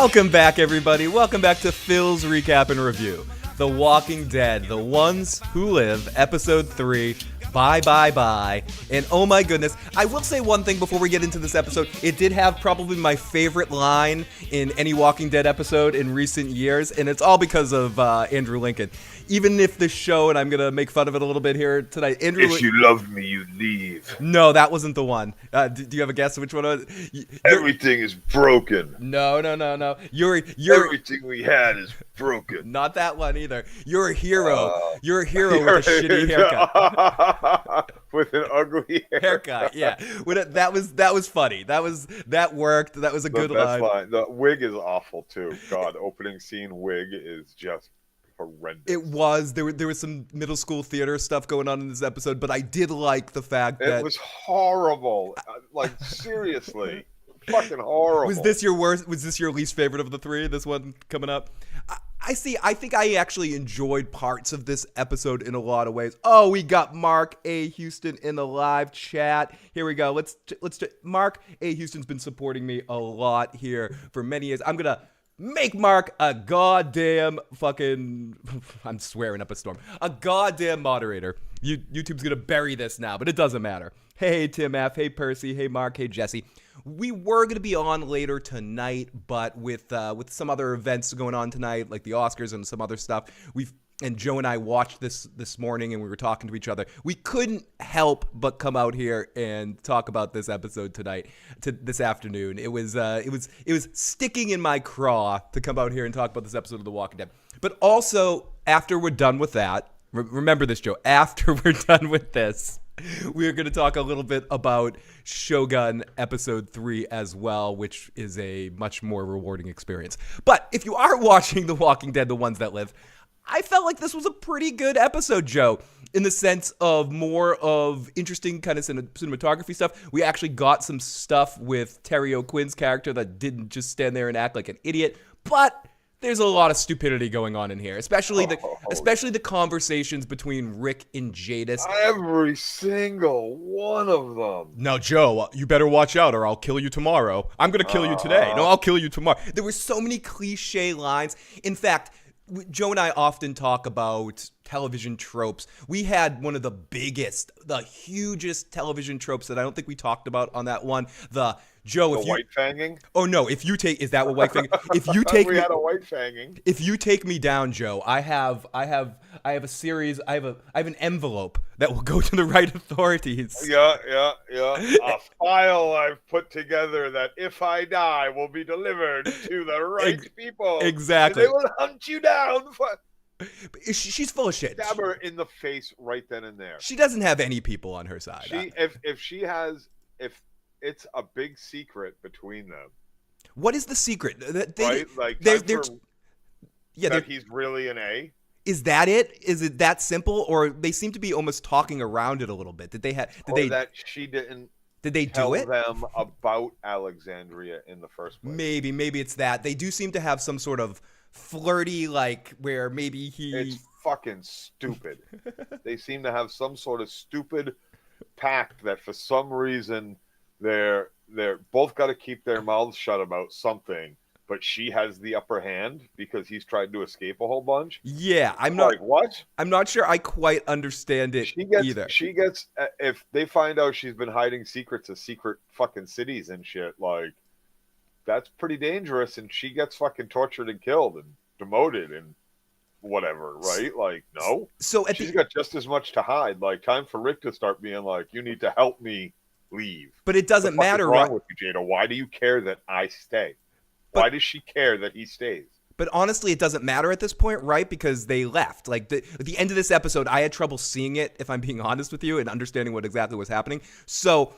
Welcome back, everybody. Welcome back to Phil's Recap and Review. The Walking Dead, The Ones Who Live, Episode 3, Bye Bye Bye. And oh my goodness, I will say one thing before we get into this episode. It did have probably my favorite line in any Walking Dead episode in recent years, and it's all because of Andrew Lincoln. Even if the show, and I'm going to make fun of it a little bit here tonight. If you loved me, you'd leave. No, that wasn't the one. Do you have a guess of which one it was? Everything is broken. No. You're Everything we had is broken. Not that one either. You're a hero. You're a hero with a shitty haircut. With an ugly haircut. Yeah. That was funny. That worked. That was a good line. The wig is awful too. God, opening scene wig is just horrendous. It was. There was some middle school theater stuff going on in this episode, but I did like the fact that it was horrible. Like seriously, fucking horrible. Was this your worst? Was this your least favorite of the three? This one coming up. I see. I think I actually enjoyed parts of this episode in a lot of ways. Oh, we got Mark A. Houston in the live chat. Here we go. Let's. Mark A. Houston's been supporting me a lot here for many years. I'm gonna make Mark a goddamn fucking, I'm swearing up a storm, a goddamn moderator. YouTube's gonna bury this now, but it doesn't matter. Hey, Tim F. Hey, Percy. Hey, Mark. Hey, Jesse. We were gonna be on later tonight, but with some other events going on tonight, like the Oscars and some other stuff, and Joe and I watched this morning, and we were talking to each other. We couldn't help but come out here and talk about this episode tonight, this afternoon. It was sticking in my craw to come out here and talk about this episode of The Walking Dead. But also, after we're done with that, remember this, Joe. After we're done with this, we're going to talk a little bit about Shogun Episode 3 as well, which is a much more rewarding experience. But if you are watching The Walking Dead, The Ones That Live, I felt like this was a pretty good episode, Joe, in the sense of more of interesting kind of cinematography stuff. We actually got some stuff with Terry O'Quinn's character that didn't just stand there and act like an idiot, but there's a lot of stupidity going on in here, especially the conversations between Rick and Jadis. Every single one of them. No, Joe, you better watch out or I'll kill you tomorrow. I'm going to kill you today. No, I'll kill you tomorrow. There were so many cliche lines. In fact, Joe and I often talk about television tropes. We had one of the hugest television tropes that I don't think we talked about on that one. White fanging? Oh no! Is that what white fanging? If you take we had a white fanging. If you take me down, Joe, I have a series. I have an envelope that will go to the right authorities. Yeah. A file I've put together that if I die will be delivered to the right people. Exactly. And they will hunt you down. She's full of shit. Stab her in the face right then and there. She doesn't have any people on her side. If it's a big secret between them. What is the secret? Right? Like he's really an A. Is that it? Is it that simple? Or they seem to be almost talking around it a little bit. Did she didn't Did they do it? Tell them about Alexandria in the first place. Maybe it's that. They do seem to have some sort of flirty, like, where maybe It's fucking stupid. They seem to have some sort of stupid pact that for some reason they're both got to keep their mouths shut about something, but she has the upper hand because he's tried to escape a whole bunch. Yeah, what? I'm not sure I quite understand it either. She gets if they find out she's been hiding secrets of secret fucking cities and shit, like that's pretty dangerous, and she gets fucking tortured and killed and demoted and whatever, right? Like, no. So she's got just as much to hide. Like, time for Rick to start being like, you need to help me leave. But it doesn't matter. What's wrong with you, Jada? Why do you care that I stay? Why does she care that he stays? But honestly, it doesn't matter at this point, right? Because they left. Like, at the end of this episode, I had trouble seeing it, if I'm being honest with you, and understanding what exactly was happening. So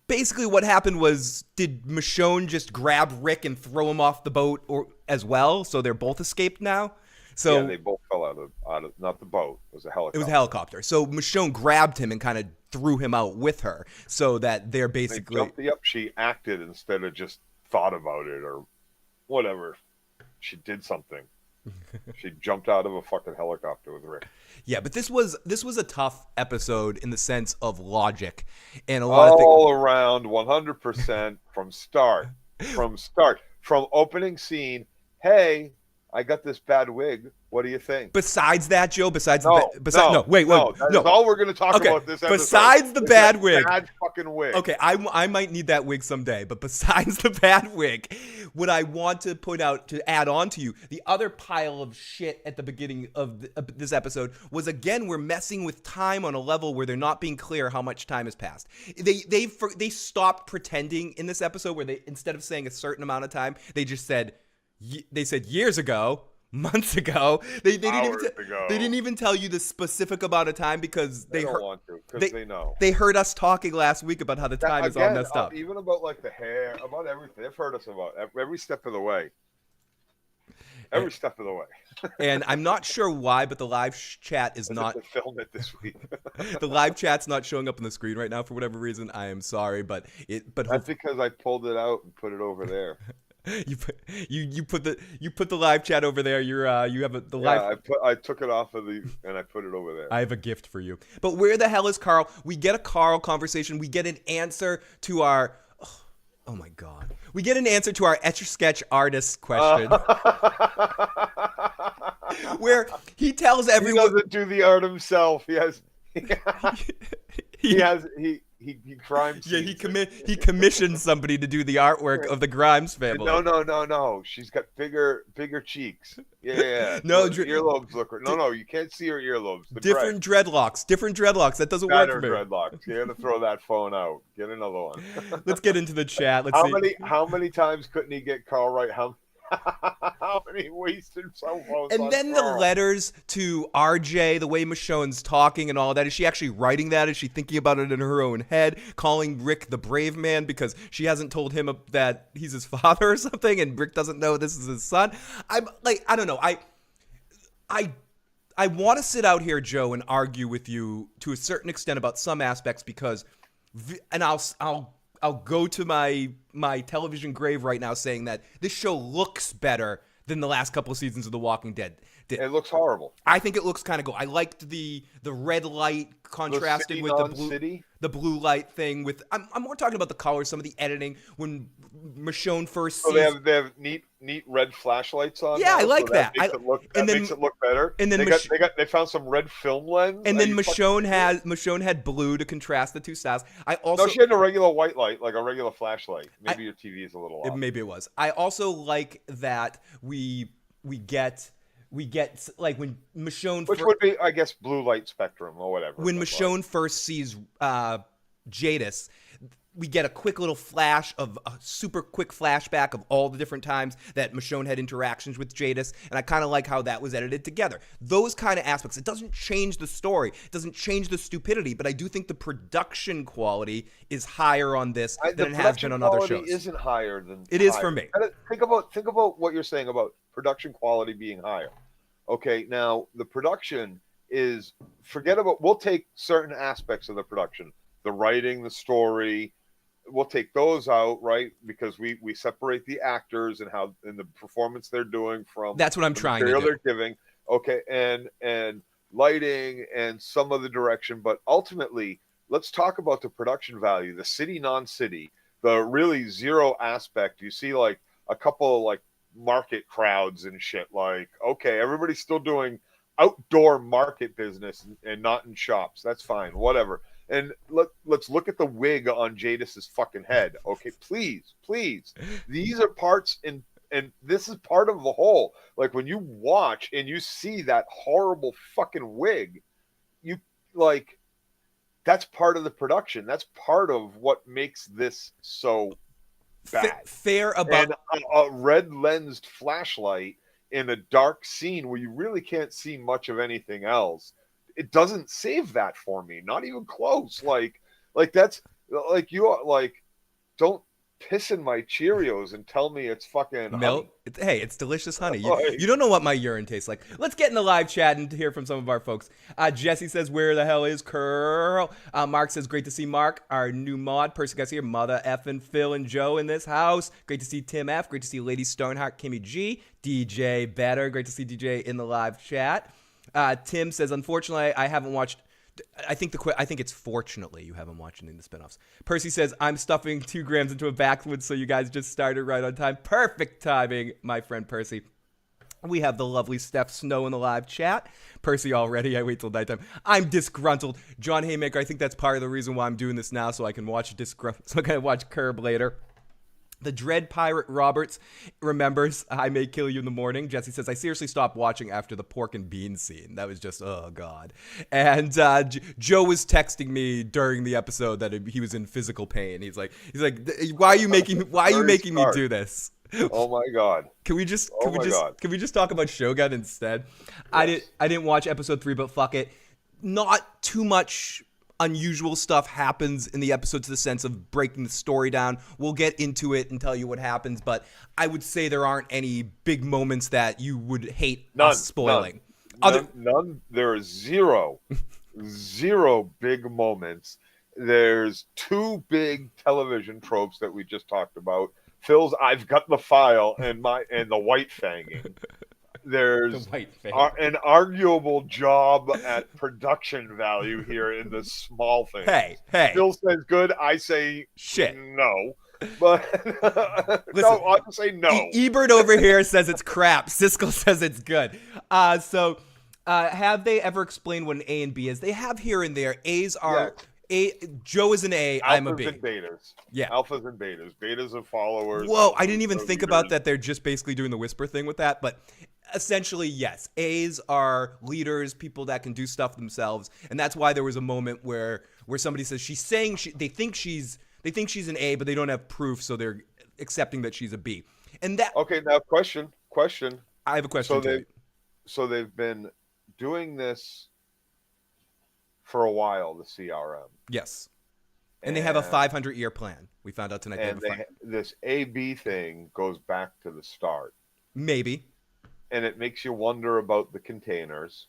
basically what happened was, did Michonne just grab Rick and throw him off the boat as well? So they're both escaped now? So yeah, they both fell out of not the boat. It was a helicopter. It was a helicopter. So Michonne grabbed him and kind of threw him out with her, so that they're basically... She acted instead of just thought about it or whatever. She did something. She jumped out of a fucking helicopter with Rick. Yeah, but this was a tough episode in the sense of logic and a lot of things all around 100% from start. from opening scene, hey, I got this bad wig. What do you think? Besides that, Joe, wait, no. That is all we're going to talk Okay, about this episode. besides the bad wig. Bad fucking wig. Okay, I might need that wig someday, but besides the bad wig, what I want to point out, to add on to you, the other pile of shit at the beginning of this episode was, again, we're messing with time on a level where they're not being clear how much time has passed. They stopped pretending in this episode where they, instead of saying a certain amount of time, they just said, years ago, months ago. They didn't even tell you the specific amount of time because they don't want to, because they know. They heard us talking last week about how the time is all messed up. Even about like the hair, about everything. They've heard us about every step of the way. Every step of the way. And I'm not sure why, but the live chat is not. To film it this week. The live chat's not showing up on the screen right now for whatever reason. I am sorry, but that's because I pulled it out and put it over there. You put the live chat over there. You have the live. I took it off of and I put it over there. I have a gift for you. But where the hell is Carl? We get a Carl conversation. We get an answer to our. Oh my God. We get an answer to our Etch-a-Sketch artist question. Where he tells everyone. He doesn't do the art himself. He crimes. Yeah, he commissioned somebody to do the artwork of the Grimes family. No. She's got bigger cheeks. Yeah. No, earlobes look. No, you can't see her earlobes. Different dreadlocks. That doesn't work for me. Dreadlocks. You're gonna throw that phone out. Get another one. Let's get into the chat. How many times couldn't he get Carl right? How many wasted cell phones? And then the letters to RJ, the way Michonne's talking and all that. Is she actually writing that? Is she thinking about it in her own head? Calling Rick the brave man because she hasn't told him that he's his father or something, and Rick doesn't know this is his son. I'm like, I don't know. I want to sit out here, Joe, and argue with you to a certain extent about some aspects because, and I'll go to my television grave right now saying that this show looks better than the last couple of seasons of The Walking Dead. It looks horrible. I think it looks kind of cool. I liked the red light contrasted with the blue light thing. I'm more talking about the colors, some of the editing. When Michonne first sees... So they have neat red flashlights on. Yeah, I like that. Makes it look better. And then they found some red film lens. And then Michonne had blue to contrast the two styles. She had a regular white light, like a regular flashlight. Maybe your TV is a little off. Maybe it was. I also like that we get like when Michonne, which would be, I guess, blue light spectrum or whatever. When Michonne first sees Jadis, we get a quick little flash of a super quick flashback of all the different times that Michonne had interactions with Jadis, and I kind of like how that was edited together. Those kind of aspects. It doesn't change the story, it doesn't change the stupidity, but I do think the production quality is higher on this than it has been on other shows. Isn't higher than it is for me. Think about what you're saying about production quality being higher. Okay, now the production is, we'll take certain aspects of the production, the writing, the story, we'll take those out, right? Because we separate the actors and the performance they're doing from that's what I'm trying to do. They're giving, okay, and lighting and some of the direction, but ultimately, let's talk about the production value, the city non-city, the really zero aspect. You see like a couple of like market crowds and shit, like, okay, everybody's still doing outdoor market business and not in shops. That's fine, whatever. And let's look at the wig on Jadis's fucking head. Okay, please. These are parts and this is part of the whole. Like when you watch and you see that horrible fucking wig, you like, that's part of the production. That's part of what makes this so bad. Fair about a red lensed flashlight in a dark scene where you really can't see much of anything else. It doesn't save that for me, not even close. Like that's like, you like, don't piss in my Cheerios and tell me it's fucking milk. It's delicious honey. You don't know what my urine tastes like. Let's get in the live chat and hear from some of our folks. Jesse says, where the hell is Curl? Mark says, great to see Mark, our new mod. Percy guys here, Mother effing Phil and Joe in this house. Great to see Tim F. Great to see Lady Stoneheart, Kimmy G. DJ Better. Great to see DJ in the live chat. Tim says, unfortunately, I haven't watched I think it's fortunately you haven't watched any of the spinoffs. Percy says, I'm stuffing 2 grams into a backwood, so you guys just started right on time. Perfect timing, my friend Percy. We have the lovely Steph Snow in the live chat. Percy already, I wait till nighttime. I'm disgruntled. John Haymaker, I think that's part of the reason why I'm doing this now, so I can watch Curb later. The Dread Pirate Roberts remembers I May Kill You in the Morning. Jesse says, I seriously stopped watching after the pork and beans scene. That was just, oh, God. And Joe was texting me during the episode that he was in physical pain. He's like, why are you making me do this? Oh my God. Can we just talk about Shogun instead? Yes. I didn't watch episode 3, but fuck it. Not too much unusual stuff happens in the episode to the sense of breaking the story down. We'll get into it and tell you what happens, but I would say there aren't any big moments that you would hate us spoiling. None. There are zero big moments. There's 2 big television tropes that we just talked about. Phil's I've got the file and the white fanging. There's an arguable job at production value here in this small thing. Hey. Phil says good. I say shit. No. But listen, no, I'll just say no. Ebert over here says it's crap. Siskel says it's good. So have they ever explained what an A and B is? They have here and there. A's are... Yeah. Joe is an A, Alphas I'm a B. And betas. Yeah. Alphas and betas. Betas are followers. Whoa, I didn't even think about that. They're just basically doing the whisper thing with that. But essentially, yes. A's are leaders, people that can do stuff themselves. And that's why there was a moment where somebody says she's saying they think she's an A, but they don't have proof, so they're accepting that she's a B. And that okay, now question. I have a question. So they've been doing this for a while, the CRM. Yes. And they have a 500-year plan. We found out tonight. And this A-B thing goes back to the start. Maybe. And it makes you wonder about the containers.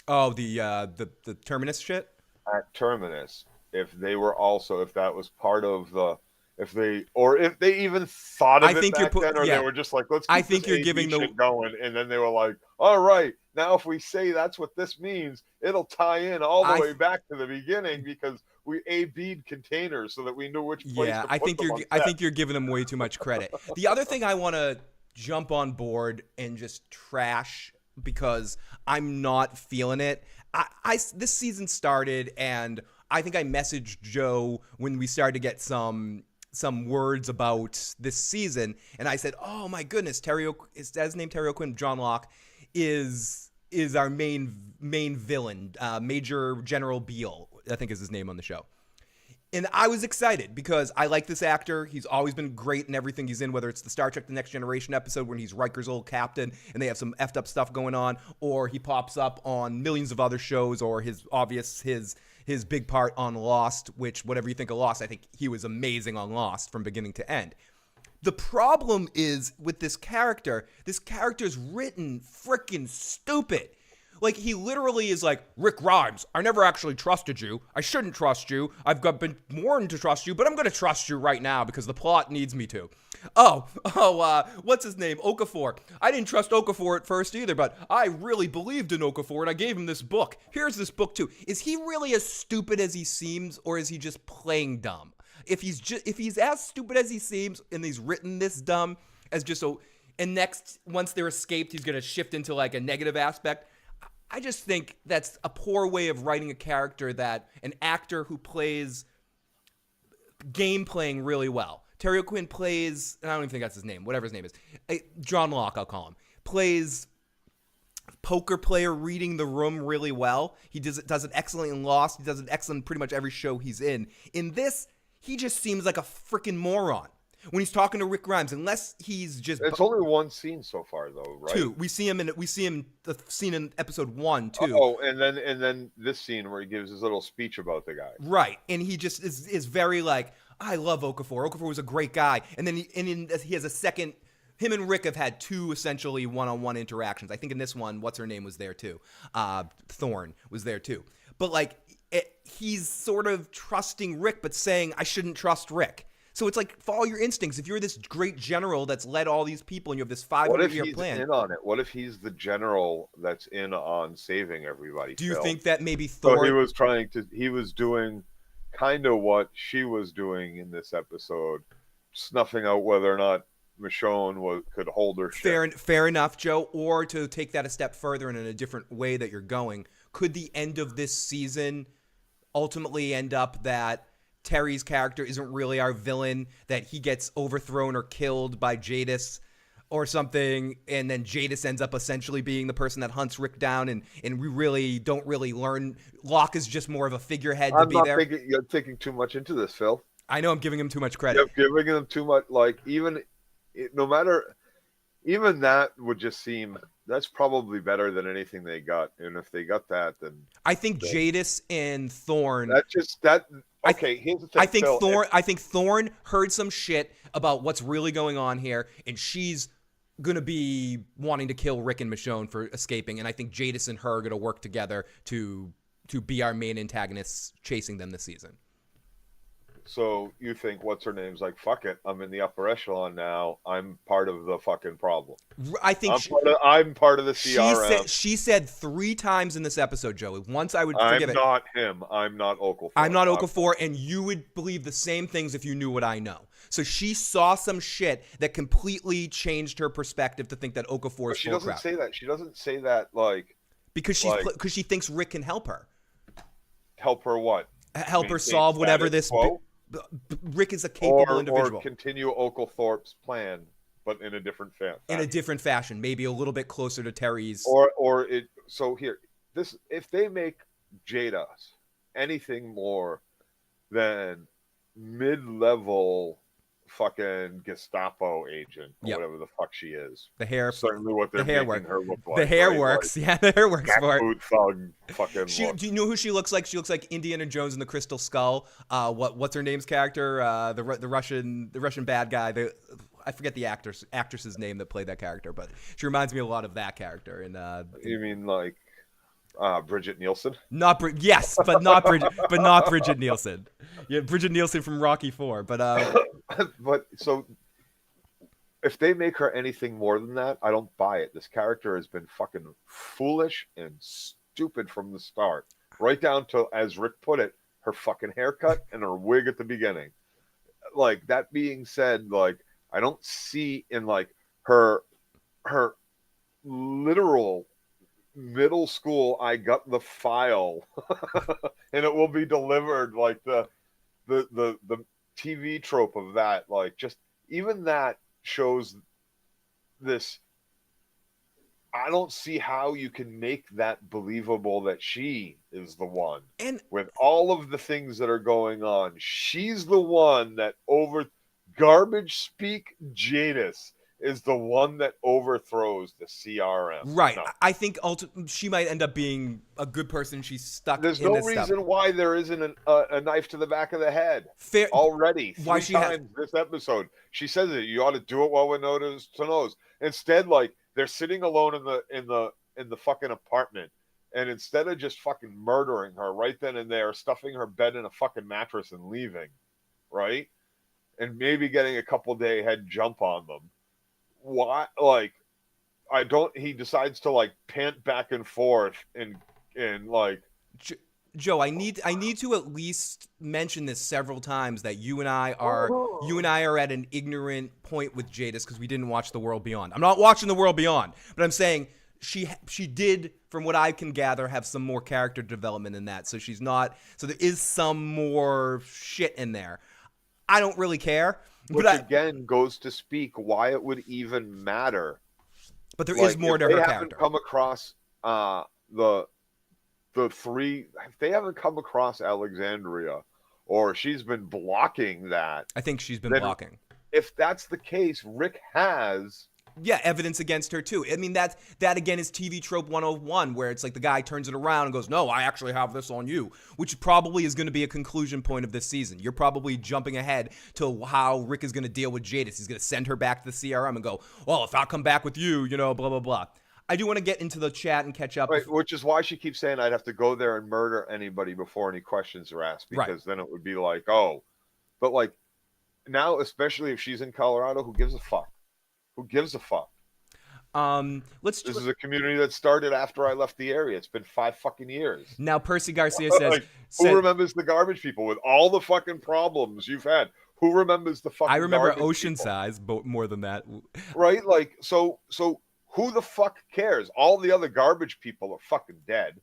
Oh, the Terminus shit? At Terminus. If that was part of the... If they even thought of it back then, or they were just like, let's keep shit going. And then they were like, all right, now if we say that's what this means, it'll tie in all the way back to the beginning because we A-B'd containers so that we knew which place to put them on. I think you're giving them way too much credit. The other thing I want to jump on board and just trash because I'm not feeling it. This season started, and I think I messaged Joe when we started to get some words about this season, and I said, "Oh my goodness, is his name Terry O'Quinn? John Locke is our main villain, Major General Beale, I think is his name on the show." And I was excited because I like this actor. He's always been great in everything he's in, whether it's the Star Trek The Next Generation episode when he's Riker's old captain and they have some effed up stuff going on, or he pops up on millions of other shows, or his big part on Lost, which whatever you think of Lost, I think he was amazing on Lost from beginning to end. The problem is with this character's written freaking stupid. Like, he literally is like, Rick Grimes, I never actually trusted you. I shouldn't trust you. I've been warned to trust you, but I'm going to trust you right now because the plot needs me to. What's his name? Okafor. I didn't trust Okafor at first either, but I really believed in Okafor, and I gave him this book. Here's this book, too. Is he really as stupid as he seems, or is he just playing dumb? If he's as stupid as he seems, and he's written this dumb as just so, and next, once they're escaped, he's going to shift into, like, a negative aspect, I just think that's a poor way of writing a character that an actor who plays game playing really well. Terry O'Quinn plays, and I don't even think that's his name, whatever his name is. John Locke, I'll call him. Plays poker player reading the room really well. He does it excellently in Lost. He does it excellent in pretty much every show he's in. In this, he just seems like a freaking moron. When he's talking to Rick Grimes, unless he's just... It's only one scene so far, though, right? 2. We see him the scene in episode 1, too. Oh, and then this scene where he gives his little speech about the guy. Right, and he just is very like, I love Okafor. Okafor was a great guy. And then he has a second... Him and Rick have had 2 essentially one-on-one interactions. I think in this one, what's her name was there, too. Thorne was there, too. But, like, he's sort of trusting Rick, but saying, I shouldn't trust Rick. So it's like, follow your instincts. If you're this great general that's led all these people and you have this What if 500-year he's plan, in on it? What if he's the general that's in on saving everybody? do you Phil? think that maybe So Thorne... he was doing kind of what she was doing in this episode, snuffing out whether or not Michonne could hold her shit. Fair enough, Joe. Or to take that a step further and in a different way that you're going, could the end of this season ultimately end up that Terry's character isn't really our villain, that he gets overthrown or killed by Jadis or something, and then Jadis ends up essentially being the person that hunts Rick down, and we really don't really learn. Locke is just more of a figurehead to be there. You're thinking too much into this, Phil. I know I'm giving him too much credit. You're giving him too much. Like, even that would just seem, that's probably better than anything they got. And if they got that, then I think Jadis and Thorne. Okay, here's the thing. I think Thorne heard some shit about what's really going on here, and she's gonna be wanting to kill Rick and Michonne for escaping. And I think Jadis and her are gonna work together to be our main antagonists chasing them this season. So you think what's her name's like, fuck it, I'm in the upper echelon now. I'm part of the fucking problem. I think I'm part of the CRM. She said 3 times in this episode, Joey. Once I would forgive it. I'm not him. I'm not Okafor. I'm not Okafor, and you would believe the same things if you knew what I know. So she saw some shit that completely changed her perspective to think that Okafor is She full doesn't crap. say that. She doesn't say that because she thinks Rick can help her. Help her what? Help her solve whatever this. Rick is a capable individual. Or continue Oglethorpe's plan, but in a different fashion. In a different fashion, maybe a little bit closer to Terry's. So here, if they make Jada anything more than mid-level fucking Gestapo agent or whatever the fuck she is, the hair, certainly what they're making her look like. The hair works, like, the hair works for it. Thug fucking. Do you know who she looks like? She looks like Indiana Jones in the Crystal Skull. What's her name's character? The Russian bad guy. I forget the actress's name that played that character, but she reminds me a lot of that character. And you mean like Bridget Nielsen? Yes, but not Bridget Nielsen. Yeah, Bridget Nielsen from Rocky IV. But so if they make her anything more than that, I don't buy it. This character has been fucking foolish and stupid from the start, right down to, as Rick put it, her fucking haircut and her wig at the beginning. Like, that being said, like, I don't see in like her literal middle school, I got the file and it will be delivered, like the TV trope of that. Like, just even that shows this. I don't see how you can make that believable that she is the one. And with all of the things that are going on, she's the one that garbage speak Jadis is the one that overthrows the CRM. Right. No. I think she might end up being a good person. She's stuck. There's no reason why there isn't a knife to the back of the head. Fair. Already. Why 3 times this episode. She says it. You ought to do it while we're nose to nose. Instead, like, they're sitting alone in the fucking apartment, and instead of just fucking murdering her right then and there, stuffing her bed in a fucking mattress and leaving, right? And maybe getting a couple day head jump on them. Why? Like, he decides to like pant back and forth and like. Joe, I need to at least mention this several times that you and I are at an ignorant point with Jadis because we didn't watch The World Beyond. I'm not watching The World Beyond, but I'm saying she did, from what I can gather, have some more character development in that. So she's not. So there is some more shit in there. I don't really care. Which again goes to speak why it would even matter. But there is more to her character. They haven't come across the 3. If they haven't come across Alexandria, or she's been blocking that. I think she's been blocking. If that's the case, Rick has. Yeah, evidence against her too. I mean, that again is TV trope 101, where it's like the guy turns it around and goes, "No, I actually have this on you," which probably is going to be a conclusion point of this season. You're probably jumping ahead to how Rick is going to deal with Jadis. He's going to send her back to the CRM and go, "Well, if I come back with you, blah blah blah." I do want to get into the chat and catch up. Right, which is why she keeps saying I'd have to go there and murder anybody before any questions are asked, because then it would be like, oh, but like, now, especially if she's in Colorado, who gives a fuck? Who gives a fuck? This is a community that started after I left the area. It's been 5 fucking years. Now Percy Garcia says, like, who remembers the garbage people with all the fucking problems you've had? Who remembers the fucking? I remember Ocean Size, but more than that, right? Like, so who the fuck cares? All the other garbage people are fucking dead,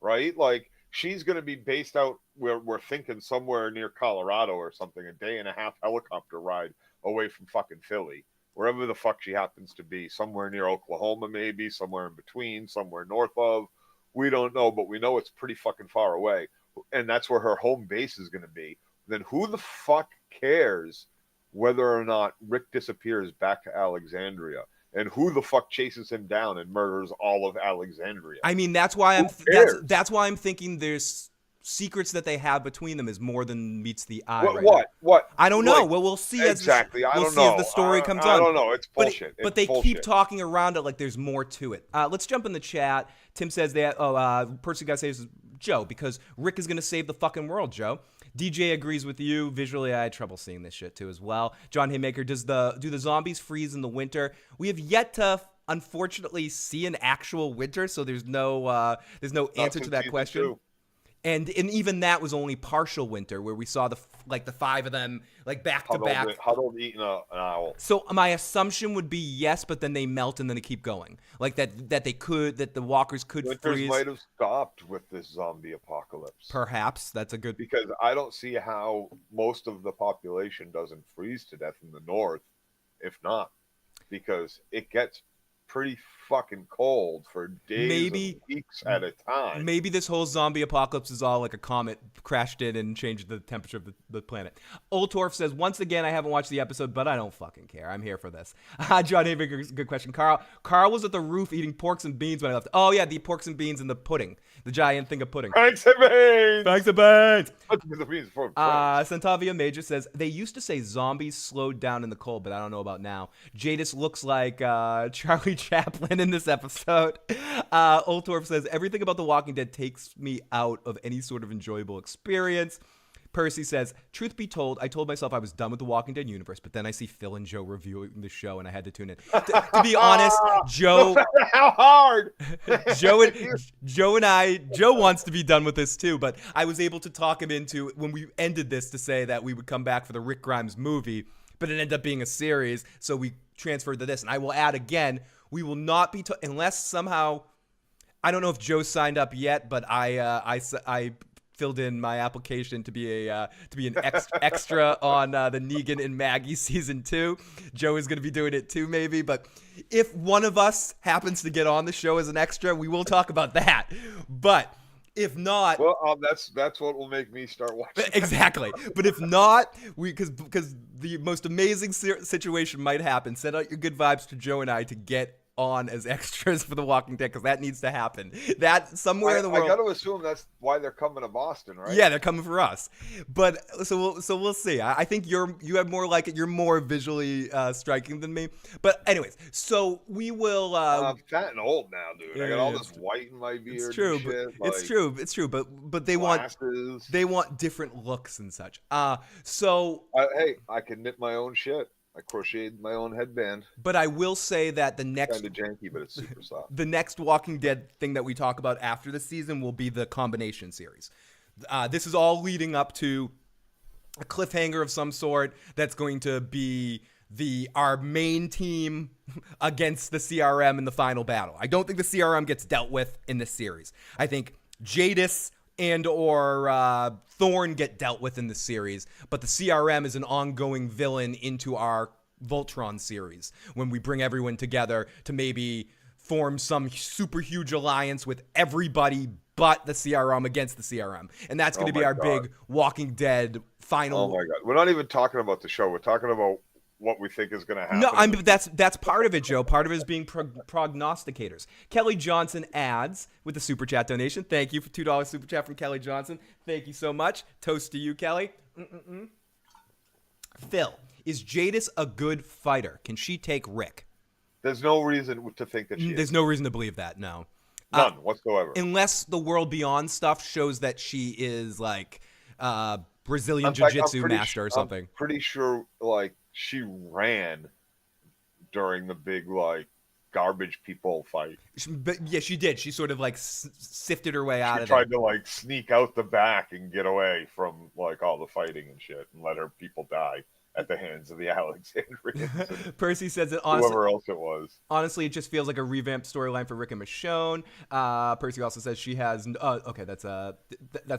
right? Like, she's going to be based out where we're thinking somewhere near Colorado or something, a day and a half helicopter ride away from fucking Philly, wherever the fuck she happens to be, somewhere near Oklahoma, maybe somewhere in between, somewhere north of. We don't know, but we know it's pretty fucking far away. And that's where her home base is going to be. Then who the fuck cares whether or not Rick disappears back to Alexandria? And who the fuck chases him down and murders all of Alexandria? I mean, that's why that's why I'm thinking there's secrets that they have between them is more than meets the eye. What? I don't know. Well, we'll see exactly. We'll see as the story comes on. I don't know. It's bullshit. But they keep talking around it like there's more to it. Let's jump in the chat. Tim says that Percy guy says Joe because Rick is gonna save the fucking world. Joe. DJ agrees with you. Visually, I had trouble seeing this shit too as well. John Haymaker, do the zombies freeze in the winter? We have yet to, unfortunately, see an actual winter, so there's no answer to that question. 2. And even that was only partial winter, where we saw the 5 of them back to back, huddled eating an owl. So my assumption would be yes, but then they melt and then they keep going, like that the walkers could Winters freeze. Might have stopped with this zombie apocalypse. Perhaps that's a good, because I don't see how most of the population doesn't freeze to death in the north, if not, because it gets pretty fucking cold for days and weeks at a time. Maybe this whole zombie apocalypse is all like a comet crashed in and changed the temperature of the planet. Oltorf says, once again, I haven't watched the episode, but I don't fucking care. I'm here for this. John Havick, good question. Carl was at the roof eating porks and beans when I left. Oh, yeah, the porks and beans and the pudding. The giant thing of pudding. Thanks and beans! Thanks and beans! Santavia Major says, they used to say zombies slowed down in the cold, but I don't know about now. Jadis looks like Charlie Chaplin in this episode. Oltorf says, everything about The Walking Dead takes me out of any sort of enjoyable experience. Percy says, truth be told, I told myself I was done with the Walking Dead universe, but then I see Phil and Joe reviewing the show and I had to tune in. To be honest, Joe... How hard? Joe wants to be done with this too, but I was able to talk him into, when we ended this, to say that we would come back for the Rick Grimes movie, but it ended up being a series, so we transferred to this. And I will add again, we will not be, unless somehow, I don't know if Joe signed up yet, but I filled in my application to be an extra on the Negan and Maggie season 2. Joe is going to be doing it too, maybe. But if one of us happens to get on the show as an extra, we will talk about that. But if not, well, that's what will make me start watching. Exactly. But if not, because the most amazing situation might happen. Send out your good vibes to Joe and I to get on as extras for The Walking Dead, because that needs to happen. That somewhere in the world. I got to assume that's why they're coming to Boston, right? Yeah, they're coming for us. But so we'll see. I think you have more like it. You're more visually striking than me. But anyways, so we will. I'm fat and old now, dude. I got all this white in my beard. It's true. And shit, it's true. But they glasses. want different looks and such. So hey, I can knit my own shit. I crocheted my own headband. But I will say that the next... Kind of janky, but it's super soft. The next Walking Dead thing that we talk about after the season will be the combination series. This is all leading up to a cliffhanger of some sort that's going to be our main team against the CRM in the final battle. I don't think the CRM gets dealt with in this series. I think Jadis and or Thorn get dealt with in the series, but the CRM is an ongoing villain into our Voltron series when we bring everyone together to maybe form some super huge alliance with everybody but the CRM against the CRM. And that's going to be our big Walking Dead final. Oh my God. We're not even talking about the show. We're talking about what we think is going to happen. No, that's part of it, Joe. Part of it is being prognosticators. Kelly Johnson adds with the super chat donation. Thank you for $2 super chat from Kelly Johnson. Thank you so much. Toast to you, Kelly. Phil, is Jadis a good fighter? Can she take Rick? There's no reason to think that she is. There's no reason to believe that, no. None whatsoever. Unless the World Beyond stuff shows that she is like Brazilian In fact, jiu-jitsu master or something. I'm pretty sure, like, she ran during the big, like, garbage people fight. But yeah, she did. She sort of like sifted her way out She of there. tried to, like, sneak out the back and get away from, like, all the fighting and shit and let her people die at the hands of the Alexandrians and Percy says that whoever else it was. honestly, it just feels like a revamped storyline for Rick and Michonne. Percy also says she has. Okay, that's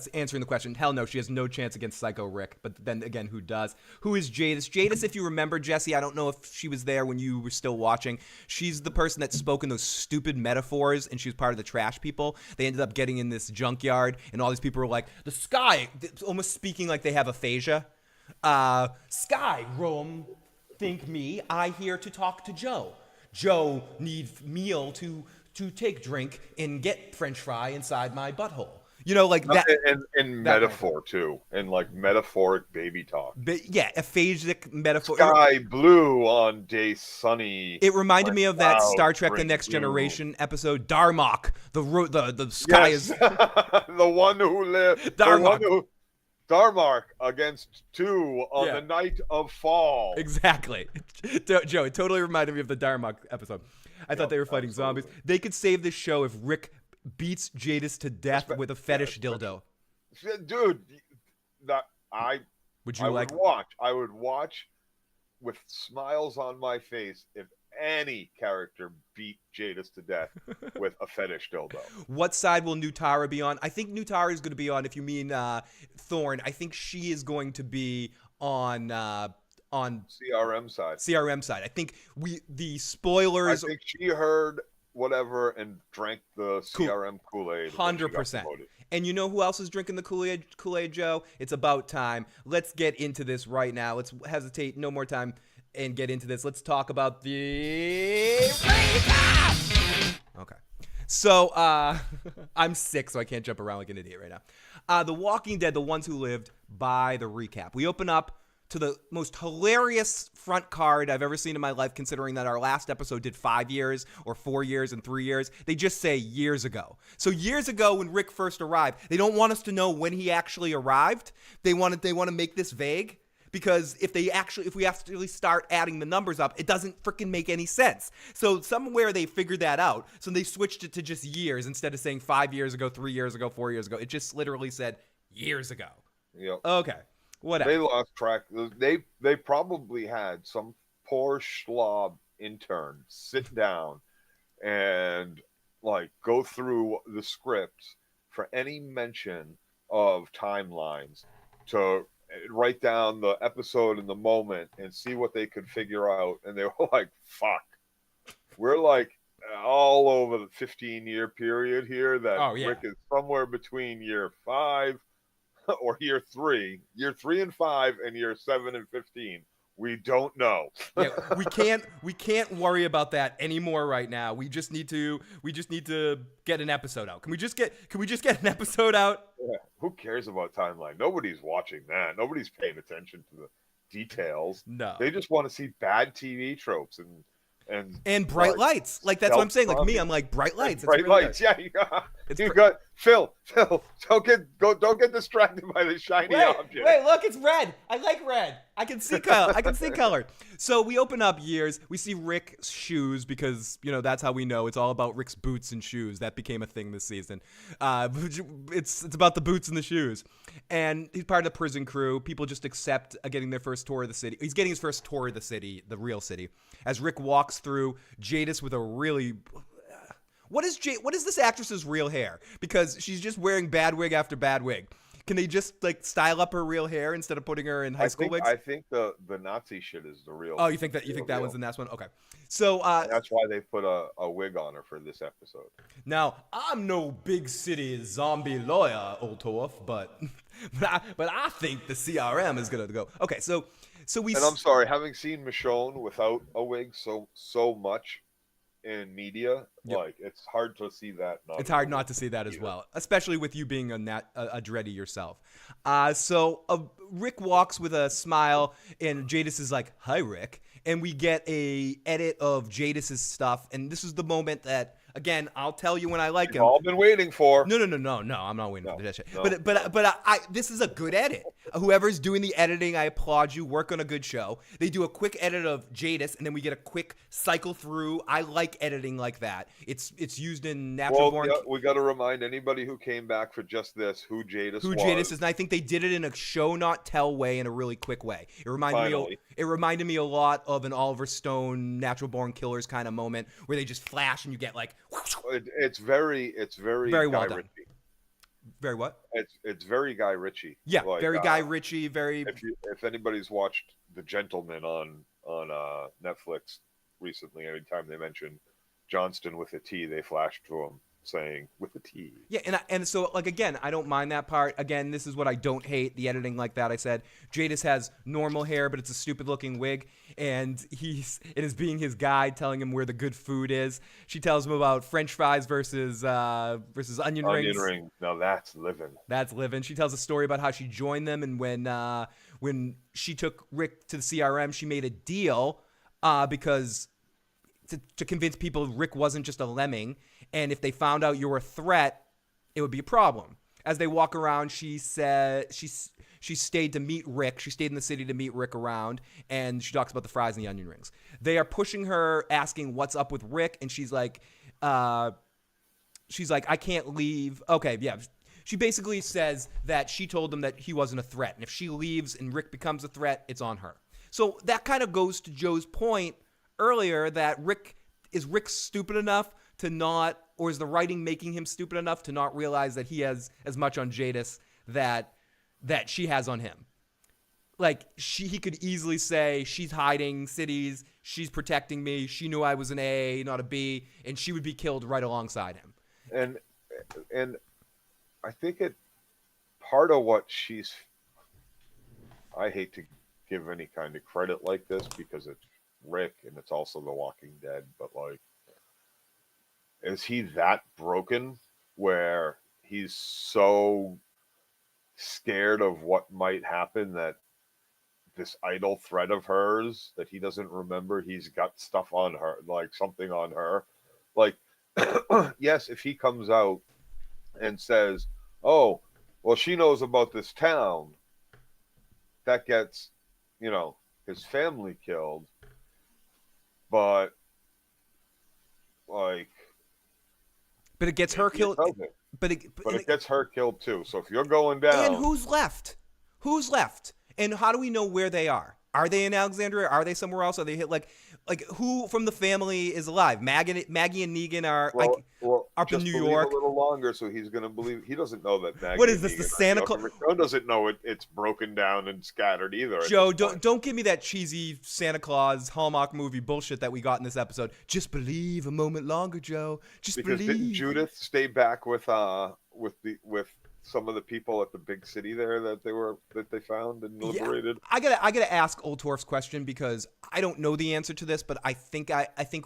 answering the question. Hell no, she has no chance against Psycho Rick. But then again, who does? Who is Jadis? Jadis, if you remember, Jesse, I don't know if she was there when you were still watching. She's the person that spoke in those stupid metaphors, and she was part of the trash people. They ended up getting in this junkyard, and all these people were like, "The sky," almost speaking like they have aphasia. Sky room, think me, I here to talk to Joe. Joe need meal to take drink and get French fry inside my butthole. You know, like that. And metaphor too, and like metaphoric baby talk. But yeah, aphasic metaphor. Sky blue on day sunny. It reminded me of that Star Trek: The Next Generation episode, Darmok. The sky is the one who lived. Darmok. Darmok against 2 on the night of fall. Exactly. Joe, it totally reminded me of the Darmok episode. I thought they were fighting zombies. They could save this show if Rick beats Jadis to death with a fetish dildo. Dude, I would watch with smiles on my face if any character beat Jadis to death with a fetish dildo. What side will Nutara be on? I think Nutara is going to be on, if you mean Thorn, I think she is going to be on CRM side. CRM side. I think the spoilers. I think she heard whatever and drank the CRM Kool-Aid. 100%. And you know who else is drinking the Kool-Aid, Joe? It's about time. Let's get into this right now. Let's hesitate no more time and get into this. Let's talk about the recap. Okay. So, I'm sick, so I can't jump around like an idiot right now. The Walking Dead, the ones who lived, by the recap. We open up to the most hilarious front card I've ever seen in my life, considering that our last episode did 5 years or 4 years and 3 years. They just say years ago. So years ago when Rick first arrived, they don't want us to know when he actually arrived. They want to make this vague. Because if we actually start adding the numbers up, it doesn't freaking make any sense. So somewhere they figured that out. So they switched it to just years instead of saying 5 years ago, 3 years ago, 4 years ago. It just literally said years ago. Yep. Okay. Whatever. They lost track. They probably had some poor schlob intern sit down and like go through the scripts for any mention of timelines to write down the episode and the moment and see what they could figure out. And they were like, fuck, we're like all over the 15-year period here that Rick is somewhere between year 5 or year 3 and 5 and year 7 and 15. We don't know. Yeah, we can't worry about that anymore right now. We just need to get an episode out. Can we just get an episode out? Yeah, who cares about timeline? Nobody's watching that. Nobody's paying attention to the details. No. They just want to see bad TV tropes and bright lights. Like that's what I'm saying. Like me, I'm like bright lights. Bright really lights. good. Yeah, you got Phil. Don't get distracted by the shiny object. Wait, look, it's red. I like red. I can see color. So we open up years. We see Rick's shoes because, that's how we know. It's all about Rick's boots and shoes. That became a thing this season. It's about the boots and the shoes. And he's part of the prison crew. People just accept getting their first tour of the city. He's getting his first tour of the city, the real city. As Rick walks through, Jadis with a really... What is this actress's real hair? Because she's just wearing bad wig after bad wig. Can they just style up her real hair instead of putting her in high school wigs? I think the Nazi shit is the real. Oh, you think that one's the next one? Okay, so that's why they put a wig on her for this episode. Now I'm no big city zombie lawyer, Oltorf, but I think the CRM is gonna go. Okay, so we. And I'm sorry, having seen Michonne without a wig so much in media, it's hard to see that. It's hard not to see that as well, especially with you being a dready yourself. So Rick walks with a smile, and Jadis is like, "Hi, Rick," and we get a edit of Jadis's stuff, and this is the moment that, again, I'll tell you when I like him. All been waiting for. No, I'm not waiting for that shit. No. But this is a good edit. Whoever's doing the editing, I applaud you. Work on a good show. They do a quick edit of Jadis, and then we get a quick cycle through. I like editing like that. It's used in Natural Born. Yeah, we got to remind anybody who came back for just this who Jadis was. Jadis is, and I think they did it in a show not tell way, in a really quick way. It reminded me a lot of an Oliver Stone Natural Born Killers kind of moment where they just flash and you get like. It's very well done. Very what? It's very Guy Ritchie. Yeah, like, very Guy Ritchie. Very. If anybody's watched The Gentleman on Netflix recently, anytime they mention Johnston with a T, they flash to him saying with a T. Yeah, and so like again, I don't mind that part. Again, this is what I don't hate, the editing like that. I said Jadis has normal hair, but it's a stupid looking wig, and it is being his guide, telling him where the good food is. She tells him about French fries versus onion rings. Onion ring. Now that's living. That's living. She tells a story about how she joined them, and when she took Rick to the CRM, she made a deal because to convince people Rick wasn't just a lemming. And if they found out you were a threat, it would be a problem. As they walk around, she said she stayed to meet Rick. She stayed in the city to meet Rick around, and she talks about the fries and the onion rings. They are pushing her, asking what's up with Rick, and she's like, I can't leave. Okay, yeah. She basically says that she told them that he wasn't a threat, and if she leaves and Rick becomes a threat, it's on her. So that kind of goes to Joe's point earlier that Rick stupid enough to not, or is the writing making him stupid enough to not realize that he has as much on Jadis that she has on him? Like, he could easily say, she's hiding cities, she's protecting me, she knew I was an A, not a B, and she would be killed right alongside him. And I think part of what I hate to give any kind of credit like this because it's Rick and it's also The Walking Dead, but like, is he that broken where he's so scared of what might happen that this idle threat of hers that he doesn't remember he's got stuff on her, like something on her? Like, yes, if he comes out and says, oh, well, she knows about this town, that gets, his family killed. But, like... But it gets her killed. But it gets her killed, too. So if you're going down... And who's left? Who's left? And how do we know where they are? Are they in Alexandria? Are they somewhere else? Are they hit like who from the family is alive? Maggie and Negan are up in New York. A little longer, so he's gonna believe. He doesn't know that Maggie. What is this? The Santa Claus? Michonne doesn't know it's broken down and scattered either. Joe, don't give me that cheesy Santa Claus Hallmark movie bullshit that we got in this episode. Just believe a moment longer, Joe. Believe. Didn't Judith stay back with some of the people at the big city there that they found and liberated? Yeah, I gotta ask Old Torf's question because I don't know the answer to this, but I think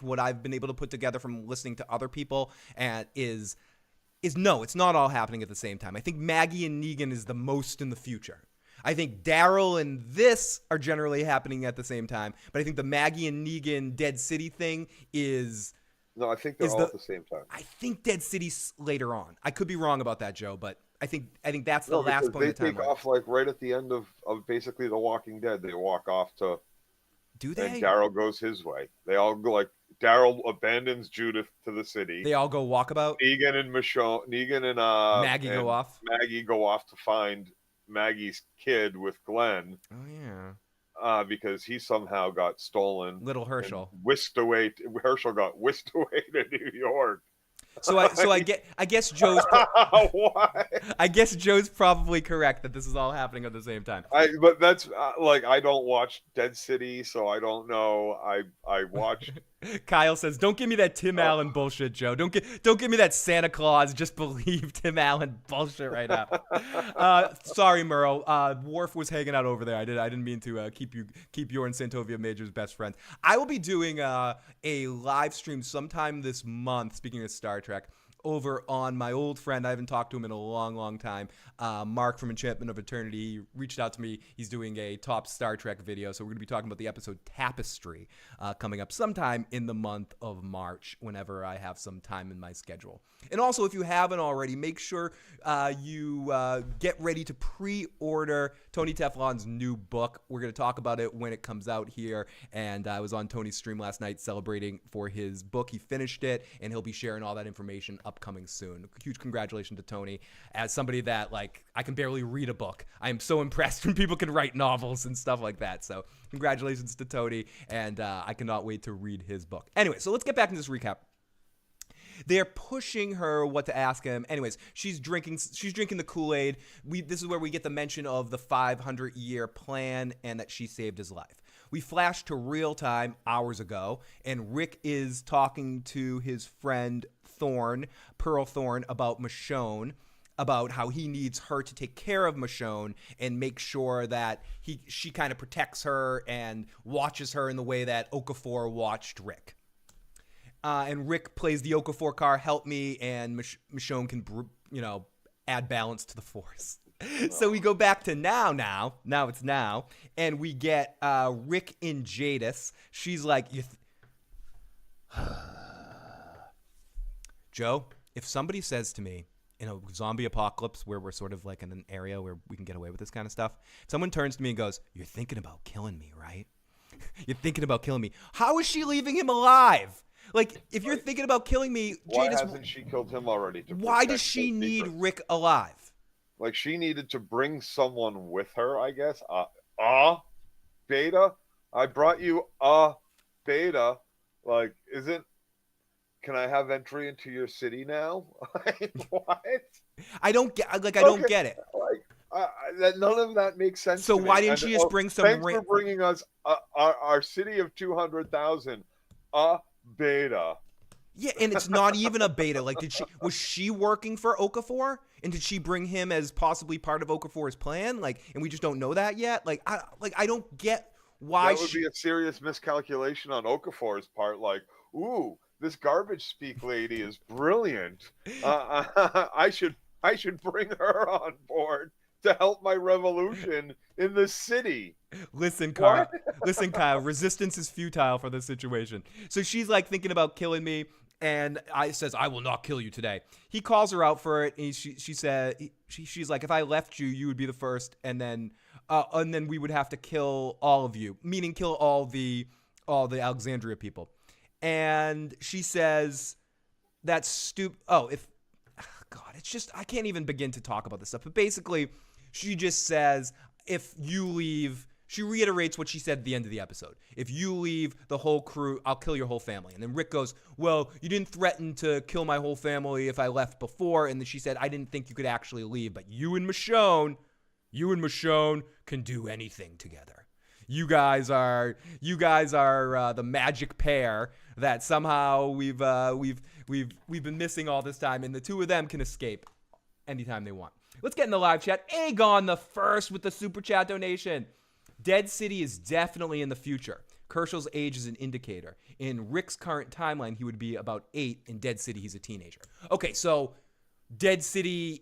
what I've been able to put together from listening to other people is no, it's not all happening at the same time. I think Maggie and Negan is the most in the future. I think Daryl and this are generally happening at the same time, but I think the Maggie and Negan Dead City thing is... No, I think they're all at the same time. I think Dead City's later on. I could be wrong about that, Joe, but I think that's the last point of the time. They take off like right at the end of basically The Walking Dead. They walk off to... Do they? And Daryl goes his way. They all go like... Daryl abandons Judith to the city. They all go walkabout? Negan and Maggie go off. Maggie go off to find Maggie's kid with Glenn. Oh, yeah. Because he somehow got stolen. Little Herschel. Whisked away. Herschel got whisked away to New York. So I guess Joe's I guess Joe's probably correct that this is all happening at the same time. But that's I don't watch Dead City, so I don't know. I watch. Kyle says, "Don't give me that Tim Allen bullshit, Joe. Don't give me that Santa Claus. Just believe Tim Allen bullshit right now." Sorry, Murrow. Worf was hanging out over there. I didn't mean to keep you and Santovia Major's best friends. I will be doing a live stream sometime this month. Speaking of Star Trek, over on my old friend. I haven't talked to him in a long, long time. Mark from Enchantment of Eternity he reached out to me. He's doing a top Star Trek video, so we're going to be talking about the episode Tapestry coming up sometime in the month of March whenever I have some time in my schedule. And also, if you haven't already, make sure you get ready to pre-order Tony Teflon's new book. We're going to talk about it when it comes out here, and I was on Tony's stream last night celebrating for his book. He finished it, and he'll be sharing all that information upcoming soon. Huge congratulations to Tony. As somebody that, like, I can barely read a book, I am so impressed when people can write novels and stuff like that. So congratulations to Tony, and I cannot wait to read his book. Anyway, so let's get back into this recap. They're pushing her what to ask him. Anyways, she's drinking the Kool-Aid. This is where we get the mention of the 500-year plan and that she saved his life. We flash to real time hours ago, and Rick is talking to his friend Pearl Thorne, about Michonne, about how he needs her to take care of Michonne and make sure that she kind of protects her and watches her in the way that Okafor watched Rick. And Rick plays the Okafor car, help me, and Michonne can, add balance to the force. So we go back to now it's now, and we get Rick and Jadis. She's like, Joe, if somebody says to me, in a zombie apocalypse where we're sort of like in an area where we can get away with this kind of stuff, someone turns to me and goes, you're thinking about killing me, right? You're thinking about killing me. How is she leaving him alive? Like, if you're thinking about killing me, why Jadis, hasn't she killed him already? Why does she need Rick alive? Like, she needed to bring someone with her, I guess. Beta? I brought you Beta. Like, can I have entry into your city now? What? I don't get it. Like, none of that makes sense. So to why me. didn't she just bring some? Thanks for bringing us our city of 200,000. Beta. Yeah, and it's not even a beta. Like, was she working for Okafor, and did she bring him as possibly part of Okafor's plan? Like, and we just don't know that yet. Like, I don't get why. That would be a serious miscalculation on Okafor's part. Like, ooh, this garbage speak lady is brilliant. I should bring her on board to help my revolution in the city. Listen, Kyle, resistance is futile for this situation. So she's like thinking about killing me, and says, I will not kill you today. He calls her out for it, and she's like, if I left you, you would be the first, and then we would have to kill all of you, meaning kill all the Alexandria people. And she says, that's stupid. It's just, I can't even begin to talk about this stuff. But basically, she just says, if you leave, she reiterates what she said at the end of the episode. If you leave the whole crew, I'll kill your whole family. And then Rick goes, well, you didn't threaten to kill my whole family if I left before. And then she said, I didn't think you could actually leave, but you and Michonne can do anything together. You guys are the magic pair that somehow we've been missing all this time, and the two of them can escape anytime they want. Let's get in the live chat. Aegon the First with the super chat donation. Dead City is definitely in the future. Kerschel's age is an indicator. In Rick's current timeline, he would be about 8. In Dead City, he's a teenager. Okay, so Dead City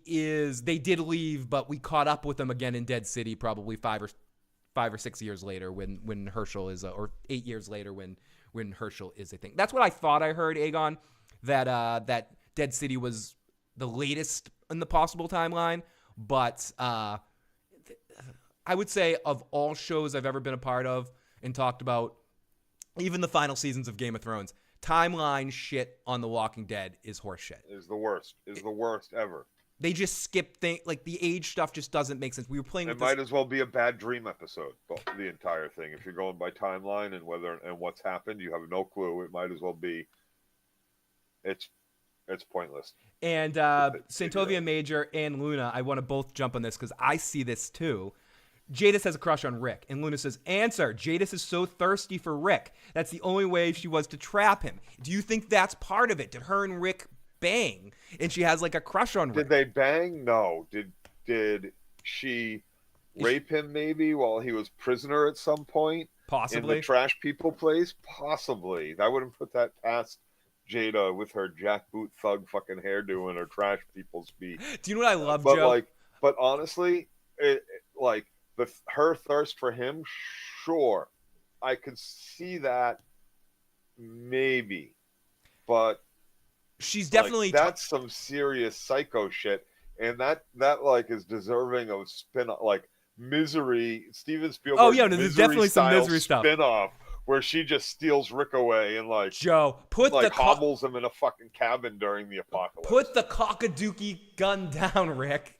they did leave, but we caught up with them again in Dead City probably 5 or 6 years later when Herschel is, or 8 years later when Herschel is a thing. That's what I thought I heard, Aegon, that Dead City was the latest in the possible timeline, but I would say of all shows I've ever been a part of and talked about, even the final seasons of Game of Thrones, timeline shit on The Walking Dead is horseshit. Is the worst ever. They just skip things, like the age stuff just doesn't make sense. We were playing with might as well be a bad dream episode, the entire thing. If you're going by timeline and what's happened, you have no clue. It might as well be. It's pointless. And Santovia Major and Luna, I want to both jump on this because I see this too. Jadis has a crush on Rick, and Luna says, answer, Jadis is so thirsty for Rick. That's the only way she was to trap him. Do you think that's part of it? Did her and Rick bang, and she has like a crush on Rick? Did they bang? No. Did she rape him maybe while he was prisoner at some point? Possibly. In the trash people place? Possibly. I wouldn't put that past Jada with her jackboot thug fucking hairdo and her trash people speak. Do you know what I love, But Joe? but honestly, like her thirst for him, sure, I could see that maybe, but She's like definitely that's some serious psycho shit, and that like is deserving of like Misery, Steven Oh yeah, Spielberg's no, there's Misery definitely some style misery stuff. spin-off where she just steals Rick away and Joe, like hobbles him in a fucking cabin during the put apocalypse. the cockadookie gun down, Rick.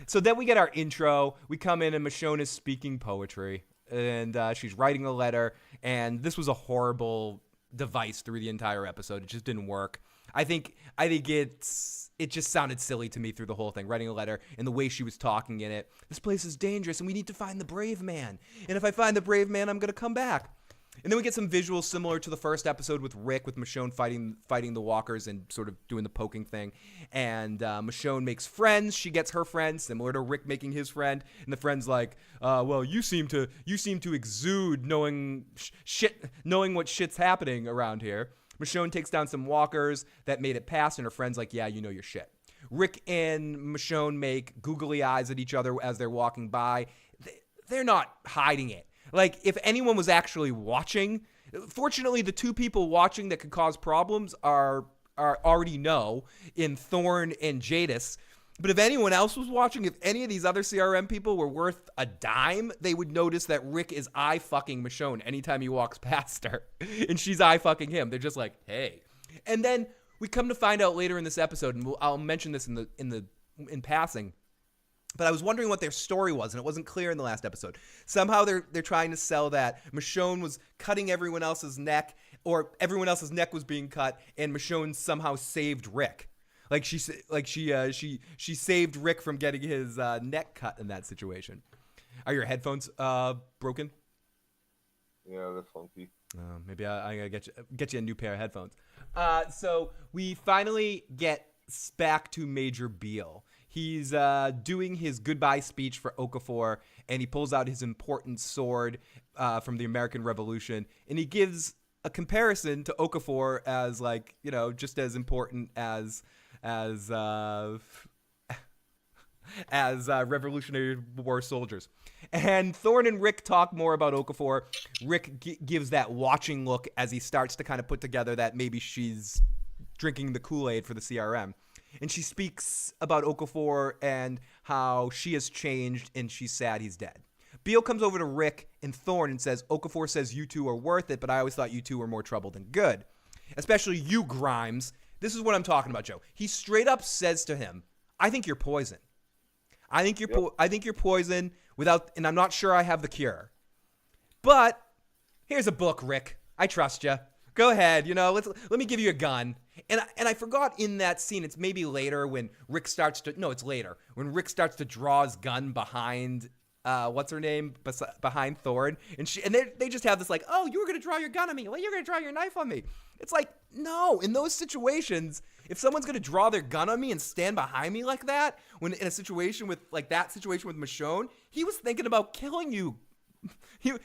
So then we get our intro. We come in and Michonne is speaking poetry, and she's writing a letter. And this was a horrible device through the entire episode. It just didn't work. I think it just sounded silly to me through the whole thing, writing a letter and the way she was talking in it. This place is dangerous, and we need to find the brave man. And if I find the brave man, I'm gonna come back. And then we get some visuals similar to the first episode with Rick, with Michonne fighting the walkers and sort of doing the poking thing. And Michonne makes friends. She gets her friend, similar to Rick making his friend. And the friend's like, "Well, you seem to exude knowing what shit's happening around here." Michonne takes down some walkers that made it past, and her friend's like, "Yeah, you know your shit." Rick and Michonne make googly eyes at each other as they're walking by. They're not hiding it. Like, if anyone was actually watching, fortunately, the two people watching that could cause problems are already know in Thorne and Jadis. But if anyone else was watching, if any of these other CRM people were worth a dime, they would notice that Rick is eye fucking Michonne anytime he walks past her, and she's eye fucking him. They're just like, hey. And then we come to find out later in this episode, and I'll mention this in passing. But I was wondering what their story was, and it wasn't clear in the last episode. Somehow they're trying to sell that Michonne was cutting everyone else's neck, or everyone else's neck was being cut, and Michonne somehow saved Rick. Like she saved Rick from getting his neck cut in that situation. Are your headphones broken? Yeah, they're funky. Maybe I gotta get you a new pair of headphones. So we finally get back to Major Beale. He's doing his goodbye speech for Okafor, and he pulls out his important sword from the American Revolution, and he gives a comparison to Okafor as, like, you know, just as important as Revolutionary War soldiers. And Thorne and Rick talk more about Okafor. Rick gives that watching look as he starts to kind of put together that maybe she's drinking the Kool-Aid for the CRM. And she speaks about Okafor and how she has changed and she's sad he's dead. Beale comes over to Rick and Thorne and says, Okafor says you two are worth it, but I always thought you two were more trouble than good. Especially you, Grimes. This is what I'm talking about, Joe. He straight up says to him, I think you're poison. I think you're poison and I'm not sure I have the cure. But here's a book, Rick. I trust you. Go ahead, you know, let me give you a gun. And I forgot in that scene, it's maybe later when Rick starts to, no, it's later, when Rick starts to draw his gun behind, what's her name, behind Thorne. And they just have this like, oh, you were going to draw your gun on me. Well, you're going to draw your knife on me. It's like, no, in those situations, if someone's going to draw their gun on me and stand behind me like that, when in a situation with, like that situation with Michonne, he was thinking about killing you. You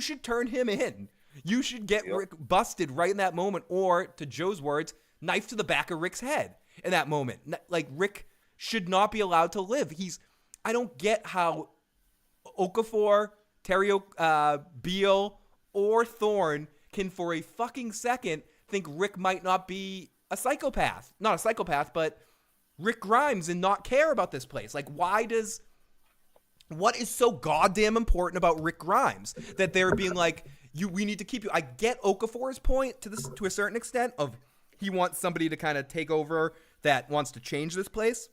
should turn him in. You should get Rick busted right in that moment, or, to Joe's words, knife to the back of Rick's head in that moment. Like, Rick should not be allowed to live. I don't get how Okafor, Beale, or Thorne can for a fucking second think Rick might not be a psychopath. Not a psychopath, but Rick Grimes, and not care about this place. Like, what is so goddamn important about Rick Grimes that they're being like, we need to keep you. I get Okafor's point to a certain extent of he wants somebody to kind of take over that wants to change this place.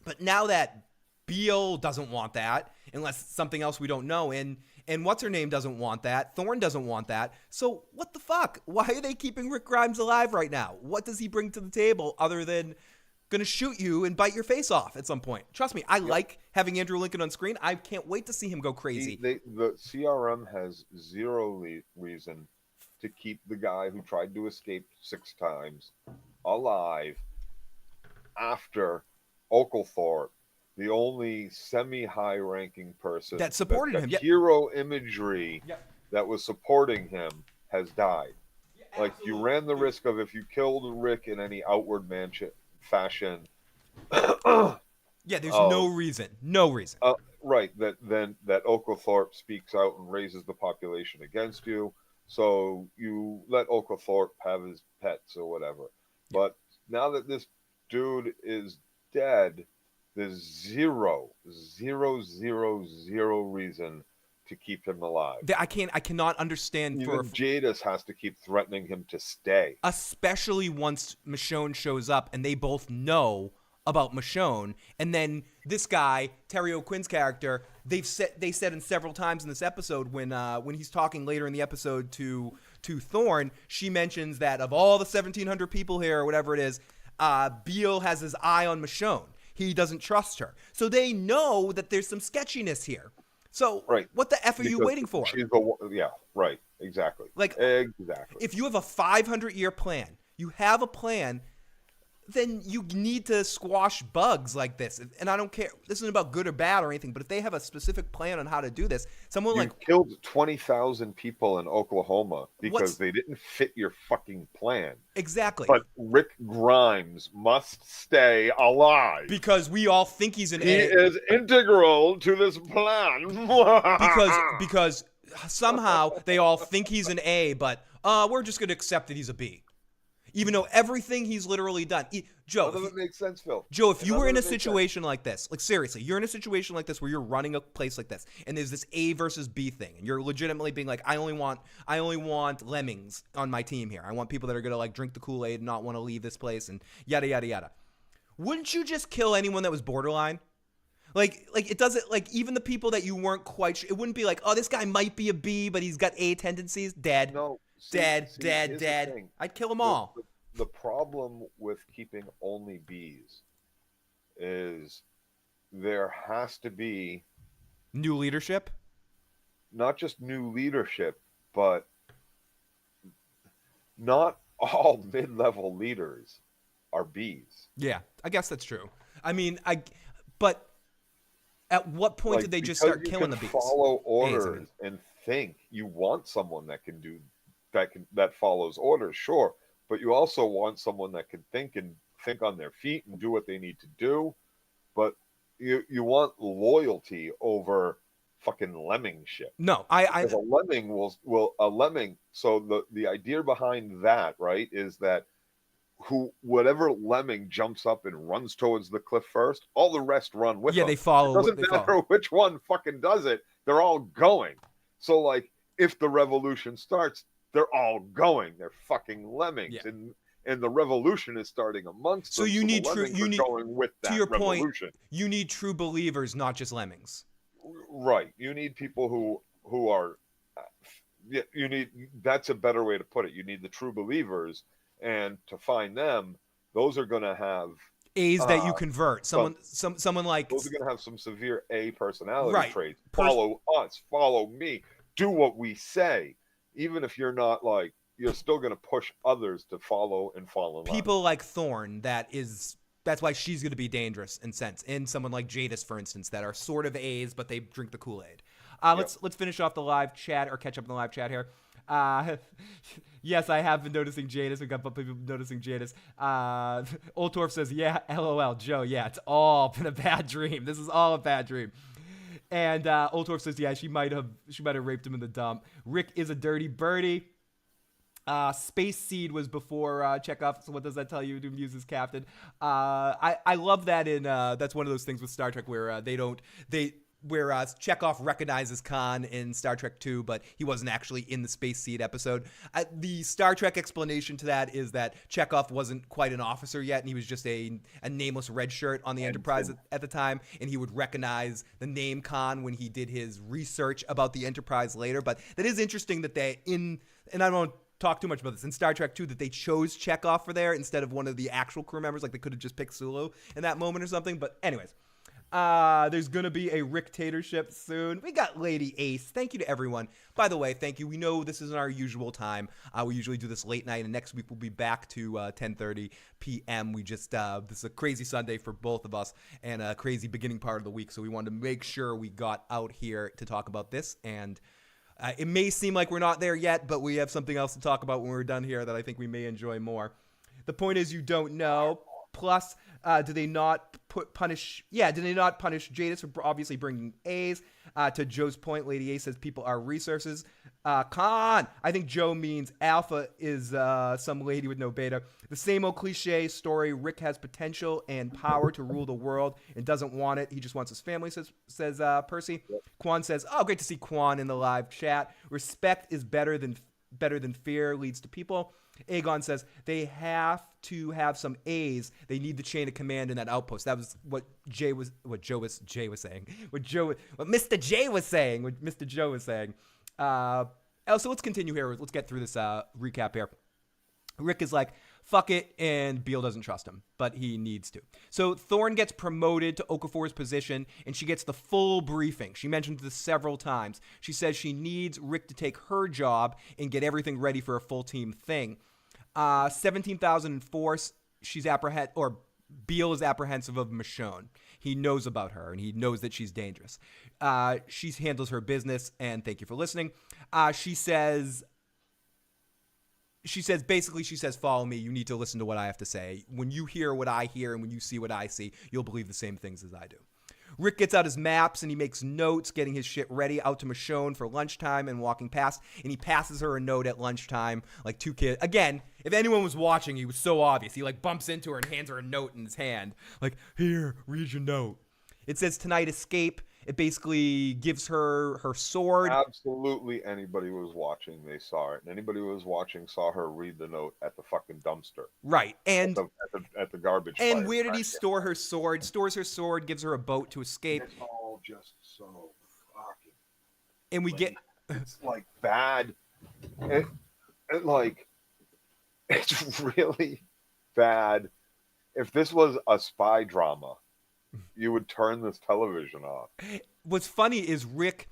But now that Beale doesn't want that, unless something else we don't know, and what's her name doesn't want that, Thorne doesn't want that. So what the fuck? Why are they keeping Rick Grimes alive right now? What does he bring to the table other than gonna shoot you and bite your face off at some point? Trust me, I like having Andrew Lincoln on screen. I can't wait to see him go crazy. The CRM has zero reason to keep the guy who tried to escape 6 times alive after Oglethorpe, the only semi-high-ranking person that supported him. Hero imagery that was supporting him has died. Like, you ran the risk of, if you killed Rick in any outward fashion, Yeah, there's no of reason. No reason. right, that Oglethorpe speaks out and raises the population against you. So you let Oglethorpe have his pets or whatever. Yeah. But now that this dude is dead, there's zero, zero, zero, zero reason to keep him alive. I cannot understand Even Jadis has to keep threatening him to stay. especially once Michonne shows up and they both know about Michonne, and then this guy, Terry O'Quinn's character, they said in several times in this episode when he's talking later in the episode to Thorne, she mentions that of all the 1,700 people here or whatever it is, Beale has his eye on Michonne. He doesn't trust her, so they know that there's some sketchiness here. So right. What the F are you waiting for? Yeah, right, exactly. Like, exactly. If you have a 500-year plan, you have a plan, then you need to squash bugs like this. And I don't care. This isn't about good or bad or anything, but if they have a specific plan on how to do this, you killed 20,000 people in Oklahoma because they didn't fit your fucking plan. Exactly. But Rick Grimes must stay alive. Because we all think he's an He is integral to this plan. because somehow they all think he's an A, but we're just going to accept that he's a B. Even though everything he's literally done. Joe. That doesn't make sense, Phil. Joe, if you were in a situation like this, like seriously, you're in a situation like this where you're running a place like this, and there's this A versus B thing, and you're legitimately being like, I only want lemmings on my team here. I want people that are gonna like drink the Kool-Aid and not want to leave this place and yada yada yada. Wouldn't you just kill anyone that was borderline? Like it doesn't, like, even the people that you weren't quite sure, it wouldn't be like, oh, this guy might be a B, but he's got A tendencies. Dead. No. Dead. I'd kill them all. The problem with keeping only bees is there has to be new leadership. Not just new leadership, but not all mid-level leaders are bees. Yeah, I guess that's true. I mean, but at what point did they just start killing the bees? Follow orders and think. You want someone that can do that follows orders, sure, but you also want someone that can think on their feet and do what they need to do. But you want loyalty over fucking lemming shit. No, a lemming will a lemming. So the idea behind that, right, is that whatever lemming jumps up and runs towards the cliff first, all the rest run with them. Yeah, they follow. It doesn't matter which one fucking does it. They're all going. So like, if the revolution starts, they're all going. They're fucking lemmings, yeah. and the revolution is starting amongst them. So you need going with that. To your revolution. Point, you need true believers, not just lemmings. Right. You need people who are. You need. That's a better way to put it. You need the true believers, and to find them, those are going to have A's that you convert. Someone like those are going to have some severe A personality traits. Follow us. Follow me. Do what we say. Even if you're not like, you're still going to push others to follow and fall in line. People like Thorne, that's why she's going to be dangerous in sense. And someone like Jadis, for instance, that are sort of A's, but they drink the Kool-Aid. Let's finish off the live chat, or catch up in the live chat here. Yes, I have been noticing Jadis. We've got people noticing Jadis. Oltorf says, yeah, LOL. Joe, yeah, it's all been a bad dream. This is all a bad dream. And Oltorf says, yeah, she might have raped him in the dump. Rick is a dirty birdie. Space Seed was before Chekhov, so what does that tell you to use as captain? I love that that's one of those things with Star Trek where Chekhov recognizes Khan in Star Trek 2, but he wasn't actually in the Space Seed episode. The Star Trek explanation to that is that Chekhov wasn't quite an officer yet, and he was just a nameless red shirt on the Enterprise at the time, and he would recognize the name Khan when he did his research about the Enterprise later. But that is interesting that and I don't want to talk too much about this, in Star Trek 2, that they chose Chekhov for there instead of one of the actual crew members. Like, they could have just picked Sulu in that moment or something. But anyways. There's going to be a Rick-tatorship soon. We got Lady Ace. Thank you to everyone. By the way, thank you. We know this isn't our usual time. We usually do this late night, and next week we'll be back to 10:30 p.m. We just, this is a crazy Sunday for both of us and a crazy beginning part of the week, so we wanted to make sure we got out here to talk about this. And It may seem like we're not there yet, but we have something else to talk about when we're done here that I think we may enjoy more. The point is, you don't know. Plus, do they not punish? Yeah, did they not punish Jadis for obviously bringing A's? To Joe's point, Lady A says people are resources. Con, I think Joe means Alpha is some lady with no beta. The same old cliche story. Rick has potential and power to rule the world and doesn't want it. He just wants his family, says Percy. Yep. Quan says, oh, great to see Quan in the live chat. Respect is better than fear leads to people. Aegon says they have to have some A's. They need the chain of command in that outpost. That was what Mr. J was saying. What Mr. Joe was saying. So let's continue here. Let's get through this recap here. Rick is like, fuck it, and Beale doesn't trust him, but he needs to. So Thorne gets promoted to Okafor's position, and she gets the full briefing. She mentions this several times. She says she needs Rick to take her job and get everything ready for a full team thing. 17,000 in force. Beale is apprehensive of Michonne. He knows about her, and he knows that she's dangerous. She handles her business, and thank you for listening. She says, follow me. You need to listen to what I have to say. When you hear what I hear and when you see what I see, you'll believe the same things as I do. Rick gets out his maps and he makes notes, getting his shit ready out to Michonne for lunchtime and walking past. And he passes her a note at lunchtime, like two kids. Again, if anyone was watching, he was so obvious. He like bumps into her and hands her a note in his hand. Like, here, read your note. It says tonight escape. It basically gives her her sword. Absolutely anybody who was watching, they saw it. And anybody who was watching saw her read the note at the fucking dumpster. Right. And at the garbage and fire. where did he store her sword? Stores her sword, gives her a boat to escape. It's all just so fucking... And we get... It's like bad. It's really bad. If this was a spy drama, you would turn this television off. What's funny is Rick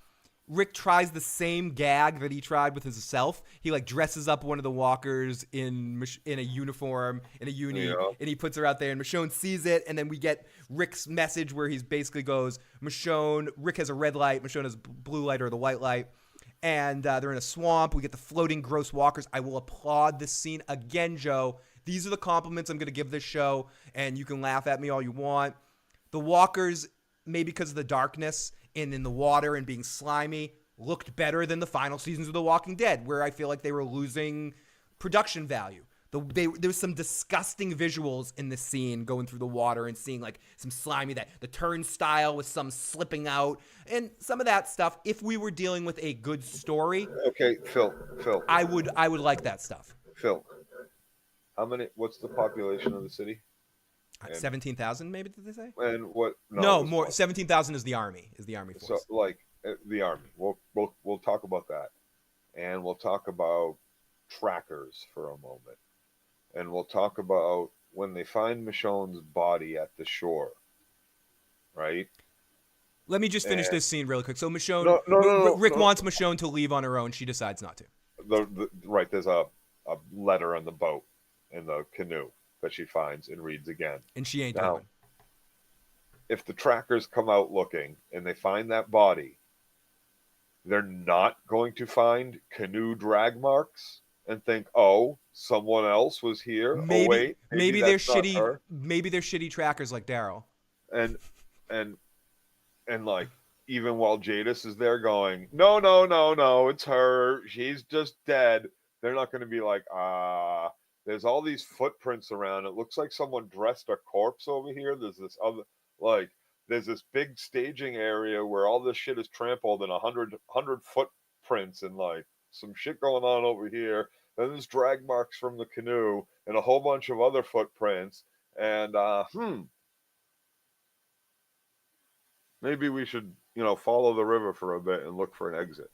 tries the same gag that he tried with himself. He like dresses up one of the walkers in a uniform, in a uni, and he puts her out there, and Michonne sees it, and then we get Rick's message where he's basically goes, Rick has a red light, Michonne has blue light or the white light, and they're in a swamp. We get the floating gross walkers. I will applaud this scene again, Joe. These are the compliments I'm going to give this show, and you can laugh at me all you want. The walkers, maybe because of the darkness and in the water and being slimy, looked better than the final seasons of The Walking Dead, where I feel like they were losing production value. There was some disgusting visuals in this scene, going through the water and seeing like some slimy, that the turnstile with some slipping out and some of that stuff. If we were dealing with a good story, okay, Phil, I would like that stuff. Phil, what's the population of the city? 17,000, maybe, did they say? And what? No, more. 17,000 is the army. Force. So, like the army. We'll talk about that, and we'll talk about trackers for a moment, and we'll talk about when they find Michonne's body at the shore. Right. Let me just finish this scene really quick. So Michonne, Rick wants Michonne to leave on her own. She decides not to. Right. There's a letter on the boat in the canoe that she finds and reads again. And she ain't now, going. If the trackers come out looking and they find that body, they're not going to find canoe drag marks and think, oh, someone else was here. Maybe, oh, wait, maybe they're shitty. Her. Maybe they're shitty trackers like Daryl. And like, even while Jadis is there going, no, it's her. She's just dead. They're not going to be like, there's all these footprints around. It looks like someone dressed a corpse over here. There's this other, like, there's this big staging area where all this shit is trampled and 100 footprints and like some shit going on over here. Then there's drag marks from the canoe and a whole bunch of other footprints. And maybe we should, follow the river for a bit and look for an exit.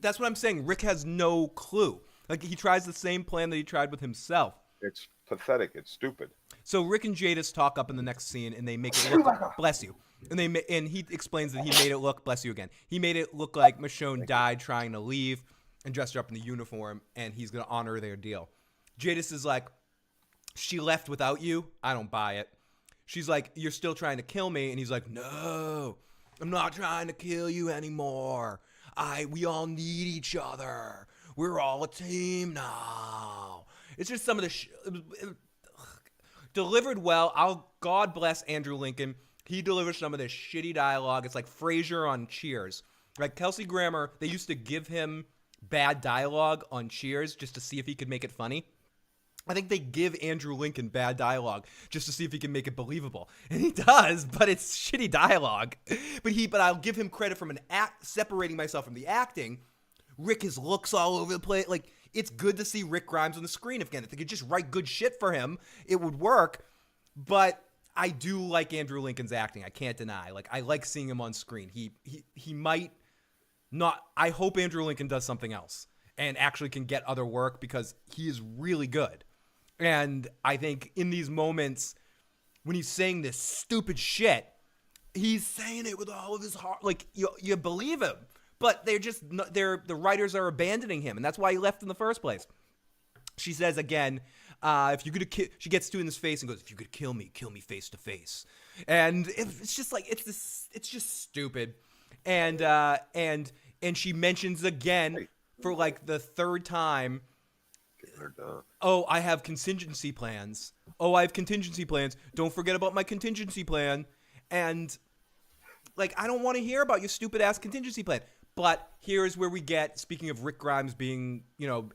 That's what I'm saying. Rick has no clue. Like, he tries the same plan that he tried with himself. It's pathetic. It's stupid. So Rick and Jadis talk up in the next scene, and they make it look... bless you. And he explains that he made it look... Bless you again. He made it look like Michonne died trying to leave and dressed her up in the uniform, and he's going to honor their deal. Jadis is like, she left without you? I don't buy it. She's like, you're still trying to kill me? And he's like, no, I'm not trying to kill you anymore. We all need each other. We're all a team now. It's just some of the delivered well. God bless Andrew Lincoln. He delivers some of this shitty dialogue. It's like Frasier on Cheers. Like Kelsey Grammer, they used to give him bad dialogue on Cheers just to see if he could make it funny. I think they give Andrew Lincoln bad dialogue just to see if he can make it believable. And he does, but it's shitty dialogue. But I'll give him credit from separating myself from the acting. Rick, his looks all over the place. Like, it's good to see Rick Grimes on the screen again. If they could just write good shit for him, it would work. But I do like Andrew Lincoln's acting. I can't deny. Like, I like seeing him on screen. He might not. I hope Andrew Lincoln does something else and actually can get other work because he is really good. And I think in these moments when he's saying this stupid shit, he's saying it with all of his heart. Like, you believe him, but the writers are abandoning him, and that's why he left in the first place. She says again, if you could, she gets to in his face and goes, "If you could kill me face to face." And it's just like it's just stupid. And she mentions again for like the third time, "Oh, I have contingency plans. Don't forget about my contingency plan." And like, I don't want to hear about your stupid ass contingency plan. But here's where we get, speaking of Rick Grimes being,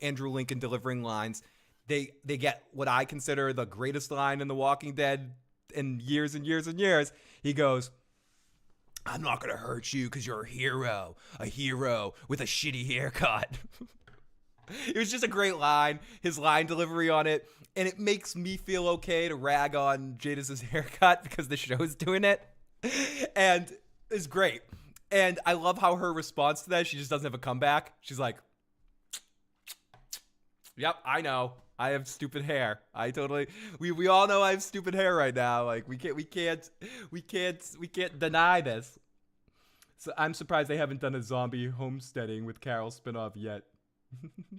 Andrew Lincoln delivering lines, they get what I consider the greatest line in The Walking Dead in years and years and years. He goes, "I'm not going to hurt you because you're a hero with a shitty haircut." It was just a great line, his line delivery on it, and it makes me feel okay to rag on Jadis' haircut because the show's doing it, and it's great. And I love how her response to that, she just doesn't have a comeback. She's like, "Yep, I know. I have stupid hair. We all know I have stupid hair right now. Like, we can't deny this." So I'm surprised they haven't done a zombie homesteading with Carol spinoff yet.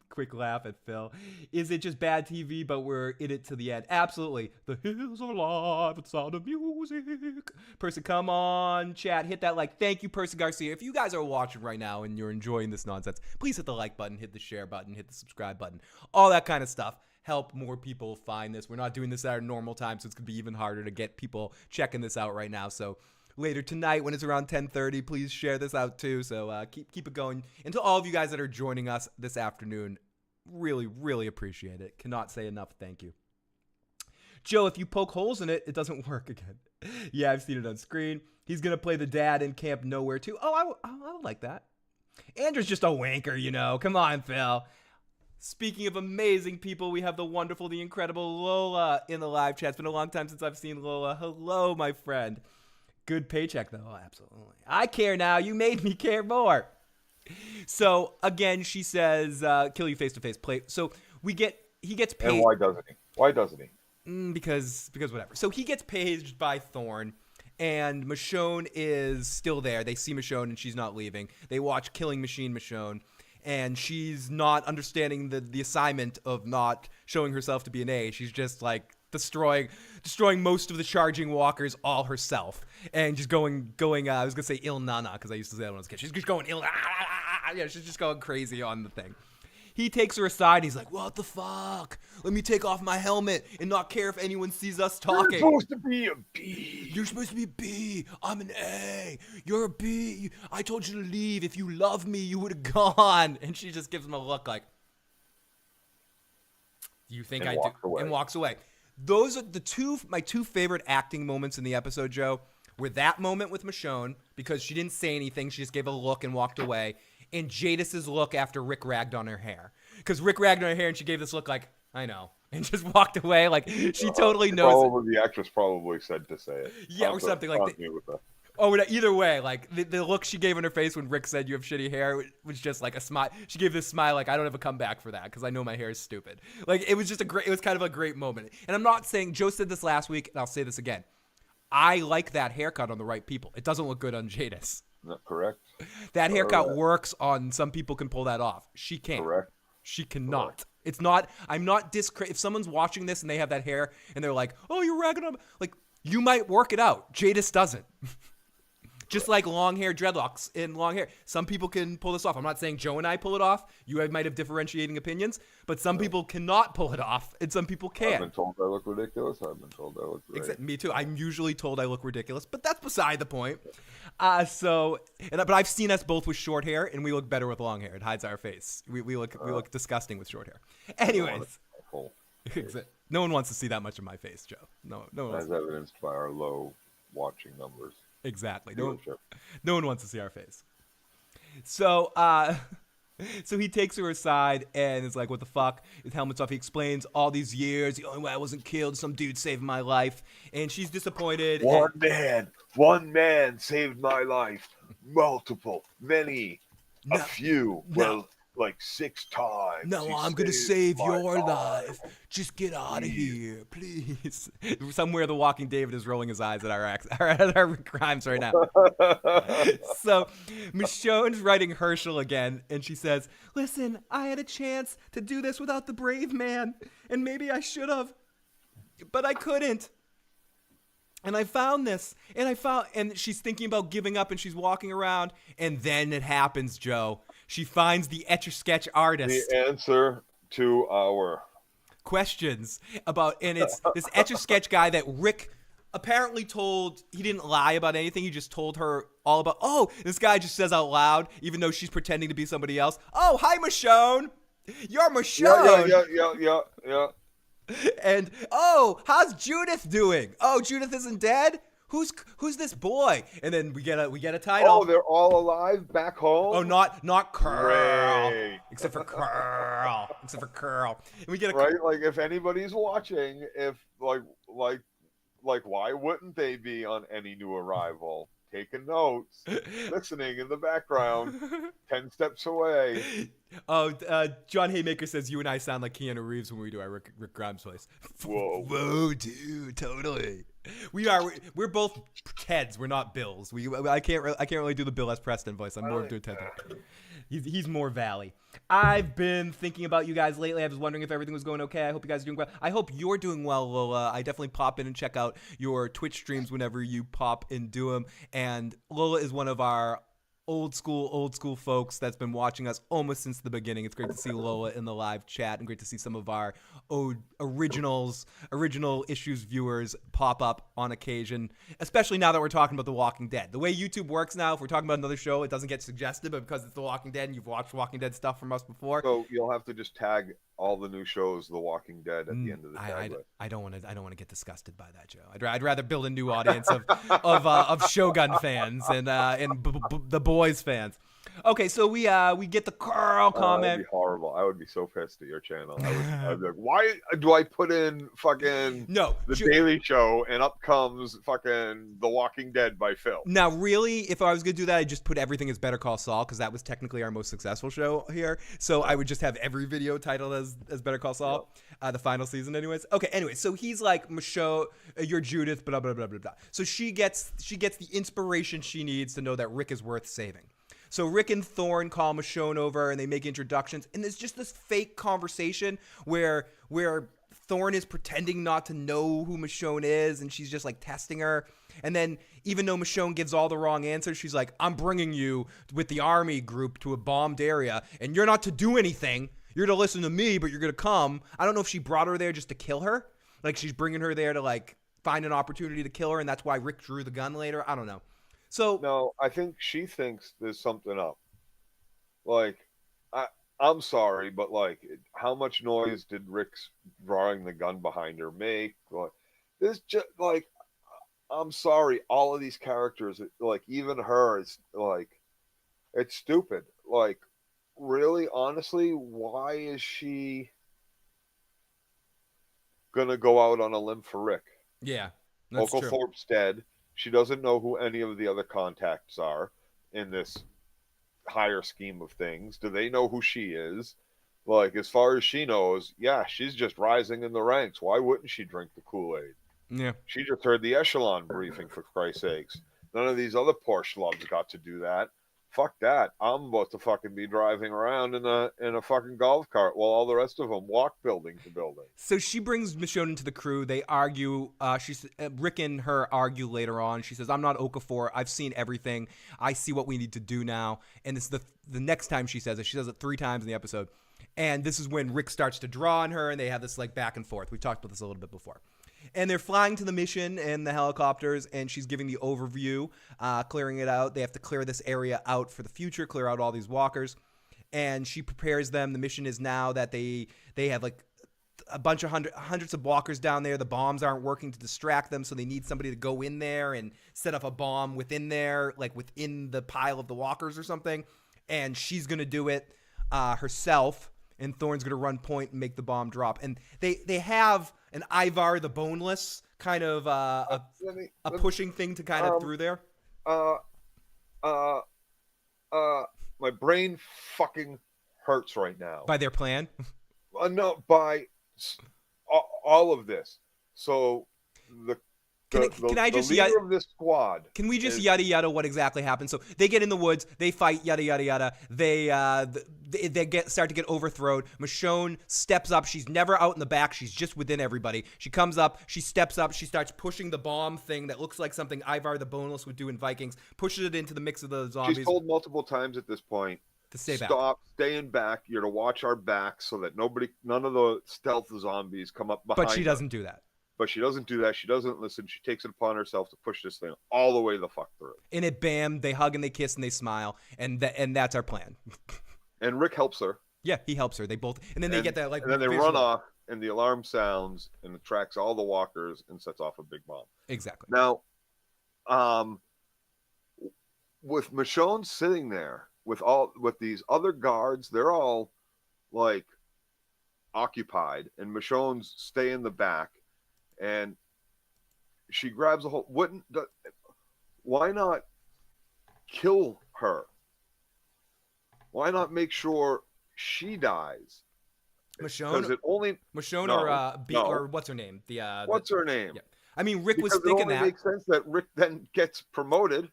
Quick laugh at Phil. "Is it just bad TV, but we're in it to the end?" Absolutely. "The hills are alive with sound of music." Person, come on, chat, hit that like. Thank you, Person Garcia. If you guys are watching right now and you're enjoying this nonsense, please hit the like button, hit the share button, hit the subscribe button, all that kind of stuff. Help more people find this. We're not doing this at our normal time, so it's gonna be even harder to get people checking this out right now. So later tonight when it's around 10:30, please share this out too. So keep it going. And to all of you guys that are joining us this afternoon, really, really appreciate it. Cannot say enough thank you. "Joe, if you poke holes in it, it doesn't work again." Yeah, I've seen it on screen. "He's going to play the dad in Camp Nowhere too." Oh, I would like that. "Andrew's just a wanker, Come on, Phil." Speaking of amazing people, we have the wonderful, the incredible Lola in the live chat. It's been a long time since I've seen Lola. Hello, my friend. Good paycheck, though. Oh, absolutely. I care now. You made me care more. So, again, she says, "Kill you face to face." Play. So, he gets paid. And why doesn't he? Because whatever. So, he gets paged by Thorne, and Michonne is still there. They see Michonne, and she's not leaving. They watch Killing Machine Michonne, and she's not understanding the assignment of not showing herself to be an A. She's just, like, destroying most of the charging walkers all herself, and just going I was gonna say Il Nana because I used to say that when I was a kid. She's just going she's just going crazy on the thing. He takes her aside. He's like, "What the fuck? Let me take off my helmet and not care if anyone sees us talking. You're supposed to be a B. You're supposed to be a B. I'm an A. You're a B. I told you to leave. If you love me, you would have gone." And she just gives him a look like, "Do you think I do?" And walks away. Those are my two favorite acting moments in the episode, Joe, were that moment with Michonne, because she didn't say anything. She just gave a look and walked away. And Jadis's look after Rick ragged on her hair. Because Rick ragged on her hair and she gave this look like, "I know." And just walked away. Like, she totally knows. The actress probably said to say it. Yeah, or something like that. Oh, either way, like, the look she gave on her face when Rick said, "You have shitty hair," was just like a smile. She gave this smile like, "I don't have a comeback for that because I know my hair is stupid." Like, it was just it was kind of a great moment. And I'm not saying, Joe said this last week, and I'll say this again. I like that haircut on the right people. It doesn't look good on Jadis. Not correct. That haircut works on some people can pull that off. She can't. Correct. She cannot. Correct. It's not, I'm not if someone's watching this and they have that hair and they're like, "Oh, you're ragging on," like, you might work it out. Jadis doesn't. Just like long hair, dreadlocks, and long hair. Some people can pull this off. I'm not saying Joe and I pull it off. You might have differentiating opinions, but some people cannot pull it off, and some people can. I've been told I look ridiculous. I've been told I look great. Me too. I'm usually told I look ridiculous, but that's beside the point. But I've seen us both with short hair, and we look better with long hair. It hides our face. We look disgusting with short hair. Anyways, no one wants to see that much of my face, Joe. No one. As evidenced by our low watching numbers. Exactly. No one wants to see our face. So, so he takes her aside and is like, "What the fuck?" His helmet's off. He explains all these years. The only way I wasn't killed, some dude saved my life, and she's disappointed. One man saved my life. Multiple, many, a few. Well, like 6 times. No, I'm gonna save your life. Just get out of here, please. Somewhere the Walking David is rolling his eyes at our crimes right now. So Michonne's writing Herschel again, and she says, "Listen, I had a chance to do this without the brave man, and maybe I should have, but I couldn't. And I found this, and she's thinking about giving up, and she's walking around, and then it happens, Joe. She finds the Etch-a-Sketch artist. The answer to our questions about, and it's this Etch-a-Sketch guy that Rick apparently told. He didn't lie about anything. He just told her all about. Oh, this guy just says out loud, even though she's pretending to be somebody else. Oh, hi, Michonne. You're Michonne. Yeah. And oh, how's Judith doing? Oh, Judith isn't dead. Who's this boy? And then we get a title. Oh, they're all alive back home. Oh, not Curl. Ray. Except for Curl. And we get a right. Like if anybody's watching, if like why wouldn't they be on any new arrival? Taking notes, listening in the background, 10 steps away. Oh, John Haymaker says you and I sound like Keanu Reeves when we do our Rick Grimes voice. Whoa, dude, totally. We're both Teds. We're not Bills. I can't really do the Bill S. Preston voice. I'm more doing Ted. He's more Valley. I've been thinking about you guys lately. I was wondering if everything was going okay. I hope you guys are doing well. I hope you're doing well, Lola. I definitely pop in and check out your Twitch streams whenever you pop and do them. And Lola is one of our old school folks that's been watching us almost since the beginning. It's great to see Lola in the live chat, and great to see some of our original issues viewers pop up on occasion, especially now that we're talking about The Walking Dead. The way YouTube works now, if we're talking about another show, it doesn't get suggested, but because it's The Walking Dead and you've watched Walking Dead stuff from us before. So you'll have to just tag all the new shows The Walking Dead at the end of the tag list. I don't want to get disgusted by that, Joe. I'd rather build a new audience of Shogun fans and the boys fans. Okay, so we get the Carl comment. That would be horrible. I would be so pissed at your channel. I'd be like, why do I put in fucking The Daily Show and up comes fucking The Walking Dead by Phil? Now, really, if I was going to do that, I'd just put everything as Better Call Saul, because that was technically our most successful show here. So I would just have every video titled as Better Call Saul, the final season anyways. Okay, anyway, so he's like, Michonne, you're Judith, blah, blah, blah, blah, blah. So she gets the inspiration she needs to know that Rick is worth saving. So Rick and Thorne call Michonne over and they make introductions, and there's just this fake conversation where Thorne is pretending not to know who Michonne is, and she's just like testing her. And then even though Michonne gives all the wrong answers, she's like, I'm bringing you with the army group to a bombed area, and you're not to do anything. You're to listen to me, but you're going to come. I don't know if she brought her there just to kill her. Like she's bringing her there to like find an opportunity to kill her, and that's why Rick drew the gun later. I don't know. So no, I think she thinks there's something up. Like, I'm sorry, but like, how much noise did Rick's drawing the gun behind her make? Like, this just like, I'm sorry, all of these characters, like even her, is like, it's stupid. Like, really, honestly, why is she gonna go out on a limb for Rick? Yeah, Uncle Thorpe's dead. She doesn't know who any of the other contacts are in this higher scheme of things. Do they know who she is? Like, as far as she knows, yeah, she's just rising in the ranks. Why wouldn't she drink the Kool-Aid? Yeah. She just heard the echelon briefing, for Christ's sakes. None of these other poor schlubs got to do that. fuck that. I'm about to fucking be driving around in a fucking golf cart while all the rest of them walk building to building. So she brings Michonne into the crew. They argue. Rick and her argue later on. She says, "I'm not Okafor. I've seen everything. I see what we need to do now." And this is the next time she says it. She says it 3 times in the episode. And this is when Rick starts to draw on her, and they have this like back and forth. We've talked about this a little bit before. And they're flying to the mission in the helicopters, and she's giving the overview, clearing it out. They have to clear this area out for the future, clear out all these walkers. And she prepares them. The mission is now that they have like a bunch of hundreds of walkers down there. The bombs aren't working to distract them, so they need somebody to go in there and set up a bomb within there, like within the pile of the walkers or something. And she's going to do it herself, and Thorne's going to run point and make the bomb drop. And they have an Ivar the Boneless kind of a pushing thing to kind of through there. My brain fucking hurts right now. By their plan? No, by all of this. So the leader of this squad. Can we just yada yada what exactly happened? So they get in the woods, they fight, yada yada yada. They start to get overthrown. Michonne steps up. She's never out in the back. She's just within everybody. She comes up. She steps up. She starts pushing the bomb thing that looks like something Ivar the Boneless would do in Vikings. Pushes it into the mix of the zombies. She's told multiple times at this point to stay back. Stop, stay in back. You're to watch our backs so that none of the stealth zombies come up behind. But she doesn't do that. But she doesn't do that. She doesn't listen. She takes it upon herself to push this thing all the way the fuck through. And it, bam, they hug and they kiss and they smile, and that's our plan. And Rick helps her. Yeah, he helps her. They both, and then they get that like. And then they run off, and the alarm sounds, and it tracks all the walkers and sets off a big bomb. Exactly. Now, with Michonne sitting there with these other guards, they're all like occupied, and Michonne's stay in the back. And she grabs a hold. Why not kill her? Why not make sure she dies? Michonne? Michonne no. or what's her name? What's her name? Yeah. I mean, Rick was thinking that. It makes sense that Rick then gets promoted.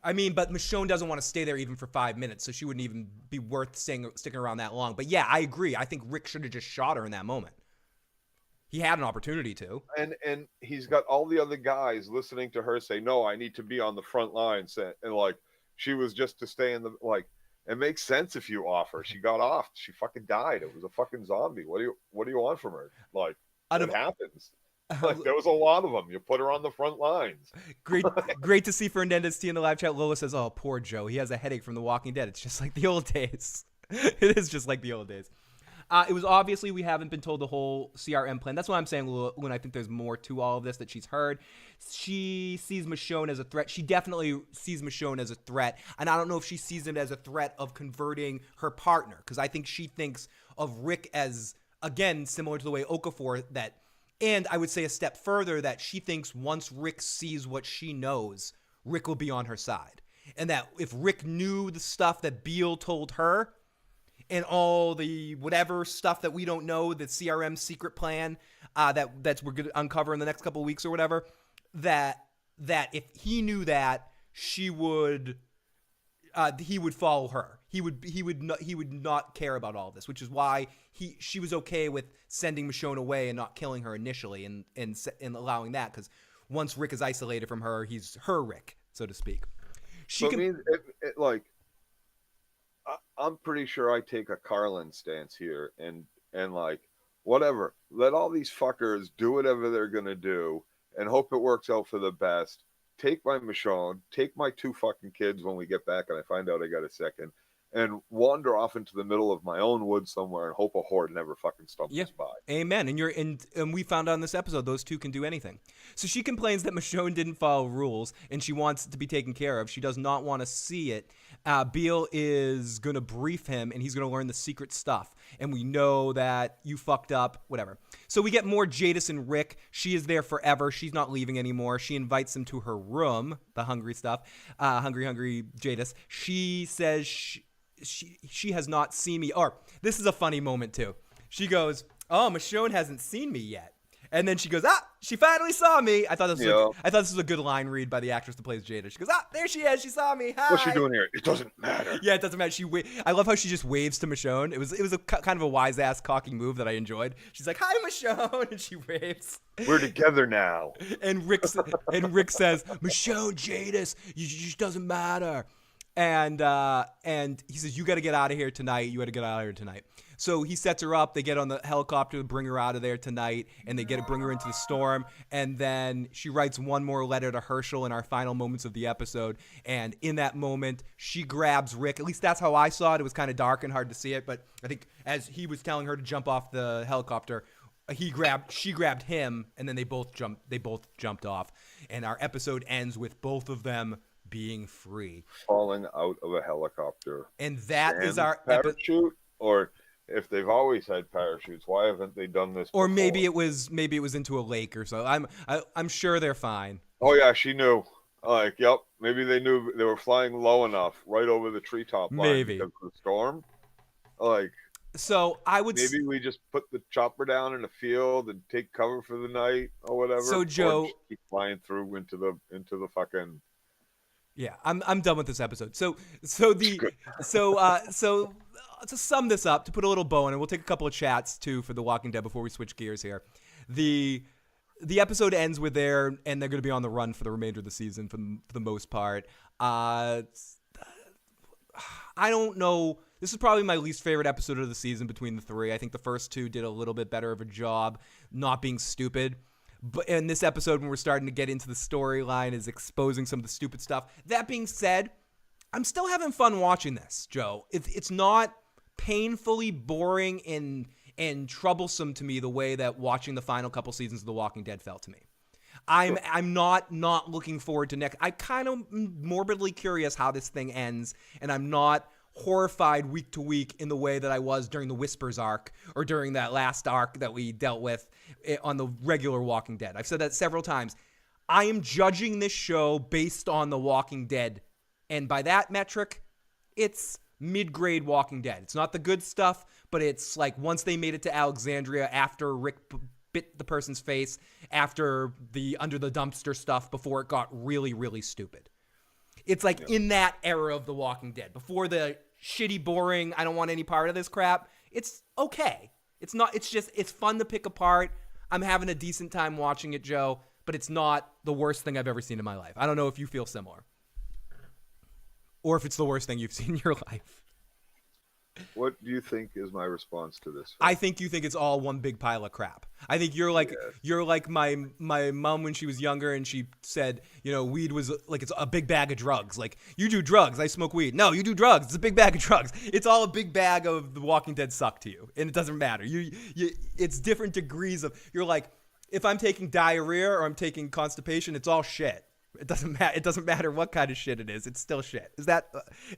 I mean, but Michonne doesn't want to stay there even for 5 minutes, so she wouldn't even be worth sticking around that long. But yeah, I agree. I think Rick should have just shot her in that moment. He had an opportunity to. And he's got all the other guys listening to her say, no, I need to be on the front lines. And like, she was just to stay in the, like, it makes sense if you offer. She got off. She fucking died. It was a fucking zombie. What do you want from her? Like, it happens. Like, there was a lot of them. You put her on the front lines. Great to see Fernandez T in the live chat. Lola says, oh, poor Joe. He has a headache from The Walking Dead. It's just like the old days. It is just like the old days. It was obviously we haven't been told the whole CRM plan. That's what I'm saying when I think there's more to all of this that she's heard. She sees Michonne as a threat. She definitely sees Michonne as a threat. And I don't know if she sees him as a threat of converting her partner, because I think she thinks of Rick as, again, similar to the way Okafor that, and I would say a step further, that she thinks once Rick sees what she knows, Rick will be on her side. And that if Rick knew the stuff that Beale told her, and all the whatever stuff that we don't know, the CRM secret plan that's we're going to uncover in the next couple of weeks or whatever, that if he knew that, he would follow her. He would not care about all this, which is why she was okay with sending Michonne away and not killing her initially, and allowing that, because once Rick is isolated from her, he's her Rick, so to speak. I'm pretty sure I take a Carlin stance here and like, whatever. Let all these fuckers do whatever they're going to do and hope it works out for the best. Take my Michonne, take my 2 fucking kids when we get back and I find out I got a second, and wander off into the middle of my own woods somewhere and hope a horde never fucking stumbles by. Amen. And we found out in this episode those 2 can do anything. So she complains that Michonne didn't follow rules and she wants it to be taken care of. She does not want to see it. Beale is going to brief him and he's going to learn the secret stuff. And we know that you fucked up, whatever. So we get more Jadis and Rick. She is there forever. She's not leaving anymore. She invites him to her room, the hungry stuff, hungry Jadis. She says she has not seen me. Or this is a funny moment too. She goes, oh, Michonne hasn't seen me yet. And then she goes, she finally saw me. I thought this was a good line read by the actress that plays Jada. She goes, there she is. She saw me. Hi. What's she doing here? It doesn't matter. Yeah, it doesn't matter. I love how she just waves to Michonne. It was a kind of a wise ass cocky move that I enjoyed. She's like, "Hi, Michonne," and she waves. We're together now. And Rick says, "Michonne, Jadis, you just doesn't matter." And he says, "You got to get out of here tonight. You got to get out of here tonight." So he sets her up. They get on the helicopter to bring her out of there tonight, and they bring her into the storm. And then she writes one more letter to Herschel in our final moments of the episode. And in that moment, she grabs Rick. At least that's how I saw it. It was kind of dark and hard to see it, but I think as he was telling her to jump off the helicopter, she grabbed him, and then they both jumped off. And our episode ends with both of them being free, falling out of a helicopter. And that is our parachute. Or if they've always had parachutes, why haven't they done this before? Or maybe it was into a lake or so. I'm sure they're fine. Oh yeah, she knew. Like, yep, maybe they knew they were flying low enough, right over the treetop line because of the storm. Like, so I would maybe we just put the chopper down in a field and take cover for the night or whatever. So Joe, keep flying through into the fucking. Yeah, I'm done with this episode. So to sum this up, to put a little bow in it, we'll take a couple of chats too for The Walking Dead before we switch gears here. The episode ends with they're going to be on the run for the remainder of the season for the most part. I don't know. This is probably my least favorite episode of the season between the three. I think the first two did a little bit better of a job not being stupid. But in this episode, when we're starting to get into the storyline, is exposing some of the stupid stuff. That being said, I'm still having fun watching this, Joe. It's not painfully boring and troublesome to me the way that watching the final couple seasons of The Walking Dead felt to me. I'm not looking forward to next. I kind of morbidly curious how this thing ends, and I'm not horrified week to week in the way that I was during the Whispers arc or during that last arc that we dealt with on the regular Walking Dead. I've said that several times. I am judging this show based on The Walking Dead, and by that metric, it's mid-grade Walking Dead. It's not the good stuff, but it's like once they made it to Alexandria after Rick bit the person's face, after the under the dumpster stuff, before it got really, really stupid. It's like in that era of The Walking Dead, before the shitty, boring, I don't want any part of this crap. It's okay. It's not. It's just, it's fun to pick apart. I'm having a decent time watching it, Joe, but it's not the worst thing I've ever seen in my life. I don't know if you feel similar, or if it's the worst thing you've seen in your life. What do you think is my response to this? I think you think it's all one big pile of crap. I think you're like my mom when she was younger, and she said, weed was like, it's a big bag of drugs. Like, you do drugs, I smoke weed. No, you do drugs, it's a big bag of drugs. It's all a big bag of The Walking Dead suck to you, and it doesn't matter. It's different degrees of. You're like, if I'm taking diarrhea or I'm taking constipation, it's all shit. It doesn't matter what kind of shit it is. It's still shit. Is that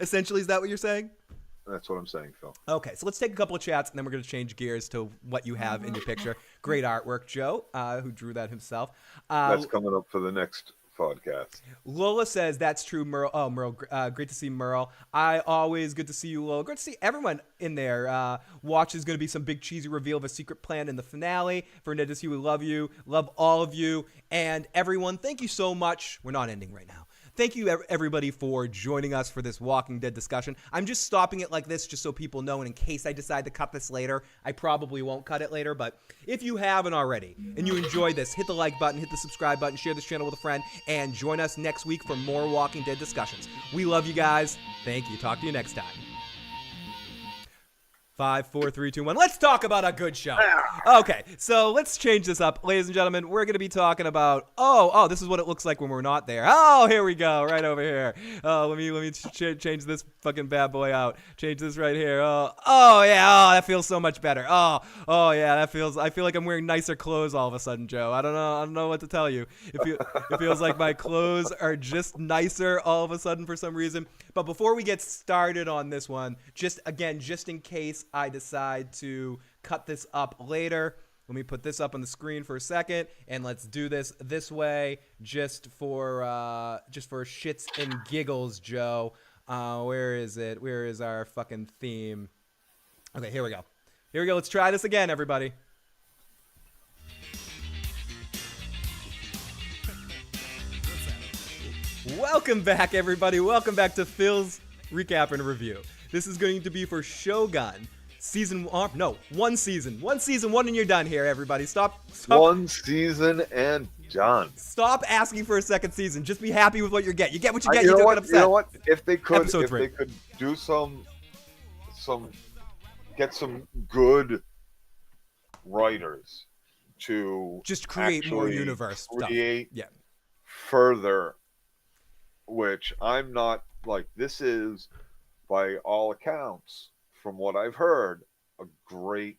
essentially? Is that what you're saying? That's what I'm saying, Phil. Okay, so let's take a couple of chats, and then we're going to change gears to what you have in your picture. Great artwork, Joe, who drew that himself. That's coming up for the next podcast. Lola says, that's true, Merle. Oh, Merle, great to see Merle. Good to see you, Lola. Great to see everyone in there. Watch is going to be some big cheesy reveal of a secret plan in the finale. For Ned to see, we love you. Love all of you. And everyone, thank you so much. We're not ending right now. Thank you, everybody, for joining us for this Walking Dead discussion. I'm just stopping it like this just so people know, and in case I decide to cut this later, I probably won't cut it later, but if you haven't already and you enjoyed this, hit the like button, hit the subscribe button, share this channel with a friend, and join us next week for more Walking Dead discussions. We love you guys. Thank you. Talk to you next time. 5, 4, 3, 2, 1. Let's talk about a good show. Okay, so let's change this up. Ladies and gentlemen, we're going to be talking about, this is what it looks like when we're not there. Oh, here we go, right over here. Oh, let me change this fucking bad boy out. Change this right here. That feels so much better. Yeah, I feel like I'm wearing nicer clothes all of a sudden, Joe. I don't know what to tell you. It feels like my clothes are just nicer all of a sudden for some reason. But before we get started on this one, just in case I decide to cut this up later, let me put this up on the screen for a second, and let's do this way, just for shits and giggles, Joe. Where is it? Where is our fucking theme? Okay, here we go. Let's try this again, everybody. Welcome back, everybody. Welcome back to Phil's Recap and Review. This is going to be for Shogun. One season. One and you're done here, everybody. Stop. One season and done. Stop asking for a second season. Just be happy with what you get. You get what you get. You know don't what? get upset. You know what? If they could, Episode 3. they could do get some good writers to just create more actually universe create stuff. Yeah. Further, which I'm not like. This is, by all accounts, from what I've heard, a great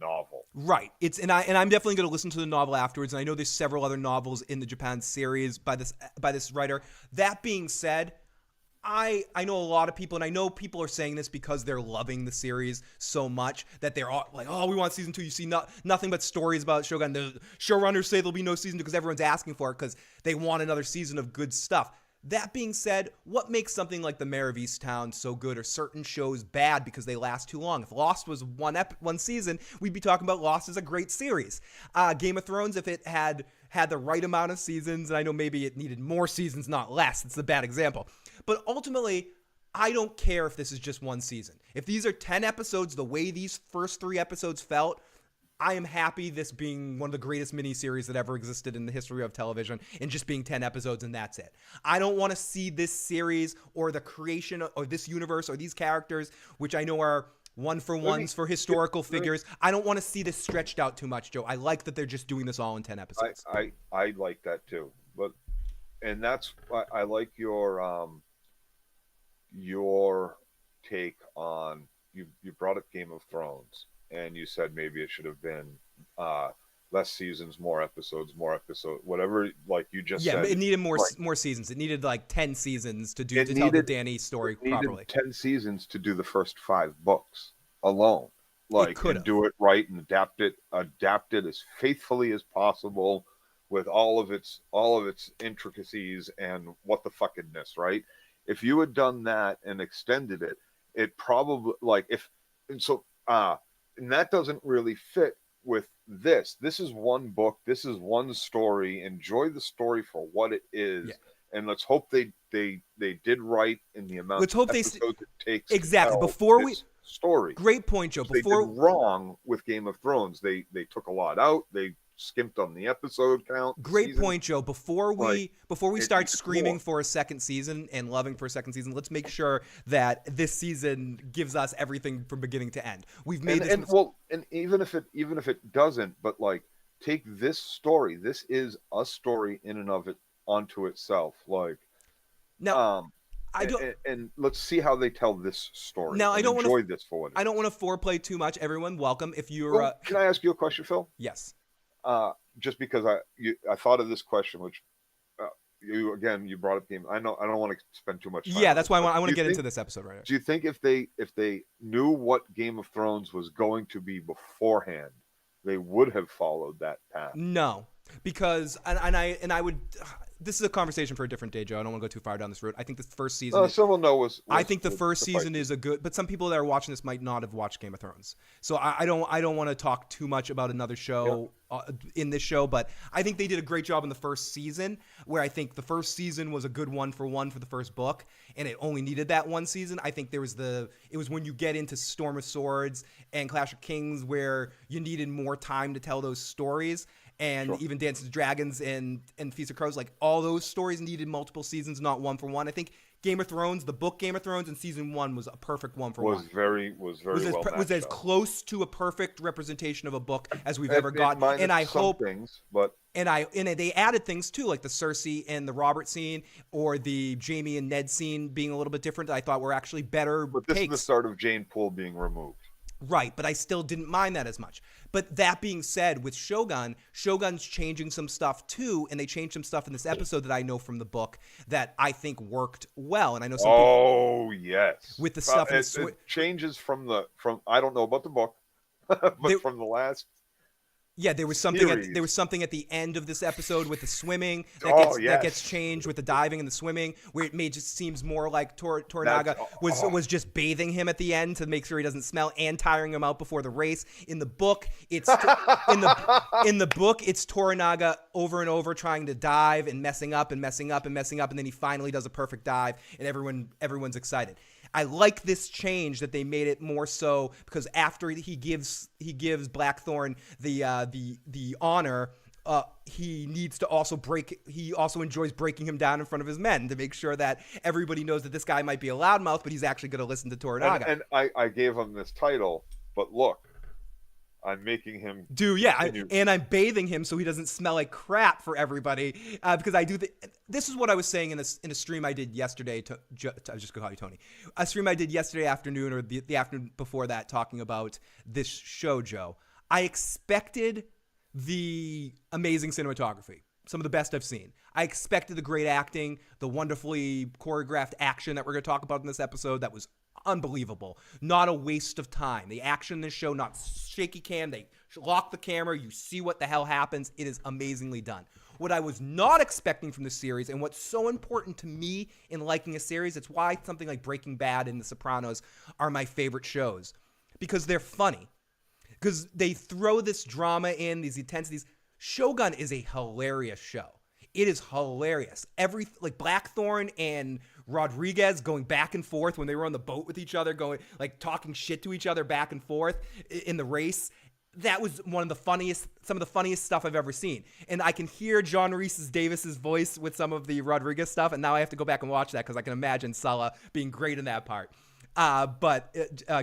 novel. Right. I'm definitely going to listen to the novel afterwards. And I know there's several other novels in the Japan series by this writer. That being said, I know a lot of people, and I know people are saying this because they're loving the series so much that they're all like, oh, we want season 2. You see nothing but stories about Shogun. The showrunners say there'll be no season 2 because everyone's asking for it because they want another season of good stuff. That being said, what makes something like The Mayor of Easttown so good, or certain shows bad because they last too long? If Lost was one season, we'd be talking about Lost as a great series. Game of Thrones, if it had the right amount of seasons, and I know maybe it needed more seasons, not less. It's a bad example. But ultimately, I don't care if this is just one season. If these are 10 episodes, the way these first 3 episodes felt, I am happy this being one of the greatest miniseries that ever existed in the history of television and just being 10 episodes and that's it. I don't want to see this series or the creation or this universe or these characters, which I know are one-for-ones for historical figures. I don't want to see this stretched out too much, Joe. I like that they're just doing this all in 10 episodes. I like that too. And that's why I like your take on, you brought up Game of Thrones. And you said maybe it should have been less seasons, more episodes, whatever. Like you just said, it needed more seasons. It needed like 10 seasons to tell the Dani story properly. 10 seasons to do the first 5 books alone, and do it right and adapt it as faithfully as possible with all of its intricacies and what the fuckedness. Right? If you had done that and extended it, it probably and that doesn't really fit with this. This is one book. This is one story. Enjoy the story for what it is. Yeah. And let's hope they did right in the amount of episodes it takes. Exactly. Story. Great point, Joe. They did wrong with Game of Thrones. They took a lot out. They skimped on the episode count. Great point, Joe. Before we start screaming for a second season and loving for a second season, let's make sure that this season gives us everything from beginning to end. We've made and even if it doesn't, but like take this story. This is a story in and of it onto itself. Like now, and let's see how they tell this story. Now, I don't want to enjoy this for what I don't want to foreplay too much. Everyone, welcome. If you're, can I ask you a question, Phil? Yes. Just because I thought of this question, which you brought up game. I don't want to spend too much time. Yeah, that's why I want to get into this episode right now. Do you think if they knew what Game of Thrones was going to be beforehand, they would have followed that path? No, because I would. This is a conversation for a different day, Joe. I don't want to go too far down this road. I think the first season. I think the first season is a good, but some people that are watching this might not have watched Game of Thrones. So I don't want to talk too much about another show in this show, but I think they did a great job in the first season. Where I think the first season was a good one for the first book, and it only needed that one season. I think it was when you get into Storm of Swords and Clash of Kings where you needed more time to tell those stories. And even Dance of Dragons and Feast of Crows, like all those stories needed multiple seasons, not one for one. I think Game of Thrones, the book Game of Thrones, in season 1 was a perfect one for one. Was as close to a perfect representation of a book as we've ever gotten. And I hope they added things too, like the Cersei and the Robert scene, or the Jaime and Ned scene being a little bit different. That I thought were actually better. But this is the start of Jane Poole being removed. Right, but I still didn't mind that as much. But that being said, with Shogun's changing some stuff too, and they changed some stuff in this episode that I know from the book that I think worked well. And I know some people. Oh yes, with the stuff. It changes from I don't know about the book, but from the last Yeah, there was something. There was something at the end of this episode with the swimming that gets changed with the diving and the swimming, where it just seems more like Toranaga was just bathing him at the end to make sure he doesn't smell and tiring him out before the race. In the book, it's in the book, it's Toranaga over and over trying to dive and messing up, and then he finally does a perfect dive, and everyone's excited. I like this change that they made it more so because after he gives Blackthorn the honor, he needs to also he also enjoys breaking him down in front of his men to make sure that everybody knows that this guy might be a loudmouth, but he's actually going to listen to Toranaga. And I gave him this title, but look, I'm making him and I'm bathing him so he doesn't smell like crap for everybody, because I do this is what I was saying in a stream I did yesterday. I was just gonna call you Tony. A stream I did yesterday afternoon, or the afternoon before that, talking about this show, Joe. I expected the amazing cinematography, some of the best I've seen. I expected the great acting, the wonderfully choreographed action that we're going to talk about in this episode. That was unbelievable. Not a waste of time. The action in this show, not shaky cam. They lock the camera. You see what the hell happens. It is amazingly done. What I was not expecting from the series, and what's so important to me in liking a series, it's why something like Breaking Bad and The Sopranos are my favorite shows, because they're funny. Because they throw this drama in, these intensities. Shogun is a hilarious show. It is hilarious. Like Blackthorn and Rodriguez going back and forth when they were on the boat with each other, going like talking shit to each other back and forth in the race. That was some of the funniest stuff I've ever seen. And I can hear John Davis's voice with some of the Rodriguez stuff, and now I have to go back and watch that because I can imagine Sulla being great in that part. But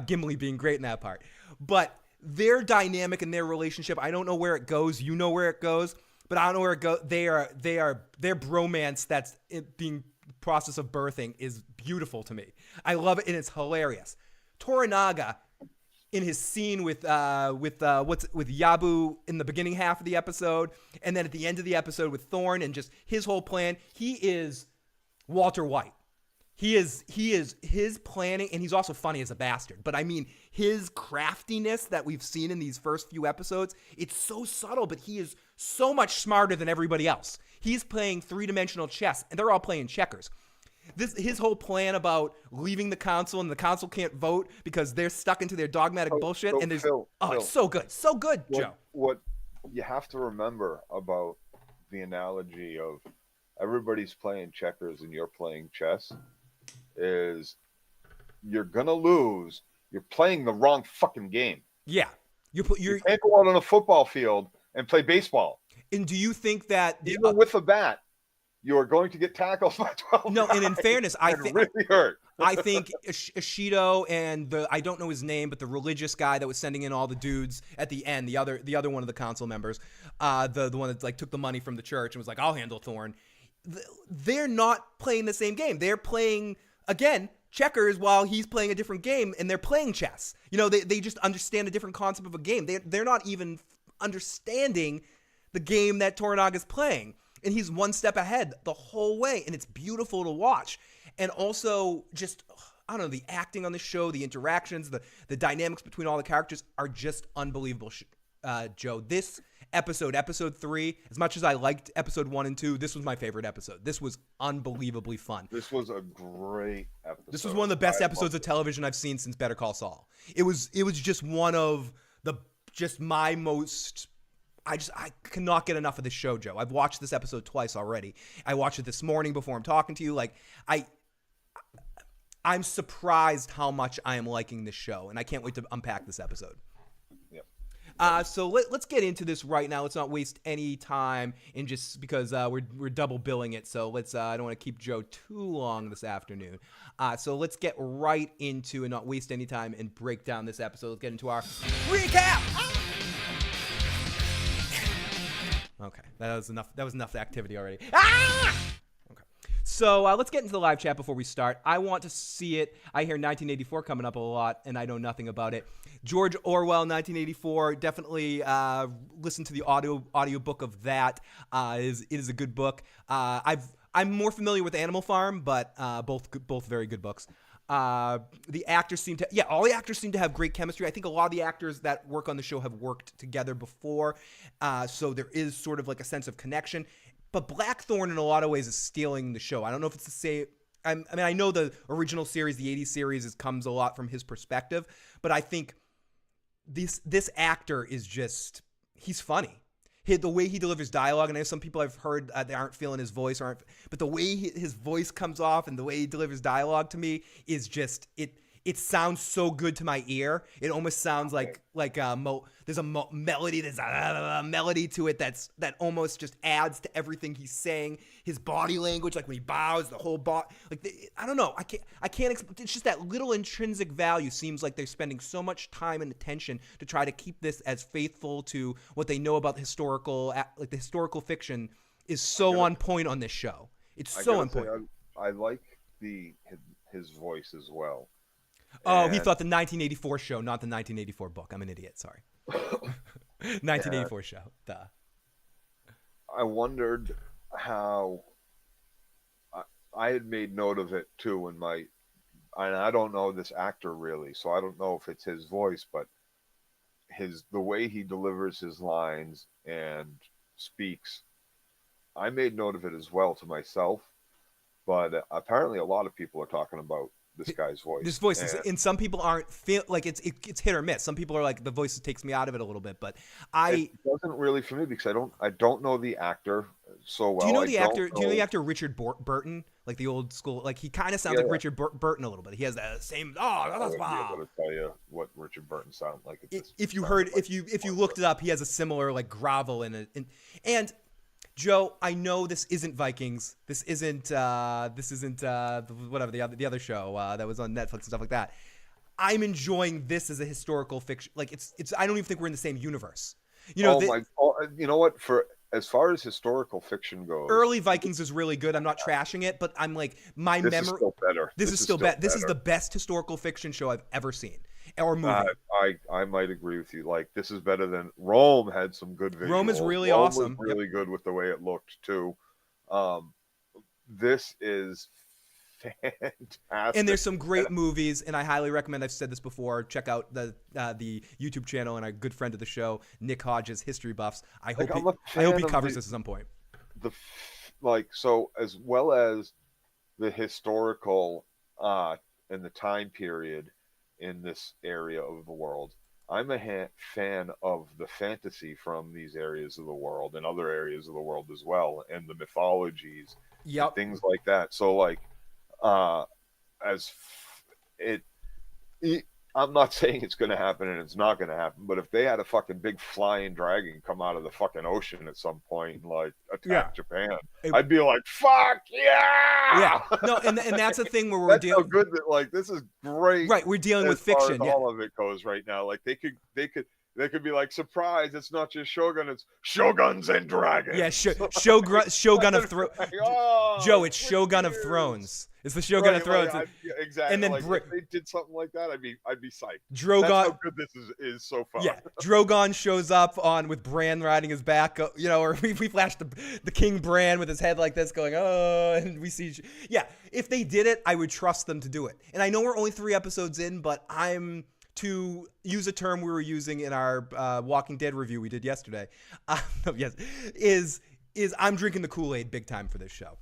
Gimli being great in that part. But their dynamic and their relationship, I don't know where it goes. You know where it goes. But I don't know where it goes. Their bromance that's being process of birthing is beautiful to me. I love it, and it's hilarious. Toranaga, in his scene with Yabu in the beginning half of the episode, and then at the end of the episode with Thorn, and just his whole plan. He is Walter White. He is his planning, and he's also funny as a bastard. But I mean, his craftiness that we've seen in these first few episodes, it's so subtle, but he is so much smarter than everybody else. He's playing three-dimensional chess, and they're all playing checkers. His whole plan about leaving the council, and the council can't vote because they're stuck into their dogmatic bullshit. And there's Phil, it's so good, Joe. What you have to remember about the analogy of everybody's playing checkers and you're playing chess is you're gonna lose. You're playing the wrong fucking game. Yeah, you can't go out on a football field and play baseball. And do you think that even with a bat, you are going to get tackled by 12 No, guys and in fairness, I think really hurt. I think Ishido and I don't know his name, but the religious guy that was sending in all the dudes at the end, the other one of the council members, the one that like took the money from the church and was like, I'll handle Thorn. They're not playing the same game. They're playing, again, checkers while he's playing a different game, and they're playing chess. You know, they just understand a different concept of a game. They're not even understanding the game that Toranaga's playing. And he's one step ahead the whole way, and it's beautiful to watch. And also, just, I don't know, the acting on the show, the interactions, the dynamics between all the characters are just unbelievable, Joe. This episode 3, as much as I liked episode 1 and 2, this was my favorite episode. This was unbelievably fun. This was a great episode. This was one of the best episodes of television I've seen since Better Call Saul. It was just one of my most... I cannot get enough of this show, Joe. I've watched this episode twice already. I watched it this morning before I'm talking to you. Like, I'm surprised how much I am liking this show, and I can't wait to unpack this episode. Yep. So let's get into this right now. Let's not waste any time, and just because we're double billing it. So let's. I don't want to keep Joe too long this afternoon. So let's get right into and not waste any time and break down this episode. Let's get into our recap. Okay, that was enough activity already. Okay, so let's get into the live chat before we start. I want to see it. I hear 1984 coming up a lot, and I know nothing about it. George Orwell, 1984. Definitely listen to the audiobook of that. It is a good book. I'm more familiar with Animal Farm, but both very good books. The actors seem to, all the actors seem to have great chemistry. I think a lot of the actors that work on the show have worked together before, so there is sort of like a sense of connection. But Blackthorne, in a lot of ways, is stealing the show. I don't know if it's the same. I mean, I know the original series, the '80s series, comes a lot from his perspective, but I think this actor is just, he's funny. The way he delivers dialogue, and I know some people I've heard they aren't feeling his voice, but the way his voice comes off and the way he delivers dialogue to me is just, it sounds so good to my ear. It almost sounds like there's a melody, there's a melody to it that almost just adds to everything he's saying. His body language, like when he bows, the whole body, I don't know. I can't. It's just that little intrinsic value. Seems like they're spending so much time and attention to try to keep this as faithful to what they know about the historical fiction is so on point on this show. It's so on point. I like his voice as well. Oh, he thought the 1984 show, not the 1984 book. I'm an idiot. Sorry. 1984 show. Duh. I wondered how I had made note of it too and I don't know this actor really, so I don't know if it's his voice, but the way he delivers his lines and speaks, I made note of it as well to myself, but apparently a lot of people are talking about this guy's voice. This voice is, and some people aren't feel like it's hit or miss. Some people are like, the voice takes me out of it a little bit, but it doesn't really for me because I don't know the actor so well. Do you know the actor? Do you know the actor Richard Burton, like the old school? Like he kind of sounds like Richard Burton a little bit. He has the same. I wouldn't be able to tell you what Richard Burton sounds like. If you looked it up, he has a similar like grovel in it. And Joe, I know this isn't Vikings. This isn't whatever the other show that was on Netflix and stuff like that. I'm enjoying this as a historical fiction. Like it's. I don't even think we're in the same universe. You know. You know what? For as far as historical fiction goes, early Vikings is really good. I'm not trashing it, but I'm like my memory. This is still better. This is still better. This is the best historical fiction show I've ever seen or movie. I might agree with you. Like this is better than Rome. Had some good visuals. Rome is really awesome. Was really good with the way it looked too. This is fantastic. And there's some great movies, and I highly recommend. I've said this before. Check out the YouTube channel and our good friend of the show, Nick Hodges, History Buffs. I hope he covers this at some point. So as well as the historical and the time period in this area of the world, I'm a fan of the fantasy from these areas of the world and other areas of the world as well, and the mythologies, and things like that. So I'm not saying it's going to happen and it's not going to happen, but if they had a fucking big flying dragon come out of the fucking ocean at some point and like attack Japan, I'd be like, fuck yeah! Yeah. No, and that's the thing where we're that's dealing. How good that like this is great. Right, we're dealing with fiction. All of it goes right now. Like they could be like, surprise! It's not just Shogun; it's Shoguns and Dragons. Yeah, Shogun of Thrones. Joe, it's Shogun of Thrones. It's the Shogun of Thrones. Exactly. And then if they did something like that, I'd be psyched. Drogon. That's how good this is so far. Yeah, Drogon shows up with Bran riding his back. Or we flash the King Bran with his head like this, going and we see. Yeah, if they did it, I would trust them to do it. And I know we're only 3 episodes in, but I'm. To use a term we were using in our Walking Dead review we did yesterday, is I'm drinking the Kool-Aid big time for this show.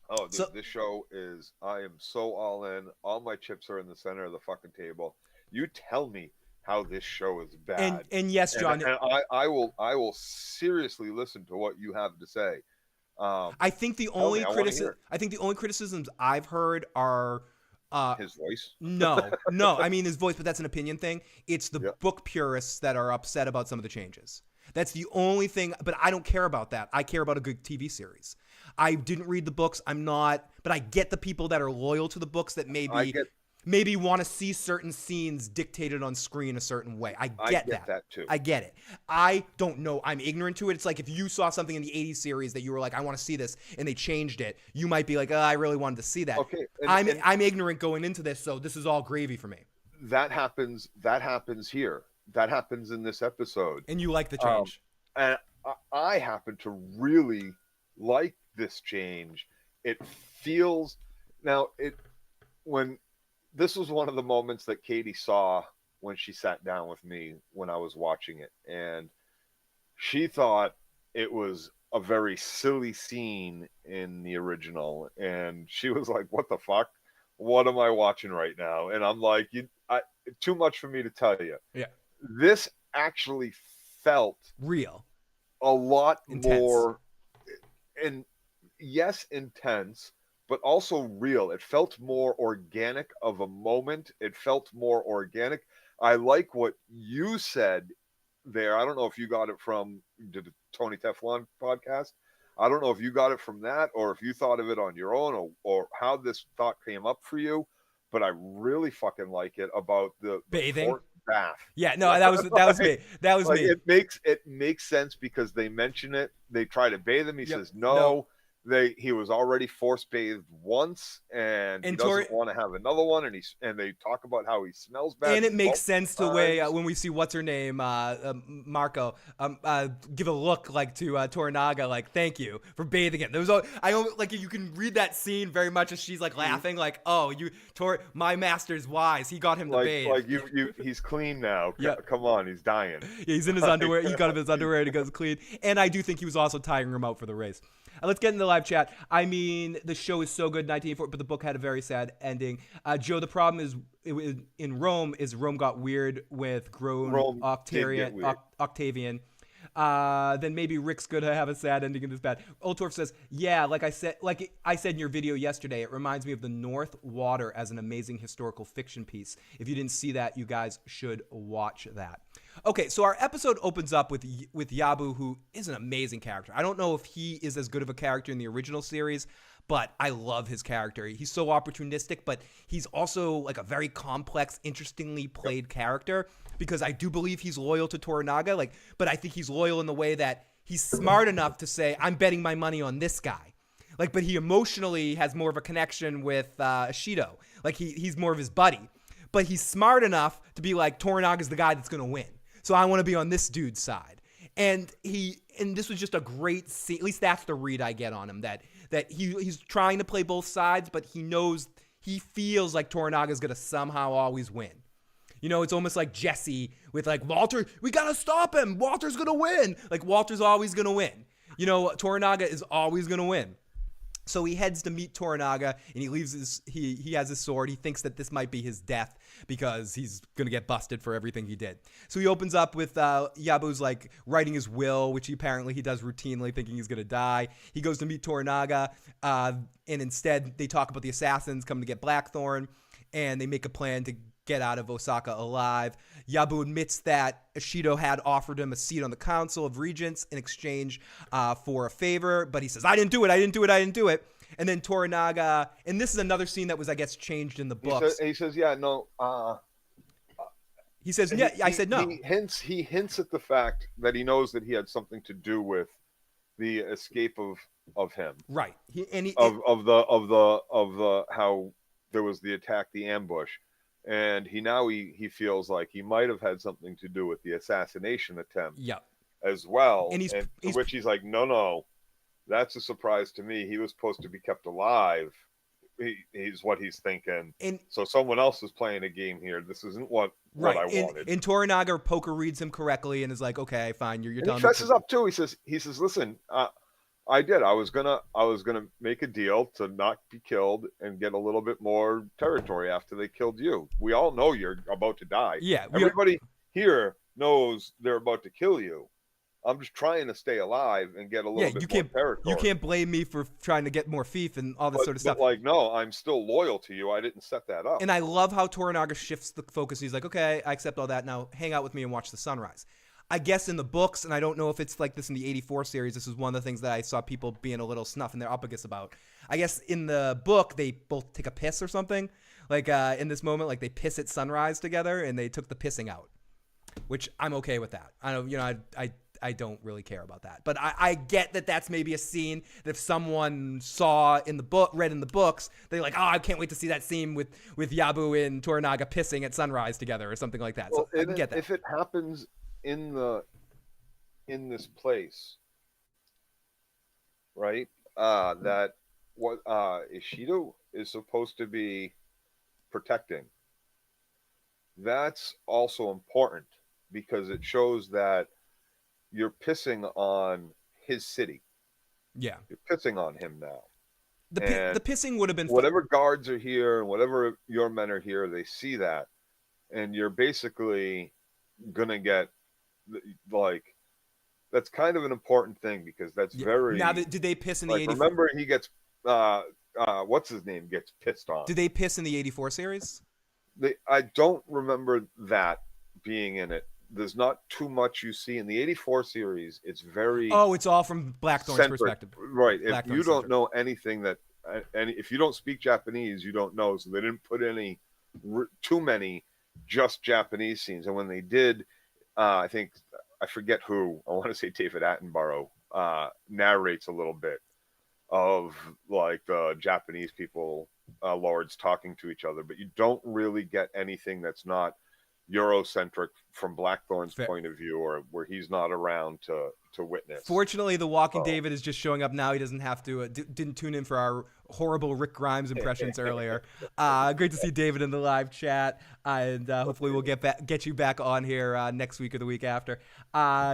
Oh, dude, this show is, I am so all in. All my chips are in the center of the fucking table. You tell me how this show is bad. And yes, John. And I will seriously listen to what you have to say. I think the only criticisms I've heard are his voice. No, I mean his voice, but that's an opinion thing. It's the book purists that are upset about some of the changes. That's the only thing, but I don't care about that. I care about a good TV series. I didn't read the books. I'm not, but I get the people that are loyal to the books that maybe want to see certain scenes dictated on screen a certain way. I get that too. I get it. I don't know. I'm ignorant to it. It's like if you saw something in the 80s series that you were like, I want to see this, and they changed it, you might be like, I really wanted to see that. Okay. I'm ignorant going into this, so this is all gravy for me. That happens here. That happens in this episode. And you like the change. And I happen to really like this change. It feels when this was one of the moments that Katie saw when she sat down with me when I was watching it, and she thought it was a very silly scene in the original, and she was like, "What the fuck? What am I watching right now?" And I'm like, too much for me to tell you. Yeah. This actually felt Real. a lot Intense. more, and yes, intense, but also real. It felt more organic of a moment. It felt more organic. I like what you said there. I don't know if you got it from the Tony Teflon podcast. I don't know if you got it from that or if you thought of it on your own, or how this thought came up for you. But I really fucking like it about the Bathing. forced bath. Yeah, no, that was me. That was Like, me. it makes sense because they mention it. They try to bathe him. He says no. He was already force bathed once, and he doesn't want to have another one. And they talk about how he smells bad. And it makes sense the way when we see what's her name, Marco, give a look like to Toranaga, like thank you for bathing him. There was like you can read that scene very much as she's like laughing, like oh my master's wise, he got him to bathe. Like he's clean now. Yeah. Come on, he's dying. Yeah, he's in his underwear. He got him his underwear and he goes clean. And I do think he was also tiring him out for the race. Let's get into the live chat. I mean, the show is so good, 1984, but the book had a very sad ending. Joe, the problem is in Rome got weird with grown Octavian. Then maybe Rick's gonna have a sad ending in this bad. Oltorf says, yeah, like I said in your video yesterday, it reminds me of the North Water as an amazing historical fiction piece. If you didn't see that, you guys should watch that. Okay, so our episode opens up with Yabu, who is an amazing character. I don't know if he is as good of a character in the original series, but I love his character. He's so opportunistic, but he's also like a very complex, interestingly played character, because I do believe he's loyal to Toranaga, but I think he's loyal in the way that he's smart enough to say, I'm betting my money on this guy. But he emotionally has more of a connection with Shido. He's more of his buddy. But he's smart enough to be like, Toranaga's the guy that's going to win. So I want to be on this dude's side. And this was just a great scene. At least that's the read I get on him, that he's trying to play both sides, but he feels like Toranaga's going to somehow always win. You know, it's almost like Jesse with Walter, we got to stop him. Walter's going to win. Walter's always going to win. You know, Toranaga is always going to win. So he heads to meet Toranaga, and he leaves he has his sword. He thinks that this might be his death because he's going to get busted for everything he did. So he opens up with Yabu's writing his will, which he does routinely, thinking he's going to die. He goes to meet Toranaga, and instead they talk about the assassins coming to get Blackthorn, and they make a plan to get out of Osaka alive. Yabu admits that Ishido had offered him a seat on the Council of Regents in exchange for a favor, but he says, I didn't do it. And then Toranaga, and this is another scene that was, I guess, changed in the books. He says, yeah, no. He says, yeah, I said no. He hints at the fact that he knows that he had something to do with the escape of him. Right. Of the how there was the attack, the ambush. And he feels like he might have had something to do with the assassination attempt as well. And he's like, no, that's a surprise to me. He was supposed to be kept alive. He's what he's thinking. So someone else is playing a game here. This isn't what I wanted. And Toranaga poker reads him correctly and is like, okay, fine, you're and telling he fesses up too. He says, listen, I did. I was gonna make a deal to not be killed and get a little bit more territory after they killed you. We all know you're about to die. Yeah, everybody here knows they're about to kill you. I'm just trying to stay alive and get a little bit more territory. You can't blame me for trying to get more fief and all this sort of stuff. No, I'm still loyal to you. I didn't set that up. And I love how Toranaga shifts the focus. He's like, okay, I accept all that. Now hang out with me and watch the sunrise. I guess in the books, and I don't know if it's like this in the 84 series, this is one of the things that I saw people being a little snuff in their uppagus about. I guess in the book, they both take a piss or something. In this moment, they piss at sunrise together, and they took the pissing out, which I'm okay with that. I don't really care about that. But I get that that's maybe a scene that if someone read in the books, they're like, oh, I can't wait to see that scene with Yabu and Toranaga pissing at sunrise together or something like that. Well, so I can get that. If it happens in this place, right? That what Ishido is supposed to be protecting. That's also important because it shows that you're pissing on his city. Yeah. You're pissing on him now. The And pissing would have been whatever guards are here and whatever your men are here, they see that. And you're basically going to get, like, that's kind of an important thing because that's very... Now, did they piss in the 84? Remember, he gets, what's his name, gets pissed on. Did they piss in the 84 series? I don't remember that being in it. There's not too much you see in the 84 series. It's very... Oh, it's all from Blackthorn's perspective. Right. If you don't know anything that... if you don't speak Japanese, you don't know. So they didn't put too many just Japanese scenes. And when they did, I think... I forget who. I want to say David Attenborough narrates a little bit of, like, the Japanese people, lords talking to each other. But you don't really get anything that's not Eurocentric from Blackthorn's point of view, or where he's not around to witness. Fortunately, the Walking David is just showing up now. He doesn't have to didn't tune in for our horrible Rick Grimes impressions earlier. Great to see David in the live chat, and hopefully we'll get you back on here next week or the week after.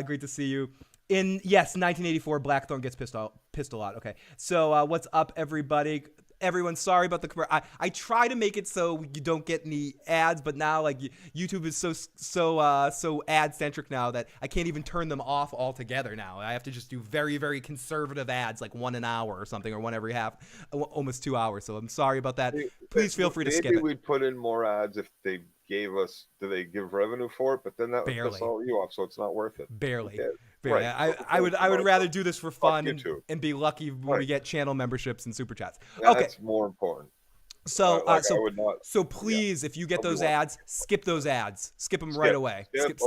Great to see you. Yes, 1984, Blackthorn gets pissed a lot. Okay, so what's up, everybody? Everyone, sorry about the commercial. I try to make it so you don't get any ads, but now, like, YouTube is so ad centric now that I can't even turn them off altogether now. I have to just do very, very conservative ads, like 1 an hour or something, or 1 every almost 2 hours. So I'm sorry about that. Please feel free to skip it. Maybe we'd put in more ads if they gave us. Do they give revenue for it? But then that would piss all you off, so it's not worth it. Barely. Okay. Right. I would rather do this for fun and be lucky when we get channel memberships and super chats. Okay, that's more important. So please, if you get those ads, skip those ads. Skip them right away. Skip.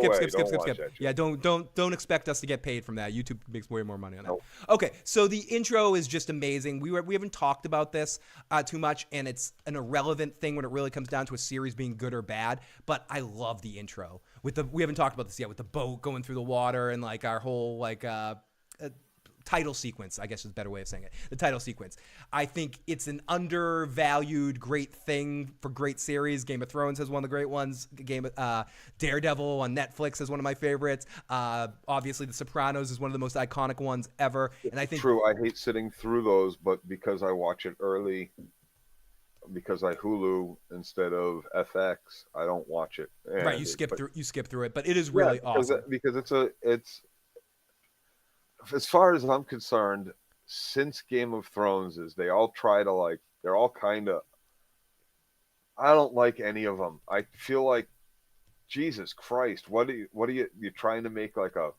Yeah, don't expect us to get paid from that. YouTube makes way more money on that. Nope. Okay, so the intro is just amazing. We haven't talked about this too much, and it's an irrelevant thing when it really comes down to a series being good or bad. But I love the intro. We haven't talked about this yet, with the boat going through the water and, like, our whole, like, title sequence, I guess is a better way of saying it. The title sequence. I think it's an undervalued great thing for great series. Game of Thrones has one of the great ones. Daredevil on Netflix is one of my favorites. Obviously, The Sopranos is one of the most iconic ones ever. And I think true. I hate sitting through those, but because I watch it early, because I Hulu instead of FX, I don't watch it. Right, you skip through it, but it is really awesome because it's. As far as I'm concerned, since Game of Thrones they all try to, like, they're all kind of, I don't like any of them. I feel like, Jesus Christ, what are you trying to make, like, a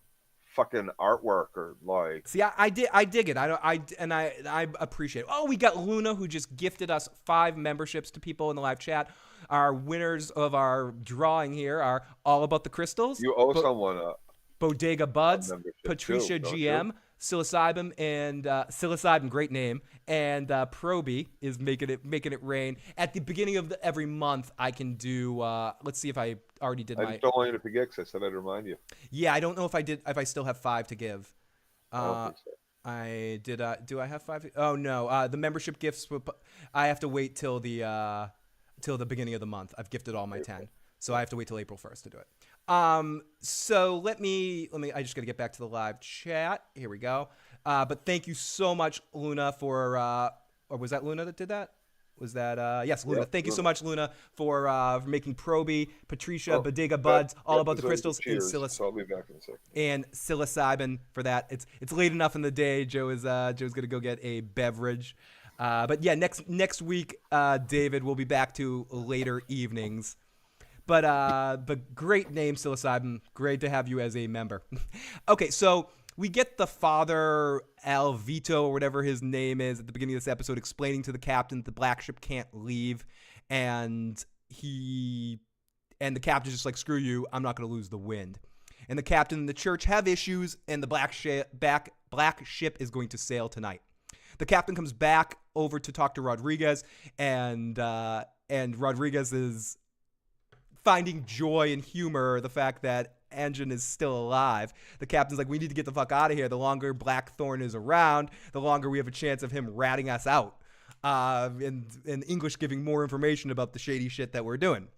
fucking artwork, or, like? See, I dig it. I appreciate it. Oh, we got Luna, who just gifted us 5 memberships to people in the live chat. Our winners of our drawing here are All About the Crystals. You owe someone a Bodega Buds, Patricia GM, Psilocybin, and Psilocybin, great name, and Proby is making it rain. At the beginning of every month, I can do. Let's see if I already did. I don't want you to forget, because I said I'd remind you. Yeah, I don't know if I did. If I still have 5 to give. I did. Do I have 5? Oh no. The membership gifts. I have to wait till the beginning of the month. I've gifted all my 10, so I have to wait till April 1st to do it. So let me, I just got to get back to the live chat. Here we go. But thank you so much, Luna, for, or was that Luna that did that? Was that, yes, Luna. Thank you so much, Luna, for making Proby, Patricia, Bodega Buds, All About the Crystals, and Psilocybin for that. It's late enough in the day. Joe's going to go get a beverage. But yeah, next week, David, we'll be back to later evenings. But great name, Psilocybin. Great to have you as a member. Okay, so we get the Father Alvito, or whatever his name is, at the beginning of this episode, explaining to the captain that the black ship can't leave, and the captain's just like, screw you, I'm not going to lose the wind. And the captain and the church have issues, and the black ship is going to sail tonight. The captain comes back over to talk to Rodriguez, and Rodriguez is finding joy and humor the fact that Anjan is still alive. The captain's like, we need to get the fuck out of here. The longer Blackthorn is around, the longer we have a chance of him ratting us out. and English giving more information about the shady shit that we're doing.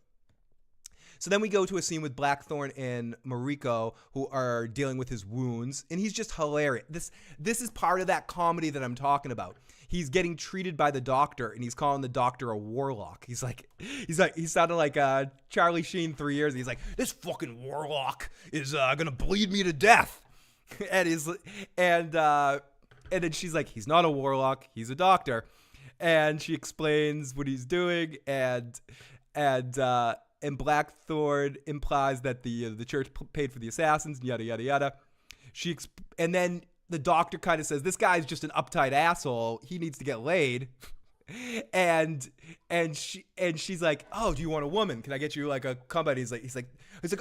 So then we go to a scene with Blackthorn and Mariko, who are dealing with his wounds, and he's just hilarious. This is part of that comedy that I'm talking about. He's getting treated by the doctor, and he's calling the doctor a warlock. He's sounded like Charlie Sheen 3 years. He's like, this fucking warlock is gonna bleed me to death, and then she's like, he's not a warlock, he's a doctor, and she explains what he's doing, and Blackthorn implies that the church paid for the assassins, yada yada yada. And then the doctor kind of says, this guy's just an uptight asshole. He needs to get laid. And she's like, oh, do you want a woman? Can I get you like a company? He's like,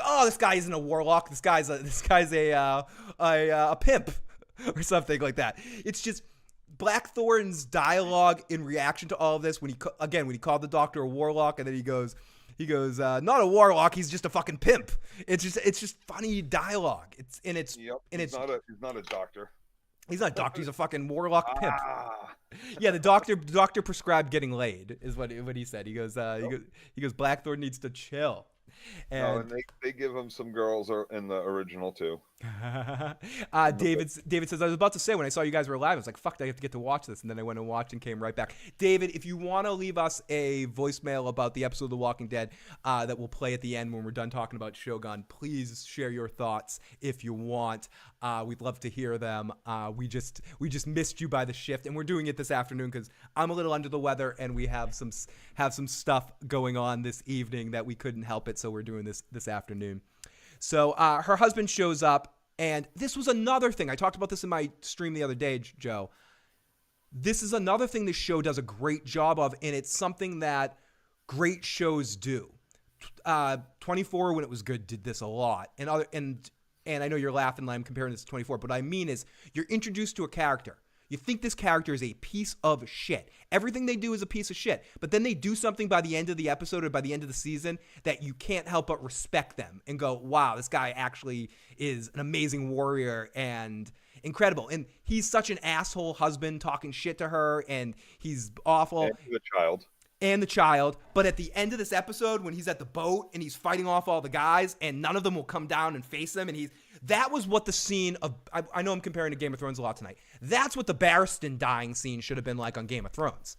oh, this guy isn't a warlock. This guy's a pimp or something like that. It's just Blackthorn's dialogue in reaction to all of this when he called the doctor a warlock, and then he goes, not a warlock, he's just a fucking pimp. It's just funny dialogue. He's not a doctor. He's not a doctor, he's a fucking warlock pimp. Yeah, the doctor prescribed getting laid is what he said. He goes Blackthorn needs to chill. And they give him some girls in the original too. David says, I was about to say when I saw you guys were live, I was like, fuck, I have to get to watch this. And then I went and watched and came right back. David, if you want to leave us a voicemail about the episode of The Walking Dead that will play at the end when we're done talking about Shogun, please share your thoughts if you want. We'd love to hear them. We just missed you by the shift, and we're doing it this afternoon because I'm a little under the weather and we have some stuff going on this evening that we couldn't help it, so we're doing this afternoon. So her husband shows up, and this was another thing. I talked about this in my stream the other day, Joe. This is another thing this show does a great job of, and it's something that great shows do. 24, when it was good, did this a lot. And I know you're laughing like I'm comparing this to 24, but what I mean is you're introduced to a character. You think this character is a piece of shit. Everything they do is a piece of shit. But then they do something by the end of the episode or by the end of the season that you can't help but respect them and go, wow, this guy actually is an amazing warrior and incredible. And he's such an asshole husband talking shit to her, and he's awful. And the child. But at the end of this episode, when he's at the boat and he's fighting off all the guys and none of them will come down and face him, and that was what the scene of, I know I'm comparing to Game of Thrones a lot tonight. That's what the Barristan dying scene should have been like on Game of Thrones.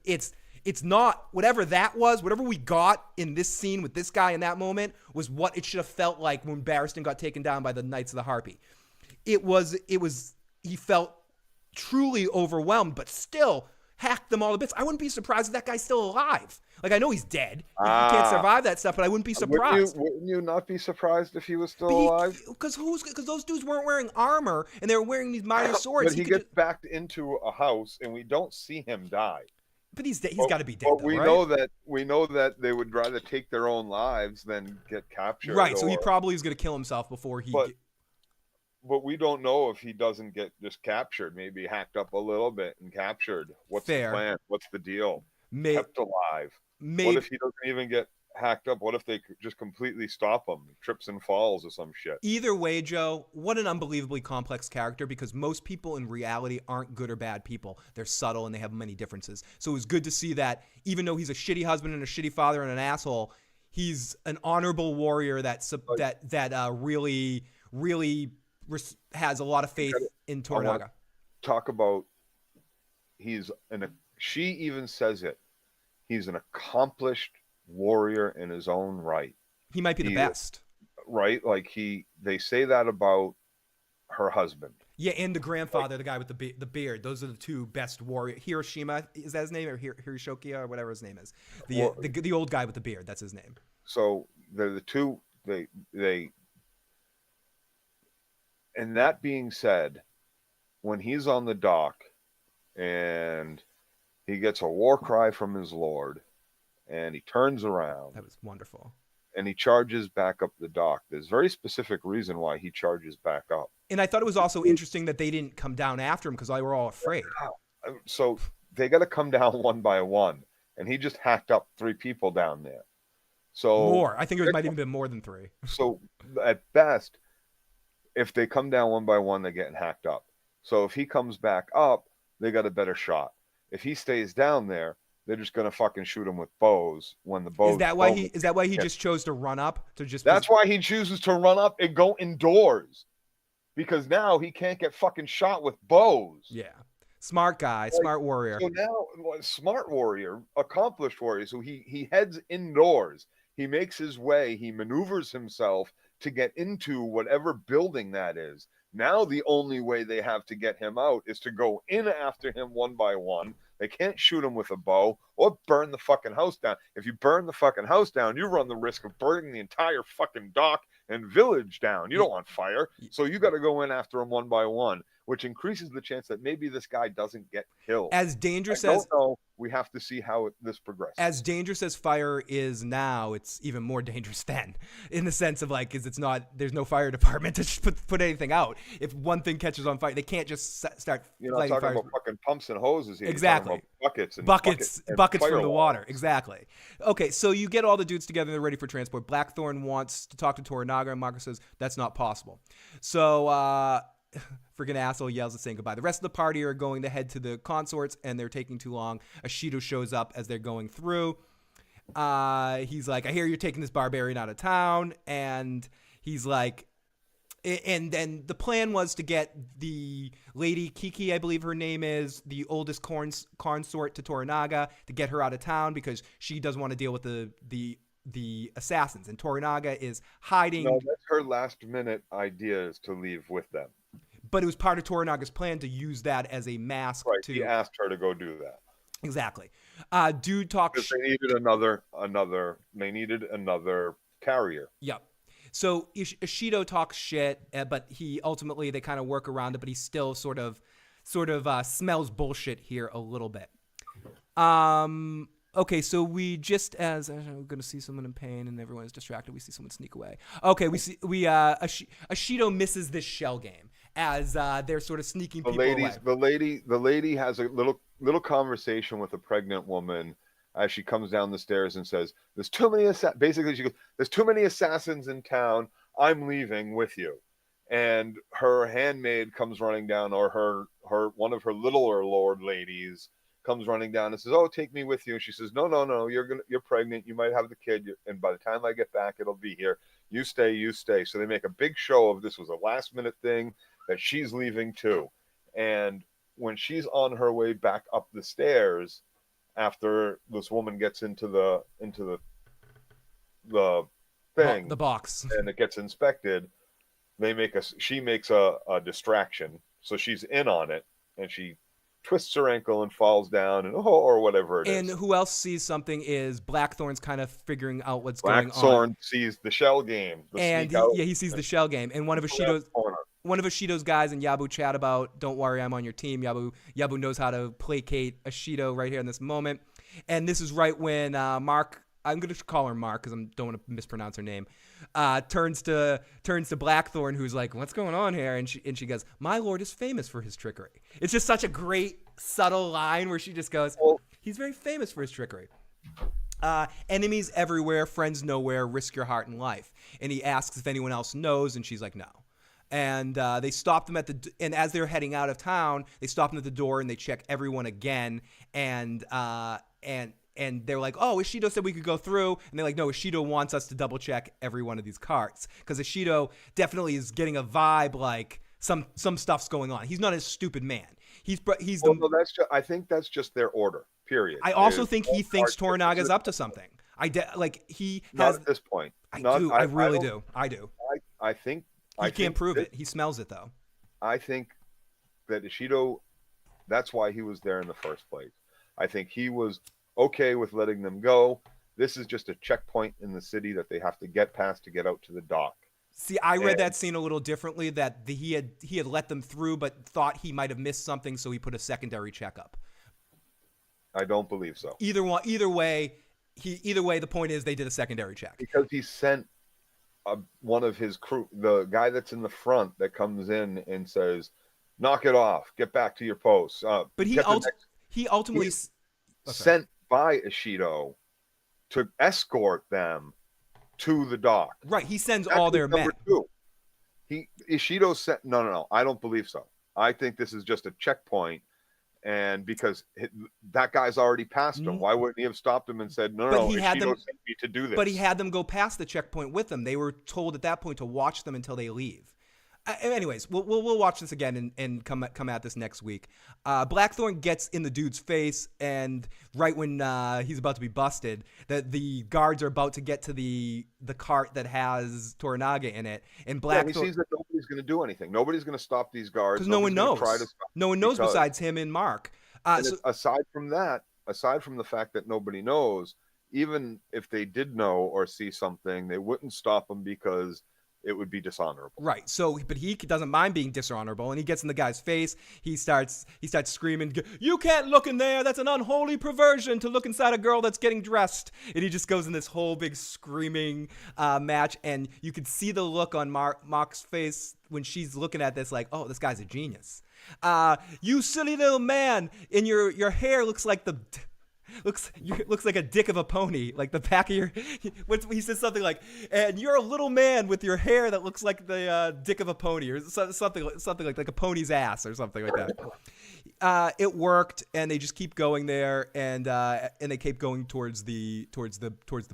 It's not, whatever that was, whatever we got in this scene with this guy in that moment was what it should have felt like when Barristan got taken down by the Knights of the Harpy. He felt truly overwhelmed, but still hacked them all to bits. I wouldn't be surprised if that guy's still alive. Like, I know he's dead. He can't survive that stuff, but I wouldn't be surprised. Wouldn't you not be surprised if he was still alive? Because those dudes weren't wearing armor, and they were wearing these minor swords. But he gets backed into a house, and we don't see him die. But he's got to be dead, but we know that they would rather take their own lives than get captured. Right, so he probably is going to kill himself before he... But we don't know if he doesn't get just captured, maybe hacked up a little bit and captured. What's the plan? What's the deal? Kept alive. What if he doesn't even get hacked up? What if they just completely stop him? Trips and falls or some shit. Either way, Joe, what an unbelievably complex character, because most people in reality aren't good or bad people. They're subtle and they have many differences. So it was good to see that even though he's a shitty husband and a shitty father and an asshole, he's an honorable warrior that really, really has a lot of faith in Toranaga. Talk about she even says it. He's an accomplished warrior in his own right. He might be the best. Right? Like they say that about her husband. Yeah, and the grandfather, the guy with the beard. Those are the two best warriors. Hiroshima, is that his name? Or Hiroshoki, or whatever his name is. The old guy with the beard, that's his name. So they're the two, they and that being said, when he's on the dock and he gets a war cry from his lord and he turns around. That was wonderful. And he charges back up the dock. There's a very specific reason why he charges back up. And I thought it was also interesting that they didn't come down after him because they were all afraid. So they got to come down one by one. And he just hacked up 3 people down there. So more. I think it might even been more than 3. So at best, if they come down one by one, they're getting hacked up. So if he comes back up, they got a better shot. If he stays down there, they're just gonna fucking shoot him with bows when the bows. Is that why he just chose to run up to just? That's why he chooses to run up and go indoors, because now he can't get fucking shot with bows. Yeah, smart guy, smart warrior. So now, smart warrior, accomplished warrior. So he heads indoors. He makes his way. He maneuvers himself to get into whatever building that is. Now the only way they have to get him out is to go in after him one by one. They can't shoot him with a bow or burn the fucking house down. If you burn the fucking house down, you run the risk of burning the entire fucking dock and village down. You don't want fire. So you got to go in after him one by one, which increases the chance that maybe this guy doesn't get killed. As dangerous as... I don't know. We have to see how this progresses. As dangerous as fire is now, it's even more dangerous then, in the sense of like, there's no fire department to put anything out. If one thing catches on fire, they can't just start lighting talking fires. About fucking pumps and hoses here. Exactly. Buckets from the water. Exactly. Okay, so you get all the dudes together and they're ready for transport. Blackthorn wants to talk to Toranaga, and Marcus says that's not possible. So freaking asshole yells at saying goodbye. The rest of the party are going to head to the consorts, and they're taking too long. Ashido shows up as they're going through. He's like, I hear you're taking this barbarian out of town. And he's like, and then the plan was to get the lady Kiki, I believe her name is, the oldest consort to Toranaga, to get her out of town because she doesn't want to deal with the assassins. And Toranaga is hiding. No, that's her last minute idea, is to leave with them. But it was part of Toranaga's plan to use that as a mask. Right, he asked her to go do that. Exactly. Dude talks. Because they needed another carrier. Yep. So Ishido talks shit, but they kind of work around it. But he still sort of smells bullshit here a little bit. Okay, so we just as we're gonna see someone in pain and everyone's distracted, we see someone sneak away. Okay, Ashido misses this shell game as they're sort of sneaking people away. The lady has a little conversation with a pregnant woman as she comes down the stairs and says, "There's too many basically she goes, there's too many assassins in town. I'm leaving with you." And her handmaid comes running down, or her one of her littler lord ladies comes running down and says, "Oh, take me with you." And she says, No, you're pregnant. You might have the kid. And by the time I get back, it'll be here. You stay. So they make a big show of this was a last minute thing, that she's leaving too. And when she's on her way back up the stairs, after this woman gets into the thing, the box, and it gets inspected, she makes a distraction. So she's in on it, and she twists her ankle and falls down, and or whatever it is. And who else sees something is Blackthorn's kind of figuring out what's going on. Blackthorn sees the shell game. He sees the shell game. And one of Ashido's guys and Yabu chat about, don't worry, I'm on your team. Yabu knows how to placate Ashido right here in this moment. And this is right when Mark, I'm going to call her Mark because I don't want to mispronounce her name, turns to Blackthorn, who's like, what's going on here? And she goes, my lord is famous for his trickery. It's just such a great subtle line where she just goes, he's very famous for his trickery. Enemies everywhere, friends nowhere, risk your heart and life. And he asks if anyone else knows, and she's like, no. And they stop them and as they're heading out of town, they stop them at the door and they check everyone again. And they're like, oh, Ishido said we could go through. And they're like, no, Ishido wants us to double check every one of these carts. Because Ishido definitely is getting a vibe like some stuff's going on. He's not a stupid man. I think that's just their order, period. I also think he thinks Toranaga's up to something. Not at this point. I really do. I think he can't prove it. He smells it, though. I think that Ishido, that's why he was there in the first place. I think he was okay with letting them go. This is just a checkpoint in the city that they have to get past to get out to the dock. See, I read that scene a little differently, that he had let them through, but thought he might have missed something, so he put a secondary checkup. I don't believe so. Either way, the point is they did a secondary check. Because he sent one of his crew, the guy that's in the front, that comes in and says, knock it off, get back to your posts. But he ultimately sent by Ishido to escort them to the dock. Right, he sends all their men. Ishido sent, no, I don't believe so. I think this is just a checkpoint, And because that guy's already passed him, why wouldn't he have stopped him and said, no, But no, he had Ishido them- sent me to do this? But he had them go past the checkpoint with them. They were told at that point to watch them until they leave. Anyways, we'll watch this again and come at this next week. Blackthorn gets in the dude's face, and right when he's about to be busted, that the guards are about to get to the cart that has Toranaga in it, and Blackthorn, he sees that nobody's going to do anything. Nobody's going to stop these guards because no one knows. Try to stop No one knows besides him and Mark. Aside from the fact that nobody knows, even if they did know or see something, they wouldn't stop them because it would be dishonorable. Right. So, but he doesn't mind being dishonorable, and he gets in the guy's face. He starts screaming, "You can't look in there. That's an unholy perversion to look inside a girl that's getting dressed." And he just goes in this whole big screaming match, and you can see the look on Mark's face when she's looking at this, like, "Oh, this guy's a genius." You silly little man, and your hair looks like the. Looks like a dick of a pony, like the back of your. He says something like, "And you're a little man with your hair that looks like the dick of a pony," or something like a pony's ass, or something like that. It worked, and they just keep going there, and they keep going towards the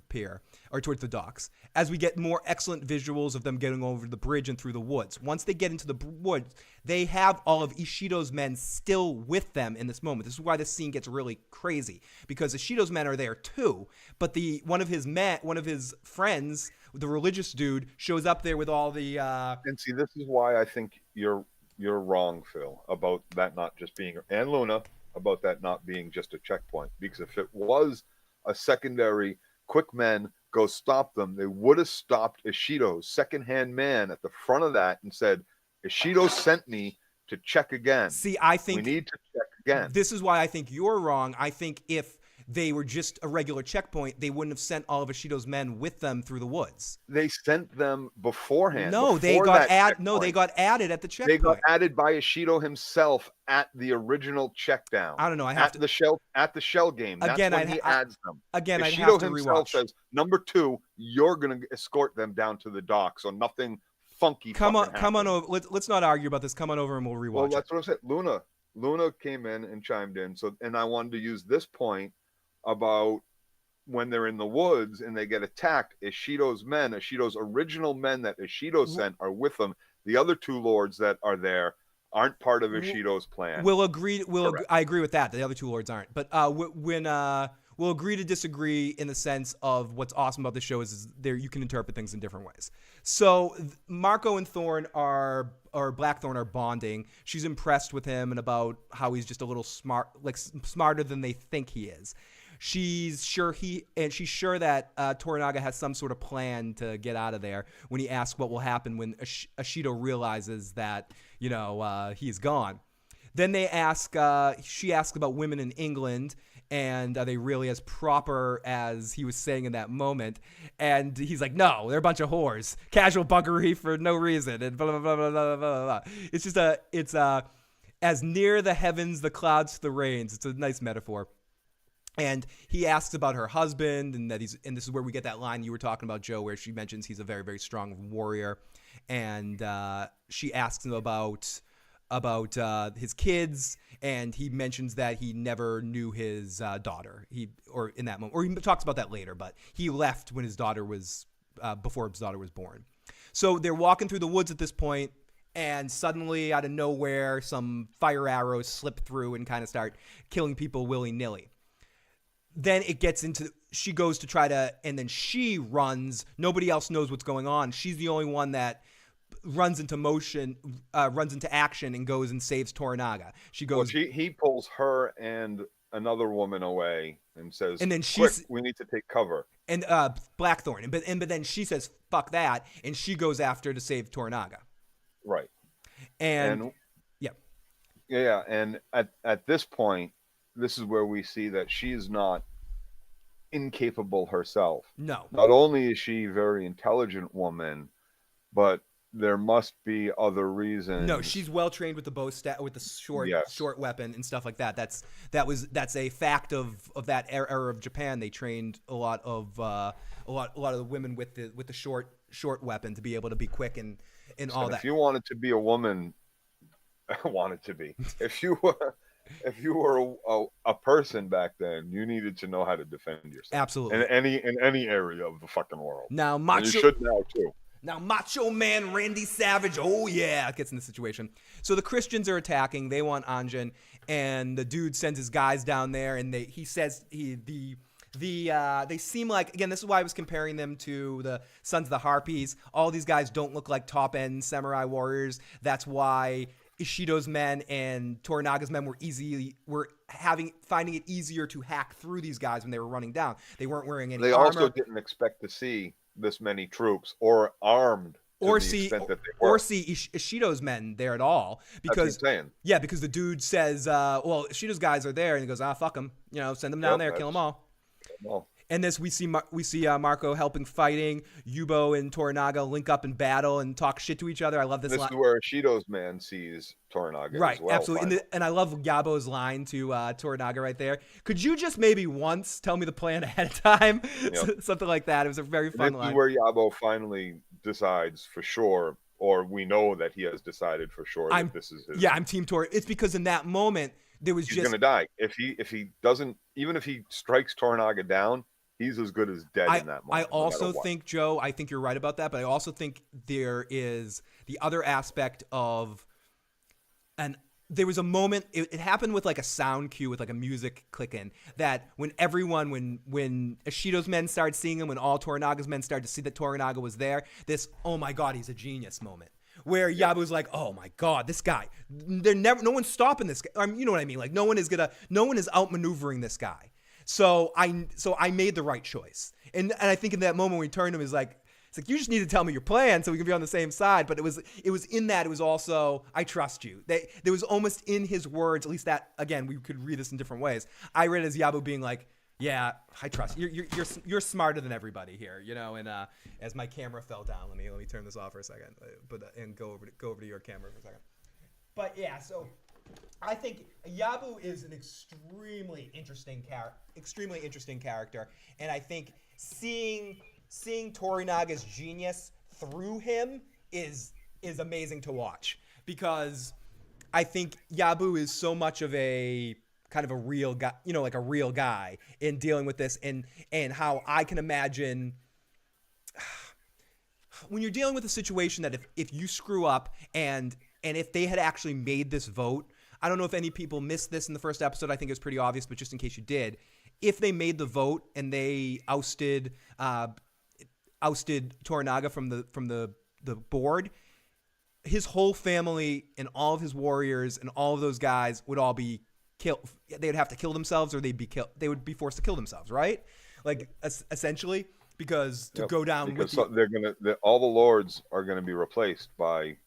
pier, or towards the docks, as we get more excellent visuals of them getting over the bridge and through the woods. Once they get into the woods, they have all of Ishido's men still with them in this moment. This is why this scene gets really crazy, because Ishido's men are there too, but one of his friends, the religious dude, shows up there with all the And see, this is why I think you're wrong, Phil, about that not just being, and Luna, about that not being just a checkpoint. Because if it was a secondary, quick men go stop them, they would have stopped Ishido's secondhand man at the front of that and said, "Ishido sent me to check again. See, I think we need to check again." This is why I think you're wrong. I think if they were just a regular checkpoint, they wouldn't have sent all of Ishido's men with them through the woods. They sent them beforehand. No, they got added at the checkpoint. They got added by Ishido himself at the original check down. I don't know. At the shell game. That's again, when he adds them. Again, Ishido I'd have to himself rewatch. says, "Number 2, you're going to escort them down to the dock, so nothing funky." Come on over. Let's not argue about this. Come on over and we'll rewatch. Well, that's what I said. Luna came in and chimed in. And I wanted to use this point about when they're in the woods and they get attacked. Ishido's original men that Ishido sent are with them. The other 2 lords that are there aren't part of Ishido's plan. I agree with that. The other 2 lords aren't. But we'll agree to disagree in the sense of what's awesome about the show is there you can interpret things in different ways. So Marco and Blackthorn are bonding. She's impressed with him and about how he's just a little smarter than they think he is. She's sure that Toranaga has some sort of plan to get out of there when he asks what will happen when Ishido realizes that, he's gone. Then she asks about women in England, and are they really as proper as he was saying in that moment? And he's like, no, they're a bunch of whores. Casual buggery for no reason, and blah, blah, blah, blah, blah, blah, blah. It's as near the heavens, the clouds to the rains. It's a nice metaphor. And he asks about her husband, and this is where we get that line you were talking about, Joe, where she mentions he's a very, very strong warrior. And she asks him about his kids, and he mentions that he never knew his daughter. He talks about that later, but he left when his daughter was before his daughter was born. So they're walking through the woods at this point, and suddenly, out of nowhere, some fire arrows slip through and kind of start killing people willy-nilly. Then it gets into, she goes to try to, and then she runs. Nobody else knows what's going on. She's the only one that runs into action and goes and saves Toranaga. She goes. Well, he pulls her and another woman away and says, and then we need to take cover. And Blackthorn, but then she says, "Fuck that," and she goes after to save Toranaga. Right. And yeah. And at this point, this is where we see that she's not incapable herself. No. Not only is she a very intelligent woman, but there must be other reasons. No, she's well trained with the bow with the short weapon and stuff like that. That's a fact of that era of Japan. They trained a lot of the women with the short weapon to be able to be quick and all that. If you wanted to be a woman, if if you were a person back then, you needed to know how to defend yourself. Absolutely. In any area of the fucking world. Now, And you should now too. Now, Macho Man Randy Savage, oh yeah, gets in the situation. So the Christians are attacking. They want Anjan, and the dude sends his guys down there, and they seem like, again, this is why I was comparing them to the Sons of the Harpies. All these guys don't look like top end samurai warriors. That's why Ishido's men and Toranaga's men were finding it easier to hack through these guys when they were running down. They weren't wearing any armor. They also didn't expect to see this many troops or armed or see Ishido's men there at all, because because the dude says, well, Ishido's guys are there, and he goes, fuck them, send them down there, kill them all. And this we see Marco helping fighting. Yubo and Toranaga link up and battle and talk shit to each other. I love this. This is where Ishido's man sees Toranaga. Right, as well, absolutely. And I love Yabo's line to Toranaga right there. Could you just maybe once tell me the plan ahead of time? Something like that. It was a very fun line. This is where Yabo finally decides for sure, or we know that he has decided for sure that this is his. Yeah, I'm Team Tor. It's because in that moment he's gonna die if he doesn't. Even if he strikes Toranaga down, he's as good as dead in that moment. I also think, Joe, I think you're right about that, but I also think there is the other aspect of, and there was a moment, it happened with like a sound cue with like a music clicking, that when Ishido's men started seeing him, when all Toranaga's men started to see that Toranaga was there, this, oh my God, he's a genius moment. Where Yabu's like, oh my God, this guy, no one's stopping this guy. You know what I mean? Like no one is outmaneuvering this guy. So I made the right choice. And I think in that moment when we turned to him, it's like, you just need to tell me your plan so we can be on the same side. But it was in that, it was also, I trust you. There was almost in his words, at least that, again, we could read this in different ways. I read it as Yabu being like, yeah, I trust you. You're smarter than everybody here, and as my camera fell down, let me turn this off for a second, and go over to your camera for a second. But yeah, so I think Yabu is an extremely interesting character, and I think seeing Toranaga's genius through him is amazing to watch, because I think Yabu is so much of a kind of a real guy, like a real guy in dealing with this, and how I can imagine when you're dealing with a situation that if you screw up and if they had actually made this vote, I don't know if any people missed this in the first episode. I think it was pretty obvious, but just in case you did, if they made the vote and they ousted Toranaga from the board, his whole family and all of his warriors and all of those guys would all be killed. They would have to kill themselves, or they would be forced to kill themselves, right? Like essentially, because to go down with all the lords are gonna be replaced by.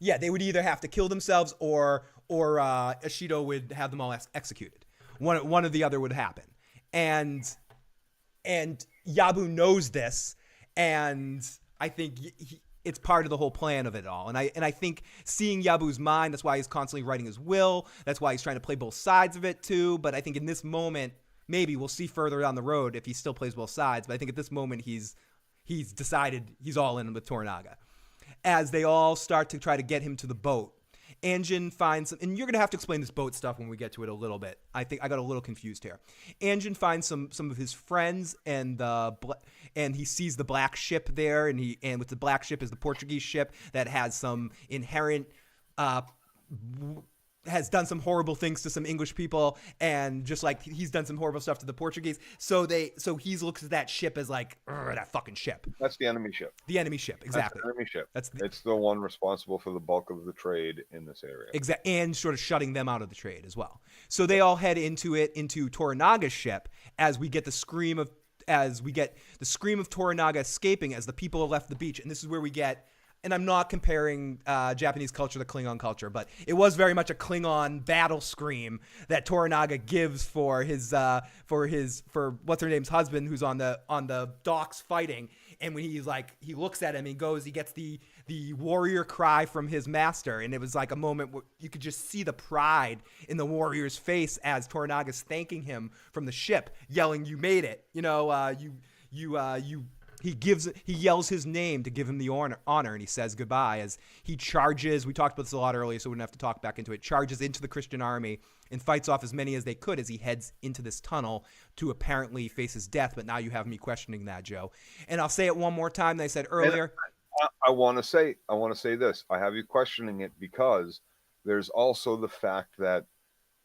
Yeah, they would either have to kill themselves, or Ishido would have them all executed. One or the other would happen, and Yabu knows this, and I think it's part of the whole plan of it all. And I think seeing Yabu's mind, that's why he's constantly writing his will. That's why he's trying to play both sides of it too. But I think in this moment, maybe we'll see further down the road if he still plays both sides. But I think at this moment he's decided he's all in with Toranaga. As they all start to try to get him to the boat, Anjin finds, and you're going to have to explain this boat stuff when we get to it a little bit. I think I got a little confused here. Anjin finds some of his friends, and he sees the black ship there, and with the black ship is the Portuguese ship that has some inherent has done some horrible things to some English people, and just like he's done some horrible stuff to the Portuguese. So he looks at that ship as like, that fucking ship. That's the enemy ship. The enemy ship, exactly. That's the enemy ship. It's the one responsible for the bulk of the trade in this area. Exactly, and sort of shutting them out of the trade as well. So they all head into Toranaga's ship as we get the scream of Toranaga escaping as the people have left the beach, and this is where we get. And I'm not comparing Japanese culture to Klingon culture, but it was very much a Klingon battle scream that Toranaga gives for what's her name's husband, who's on the docks fighting. And when he looks at him, he gets the warrior cry from his master, and it was like a moment where you could just see the pride in the warrior's face as Toranaga's thanking him from the ship, yelling, "You made it! He yells his name to give him the honor, and he says goodbye as he charges. We talked about this a lot earlier, so we wouldn't have to talk back into it. Charges into the Christian army and fights off as many as they could as he heads into this tunnel to apparently face his death. But now you have me questioning that, Joe. And I'll say it one more time that I said earlier. I want to say this. I have you questioning it because there's also the fact that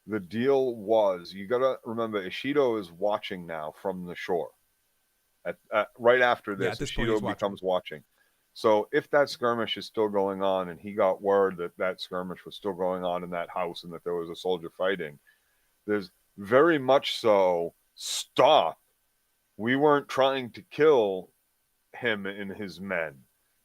the deal was, you got to remember, Ishido is watching now from the shore. Right after this, Ishido becomes watching. So if that skirmish is still going on, and he got word that that skirmish was still going on in that house and that there was a soldier fighting, there's very much so, stop. We weren't trying to kill him and his men.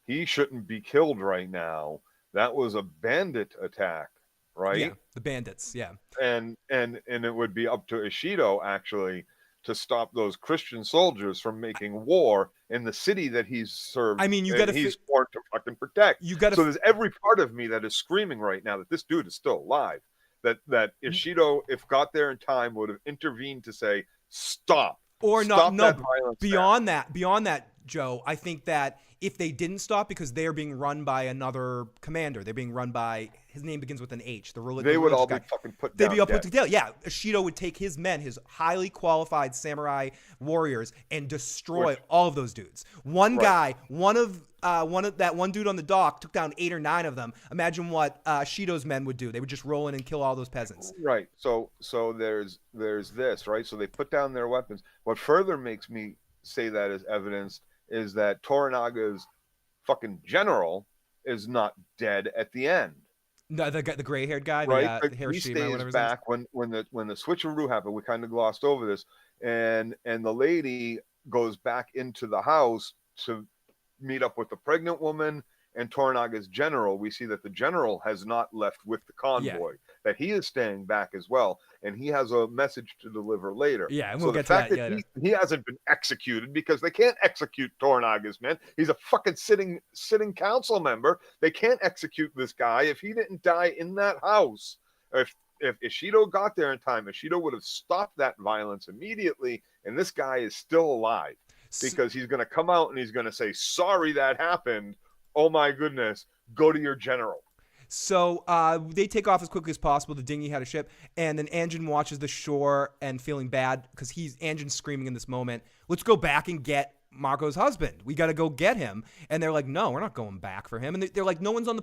He shouldn't be killed right now. That was a bandit attack, right? Yeah, the bandits, yeah. And it would be up to Ishido, actually, to stop those Christian soldiers from making war in the city that he's served. I mean, he's sworn to fucking protect. So there's every part of me that is screaming right now that this dude is still alive. That Ishido, if got there in time, would have intervened to say, stop. Or stop not. No, beyond that, Joe, I think that if they didn't stop, because they are being run by another commander, they're being run by, his name begins with an H. They would all be fucking put down. They'd be all put together. Yeah, Ishido would take his men, his highly qualified samurai warriors, and destroy all of those dudes. One guy, one of that one dude on the dock took down 8 or 9 of them. Imagine what Ishido's men would do. They would just roll in and kill all those peasants. Right. So there's this, right? So they put down their weapons. What further makes me say that as evidence is that Toranaga's fucking general is not dead at the end. No, the gray-haired guy, right? The Hiroshima, he stays whatever back when the switcheroo happened. We kind of glossed over this, and the lady goes back into the house to meet up with the pregnant woman and Toranaga's general. We see that the general has not left with the convoy, that he is staying back as well, and he has a message to deliver later. Yeah, and we'll get to that later. He hasn't been executed, because they can't execute Toranaga's men. He's a fucking sitting council member. They can't execute this guy if he didn't die in that house. If Ishido got there in time, Ishido would have stopped that violence immediately, and this guy is still alive, because he's going to come out and he's going to say, sorry that happened. Oh my goodness, go to your general. So they take off as quickly as possible. The dinghy had a ship, and then Anjin watches the shore and feeling bad because Anjin's screaming in this moment, let's go back and get Marco's husband. We got to go get him. And they're like, no, we're not going back for him. And they're like, no one's on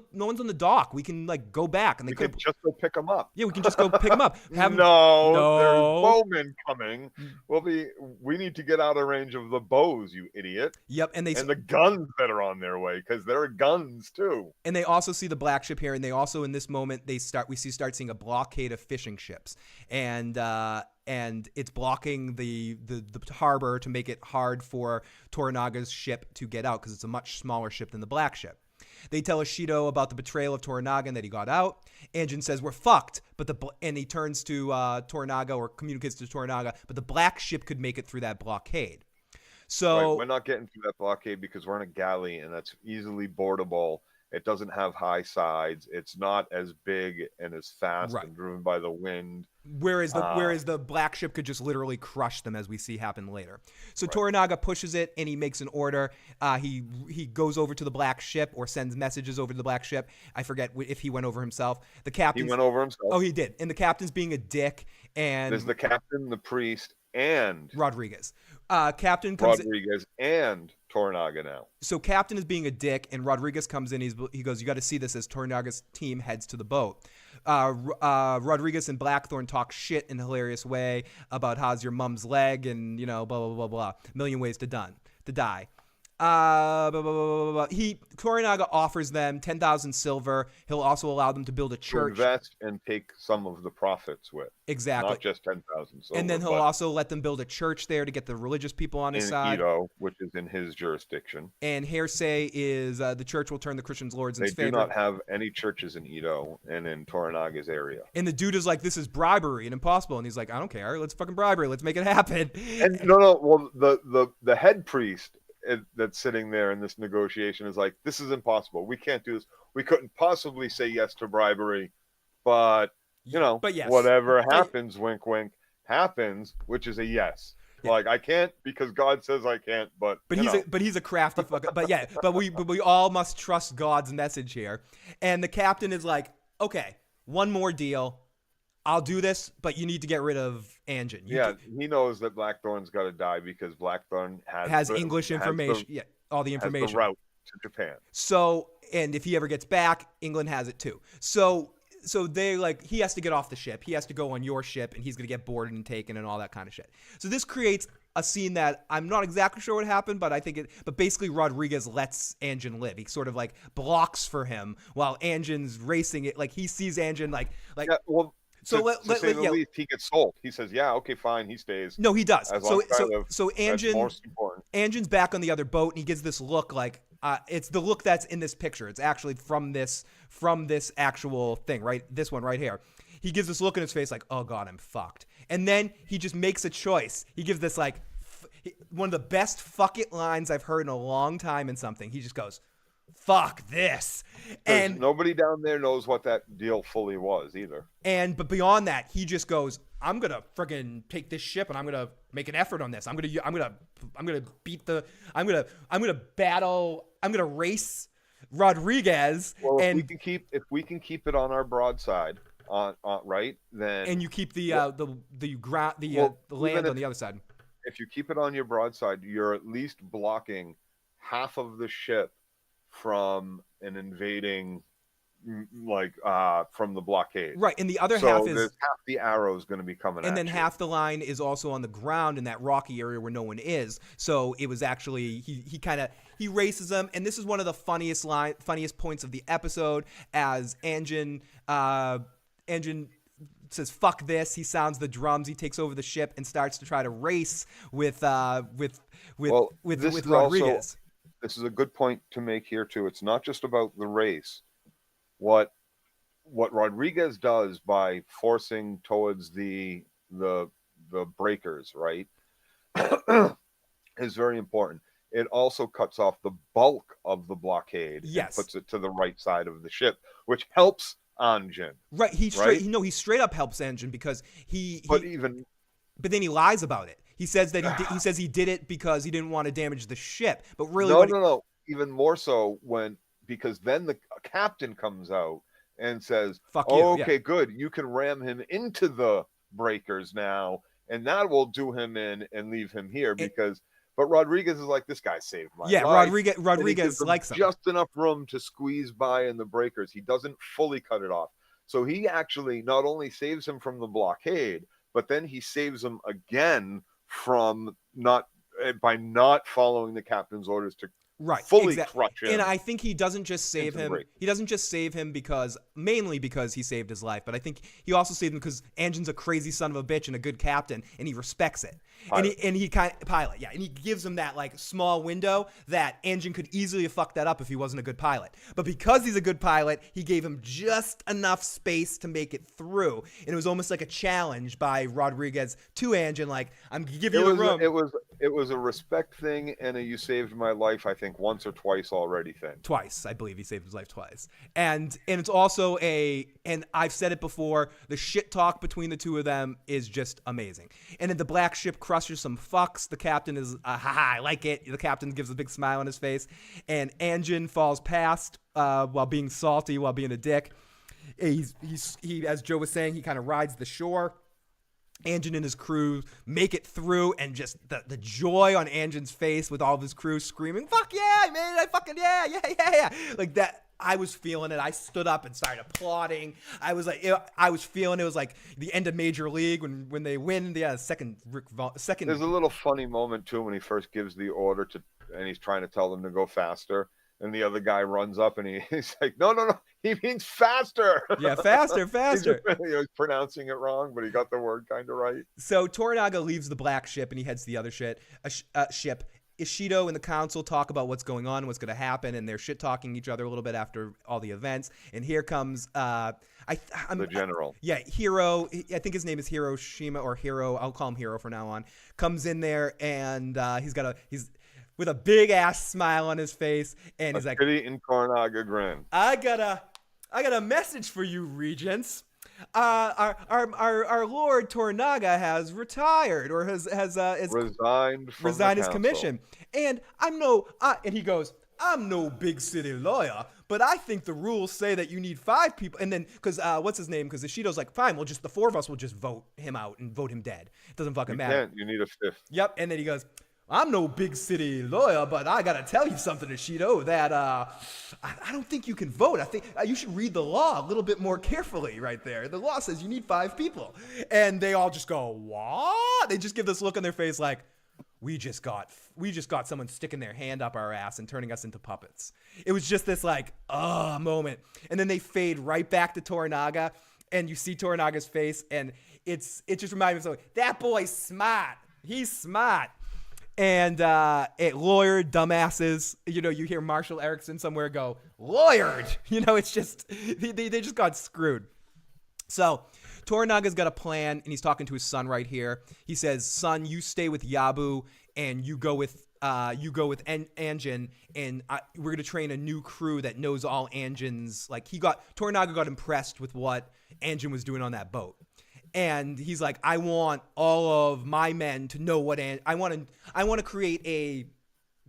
the dock. We can like go back. And they could just go pick him up. Yeah, we can just go pick him up. No, there's bowmen coming. We need to get out of range of the bows, you idiot. Yep, and the guns that are on their way, because there are guns too. And they also see the black ship here, and they also in this moment we start seeing a blockade of fishing ships, and it's blocking the harbor to make it hard for Toranaga's ship to get out, because it's a much smaller ship than the black ship. They tell Ishido about the betrayal of Toranaga and that he got out. Anjin says, we're fucked. And he turns to Toranaga, or communicates to Toranaga, but the black ship could make it through that blockade. So we're not getting through that blockade because we're in a galley, and that's easily boardable. It doesn't have high sides. It's not as big and as fast and driven by the wind. Whereas the black ship could just literally crush them, as we see happen later. So Toranaga pushes it, and he makes an order. He goes over to the black ship, or sends messages over to the black ship. I forget if he went over himself. The captain. He went over himself. Oh, he did. And the captain's being a dick. And there's the captain, the priest, and Rodriguez. Captain comes Rodriguez and Toranaga now. So Captain is being a dick, and Rodriguez comes in. He goes, you got to see this, as Toranaga's team heads to the boat. Rodriguez and Blackthorn talk shit in a hilarious way about how's your mom's leg, and blah blah blah blah. A million ways to die. Toranaga offers them 10,000 silver. He'll also allow them to build a church. To invest and take some of the profits with. Exactly. Not just 10,000 silver. And then he'll also let them build a church there to get the religious people on his side. Edo, which is in his jurisdiction. And hearsay is the church will turn the Christians' lords in his favor. They do not have any churches in Edo and in Toranaga's area. And the dude is like, this is bribery and impossible. And he's like, I don't care. Let's fucking bribery. Let's make it happen. And no. Well, the head priest that's sitting there in this negotiation is like, this is impossible. We can't do this. We couldn't possibly say yes to bribery, but yes. Whatever happens, wink wink, happens, which is a yes. Like, I can't because God says I can't, but he's a crafty fucker. But we all must trust God's message here. And the captain is like, okay, one more deal. I'll do this, but you need to get rid of Anjin. He knows that Blackthorn's got to die because Blackthorn has English information. All the information. Has the route to Japan. So, and if he ever gets back, England has it too. So they he has to get off the ship. He has to go on your ship, and he's gonna get boarded and taken and all that kind of shit. So this creates a scene that I'm not exactly sure what happened, but but basically Rodriguez lets Anjin live. He sort of blocks for him while Anjin's racing it. He sees Anjin So to say the least, he gets sold. He says, "Yeah, okay, fine." He stays. No, he does. So Anjin, most important. Anjin's back on the other boat, and he gives this look it's the look that's in this picture. It's actually from this actual thing, right? This one right here. He gives this look in his face "Oh God, I'm fucked." And then he just makes a choice. He gives this one of the best "fuck it" lines I've heard in a long time in something. He just goes, "Fuck this," and nobody down there knows what that deal fully was either. But beyond that, he just goes, "I'm gonna friggin' take this ship, and I'm gonna make an effort on this. I'm gonna race Rodriguez." Well, if we can keep it on our broadside, on right, then and you keep the land on the other side. If you keep it on your broadside, you're at least blocking half of the ship from an invading, from the blockade. Right, and the other half is half the arrows going to be coming, and then half the line is also on the ground in that rocky area where no one is. So it was actually he races them, and this is one of the funniest points of the episode as Anjin says "fuck this." He sounds the drums. He takes over the ship and starts to try to race with Rodriguez. This is a good point to make here too. It's not just about the race. What Rodriguez does by forcing towards the breakers, right, is very important. It also cuts off the bulk of the blockade and puts it to the right side of the ship, which helps Anjin. Right. He straight up helps Anjin because but then he lies about it. He says that he did it because he didn't want to damage the ship, but really no. Even more so because then the captain comes out and says, "Fuck you." Okay, good. You can ram him into the breakers now, and that will do him in and leave him here But Rodriguez is like, this guy saved my life. Yeah, Rodriguez likes him. Just enough room to squeeze by in the breakers. He doesn't fully cut it off. So he actually not only saves him from the blockade, but then he saves him again from by not following the captain's orders to fully crush him. And I think he doesn't just save him. He doesn't just save him mainly because he saved his life, but I think he also saved him because Anjin's a crazy son of a bitch and a good captain, and he respects it. Pilot. And he gives him that small window that Anjin could easily have fucked that up if he wasn't a good pilot. But because he's a good pilot, he gave him just enough space to make it through. And it was almost like a challenge by Rodriguez to Anjin, I'm giving you the room. It was a respect thing and a "you saved my life," I think once or twice already thing. Twice, I believe he saved his life twice. And it's also and I've said it before, the shit talk between the two of them is just amazing. And then the black ship crushes some fucks. The captain is, I like it. The captain gives a big smile on his face. And Anjin falls past while being salty, while being a dick. He, as Joe was saying, he kind of rides the shore. Anjin and his crew make it through, and just the joy on Anjin's face with all of his crew screaming, "Fuck yeah, man! I fucking yeah!" Like that. I was feeling it. I stood up and started applauding. I was feeling it was like the end of Major League when they win the second. There's a little funny moment too when he first gives the order and he's trying to tell them to go faster. And the other guy runs up and he's like, no, he means faster. Yeah, faster. He was pronouncing it wrong, but he got the word kind of right. So Toranaga leaves the black ship and he heads to the other ship. Ishido and the council talk about what's going on, what's going to happen, and they're shit-talking each other a little bit after all the events. And here comes the general. Hiro. I think his name is Hiroshima or Hiro. I'll call him Hiro from now on. Comes in there and he's with a big ass smile on his face, and he's like, pretty in Toranaga grin. I got a message for you, Regents. our Lord Tornaga has retired or has Resigned from the resigned his council. commission. And and he goes, I'm no big city lawyer, but I think the rules say that you need 5 people. And then, because what's his name? Because Ishido's like, fine, we'll just, the 4 of us will just vote him out and vote him dead. It doesn't fucking You matter. can't. You need a 5th. Yep. And then he goes, I'm no big city lawyer, but I gotta tell you something, Ishido, that I don't think you can vote. I think you should read the law a little bit more carefully right there. The law says you need 5 people. And they all just go, what? They just give this look on their face like, we just got someone sticking their hand up our ass and turning us into puppets. It was just this like, moment. And then they fade right back to Toranaga, and you see Toranaga's face, and it just reminded me of something. That boy's smart. He's smart. And lawyer dumbasses, you hear Marshall Erickson somewhere go, lawyered. It's just, they just got screwed. So Toranaga's got a plan, and he's talking to his son right here. He says, son, you stay with Yabu, and you go with Anjin, and we're going to train a new crew that knows all Anjin's, like, Toranaga got impressed with what Anjin was doing on that boat. And he's like, I want all of my men to know what I want to create a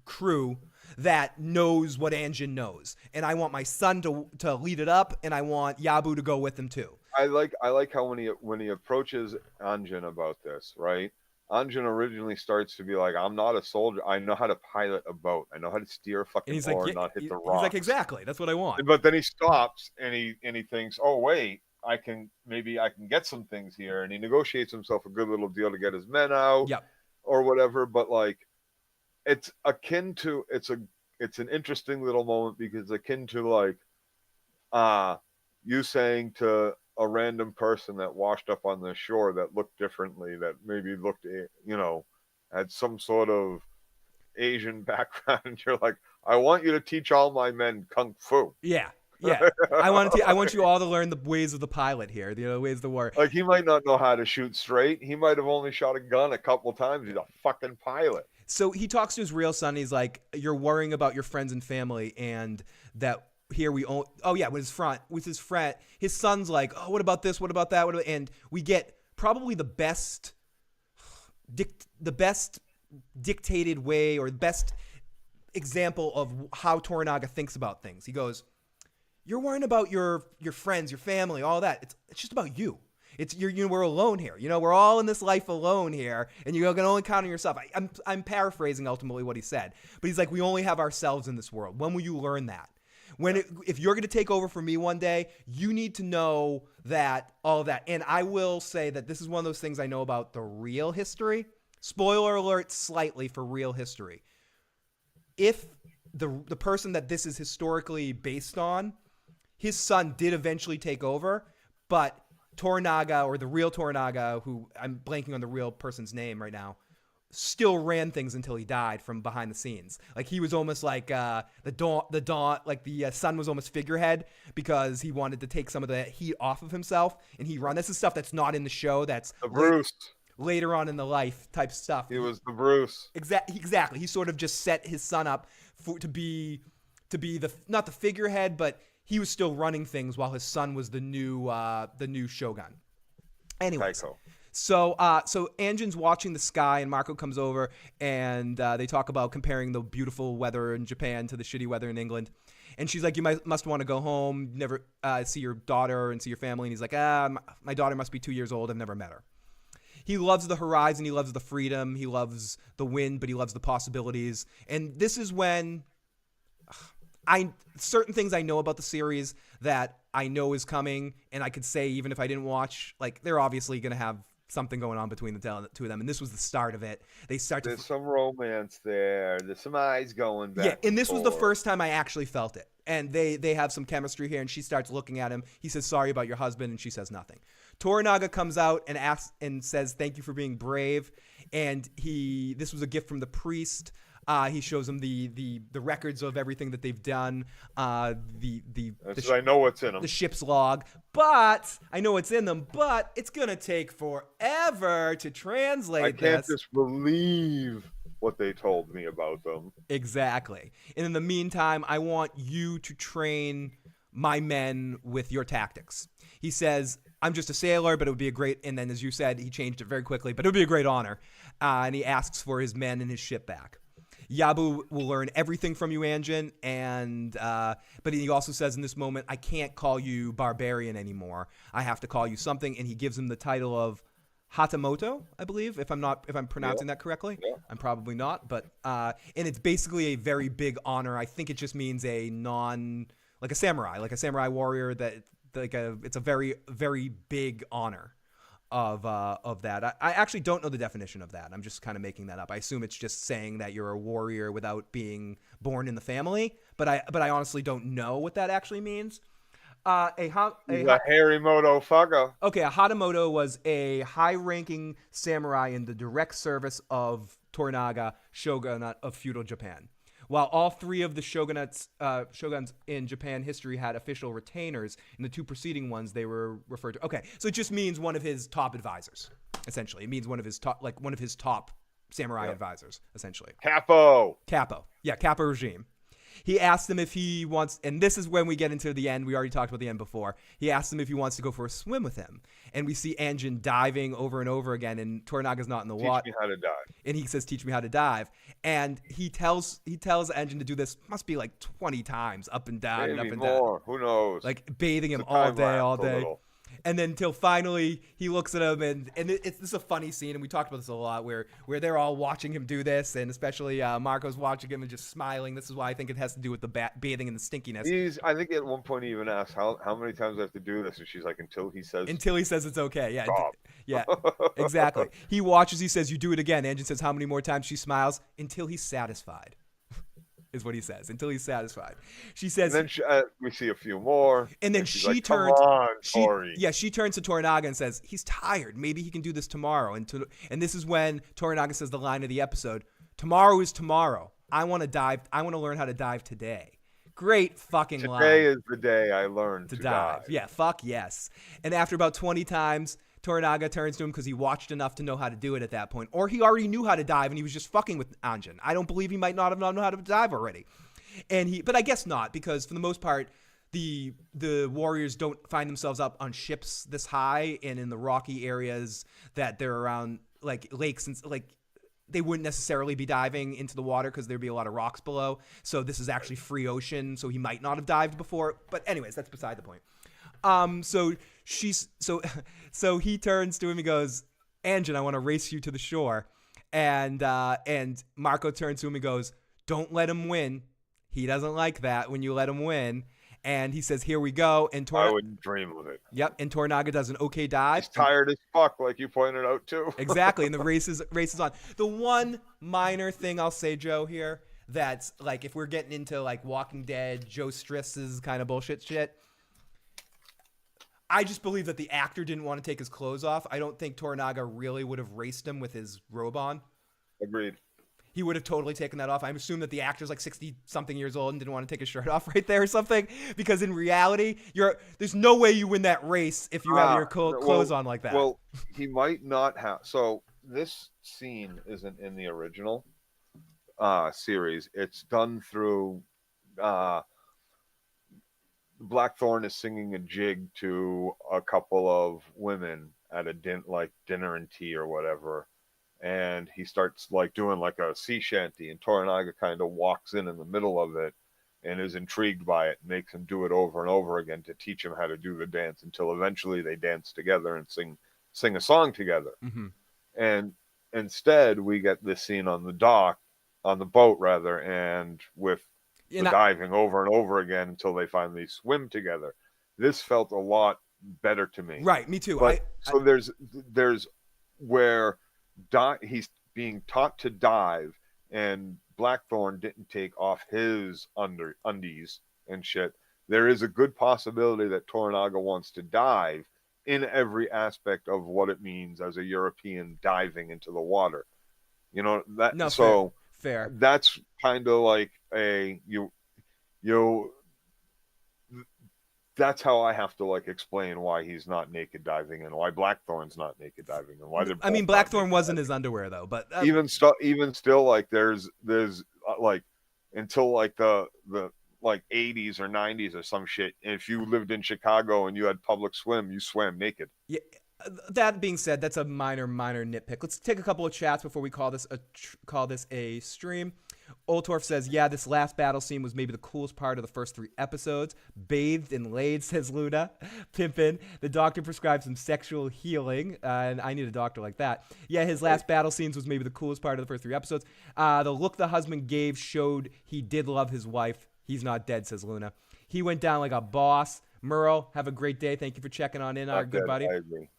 crew that knows what Anjin knows, and I want my son to lead it up, and I want Yabu to go with him too. I like how when he approaches Anjin about this, right? Anjin originally starts to be like, I'm not a soldier. I know how to pilot a boat. I know how to steer a fucking oar and not hit the rocks. He's like, exactly, that's what I want. But then he stops and he thinks, oh wait, maybe I can get some things here, and he negotiates himself a good little deal to get his men out, or whatever. But like, it's akin to it's an interesting little moment, because it's akin to like you saying to a random person that washed up on the shore that looked differently, that maybe looked, had some sort of Asian background, and you're like, I want you to teach all my men kung fu. Yeah. I want you all to learn the ways of the pilot here, the ways of the war. Like, he might not know how to shoot straight. He might have only shot a gun a couple times. He's a fucking pilot. So he talks to his real son. He's like, you're worrying about your friends and family, and that here we own. Oh yeah, with his friend, his son's like, oh, what about this? What about that? And we get probably the best dictated way, or the best example of how Toranaga thinks about things. He goes, you're worrying about your friends, your family, all that. It's just about you. We're alone here. We're all in this life alone here, and you're gonna only count on yourself. I'm paraphrasing ultimately what he said, but he's like, we only have ourselves in this world. When will you learn that? If you're gonna take over for me one day, you need to know that all of that. And I will say that this is one of those things I know about the real history. Spoiler alert, slightly, for real history. If the person that this is historically based on, his son did eventually take over, but Toranaga, or the real Toranaga, who I'm blanking on the real person's name right now, still ran things until he died from behind the scenes. Like, he was almost like the dawn, like the son was almost figurehead, because he wanted to take some of the heat off of himself, and he run. This is stuff that's not in the show. That's the Bruce. Later on in the life type stuff. He was the Bruce. Exactly. He sort of just set his son up to be the, not the figurehead, but he was still running things while his son was the new shogun. Anyways, so Anjin's watching the sky, and Marco comes over, and they talk about comparing the beautiful weather in Japan to the shitty weather in England. And she's like, you must want to go home, never see your daughter and see your family. And he's like, my daughter must be 2 years old. I've never met her. He loves the horizon. He loves the freedom. He loves the wind, but he loves the possibilities. And this is when certain things I know about the series that I know is coming, and I could say, even if I didn't watch, like, they're obviously going to have something going on between the two of them, and this was the start of it. There's some romance there. There's some eyes going back. Yeah, and this was the first time I actually felt it. And they have some chemistry here, and she starts looking at him. He says, sorry about your husband, and she says nothing. Toranaga comes out and asks and says, thank you for being brave. And this was a gift from the priest. He shows him the records of everything that they've done. I know what's in them. The ship's log. But I know what's in them. But it's gonna take forever to translate. I can't just believe what they told me about them. Exactly. And in the meantime, I want you to train my men with your tactics. He says, I'm just a sailor, but it would be a great, and then as you said, he changed it very quickly, but it would be a great honor. And he asks for his men and his ship back. Yabu will learn everything from you, Anjin, and but he also says in this moment, I can't call you barbarian anymore. I have to call you something, and he gives him the title of Hatamoto, I believe, if I'm pronouncing that correctly. Yeah. I'm probably not, but and it's basically a very big honor. I think it just means like a samurai warrior that it's a very, very big honor of that. I actually don't know the definition of that. I'm just kind of making that up. I assume it's just saying that you're a warrior without being born in the family, but I honestly don't know what that actually means. He's a Harimoto fucker. Okay, a Hatamoto was a high-ranking samurai in the direct service of Toranaga, shogunate of feudal Japan. While all three of the shoguns in Japan history had official retainers, in the two preceding ones they were referred to. Okay, so it just means one of his top advisors. Essentially, it means one of his top samurai advisors. Essentially, Capo. Yeah, Capo regime. He asked him if he wants, and this is when we get into the end. We already talked about the end before. He asked him if he wants to go for a swim with him. And we see Anjin diving over and over again, and Toranaga's not in the water. Teach me how to dive. And he says, teach me how to dive. And he tells Anjin to do this, must be like 20 times, up and down and up and more. down. Who knows? Like bathing him It's a all time day, lapse all a day. little. And then until finally he looks at him, and this is a funny scene, and we talked about this a lot, where they're all watching him do this, and especially Marco's watching him and just smiling. This is why I think it has to do with the bathing and the stinkiness. I think at one point he even asked how many times I have to do this, and she's like, until he says it's okay. Yeah, stop. Yeah, exactly. He watches. He says, "You do it again." Anjin says, "How many more times?" She smiles. Until he's satisfied. Is what he says. Until he's satisfied. She says. And then we see a few more. And then she she turns. Come on, Tori. She turns to Toranaga and says, "He's tired. Maybe he can do this tomorrow." And this is when Toranaga says the line of the episode: "Tomorrow is tomorrow. I want to dive. I want to learn how to dive today." Great fucking line. Today is the day I learned to dive. Yeah, fuck yes. And after about 20 times, Toranaga turns to him because he watched enough to know how to do it at that point. Or he already knew how to dive and he was just fucking with Anjin. I don't believe he might not have known how to dive already. But I guess not, because for the most part, the warriors don't find themselves up on ships this high and in the rocky areas that they're around, like lakes and like they wouldn't necessarily be diving into the water because there'd be a lot of rocks below. So this is actually free ocean, so he might not have dived before. But anyways, that's beside the point. So he turns to him. He goes, "Anjin, I want to race you to the shore." And Marco turns to him and goes, "Don't let him win. He doesn't like that when you let him win." And he says, "Here we go." And I wouldn't dream of it. Yep. And Toranaga does an okay dive. He's tired as fuck, like you pointed out too. Exactly. And the race is on. The one minor thing I'll say, Joe, here, that's like if we're getting into like Walking Dead, Joe Striss's kind of bullshit shit, I just believe that the actor didn't want to take his clothes off. I don't think Toranaga really would have raced him with his robe on. Agreed. He would have totally taken that off. I assume that the actor's like 60-something years old and didn't want to take his shirt off right there or something. Because in reality, there's no way you win that race if you have your clothes on like that. Well, he might not have. So this scene isn't in the original series. It's done through Blackthorn is singing a jig to a couple of women at a dinner and tea or whatever. And he starts like doing like a sea shanty, and Toranaga kind of walks in the middle of it and is intrigued by it, makes him do it over and over again to teach him how to do the dance until eventually they dance together and sing a song together. Mm-hmm. And instead we get this scene on the boat rather, and with diving over and over again until they finally swim together. This felt a lot better to me. Right, me too. So there's where he's being taught to dive, and Blackthorn didn't take off his undies and shit. There is a good possibility that Toranaga wants to dive in every aspect of what it means as a European diving into the water. You know that. No, so fair. That's kind of like that's how I have to like explain why he's not naked diving and why Blackthorn's not naked diving and why they're. I mean, Blackthorn wasn't his underwear though, but even still, like there's like until like the like 80s or 90s or some shit. And if you lived in Chicago and you had public swim, you swam naked. Yeah. That being said, that's a minor nitpick. Let's take a couple of chats before we call this a stream. Oltorf says, yeah, this last battle scene was maybe the coolest part of the first 3 episodes. Bathed and laid, says Luna. Pimpin, the doctor prescribes some sexual healing, and I need a doctor like that. Yeah, his last battle scenes was maybe the coolest part of the first 3 episodes. The look the husband gave showed he did love his wife. He's not dead, says Luna. He went down like a boss. Merle, have a great day. Thank you for checking on in, our good buddy. I agree.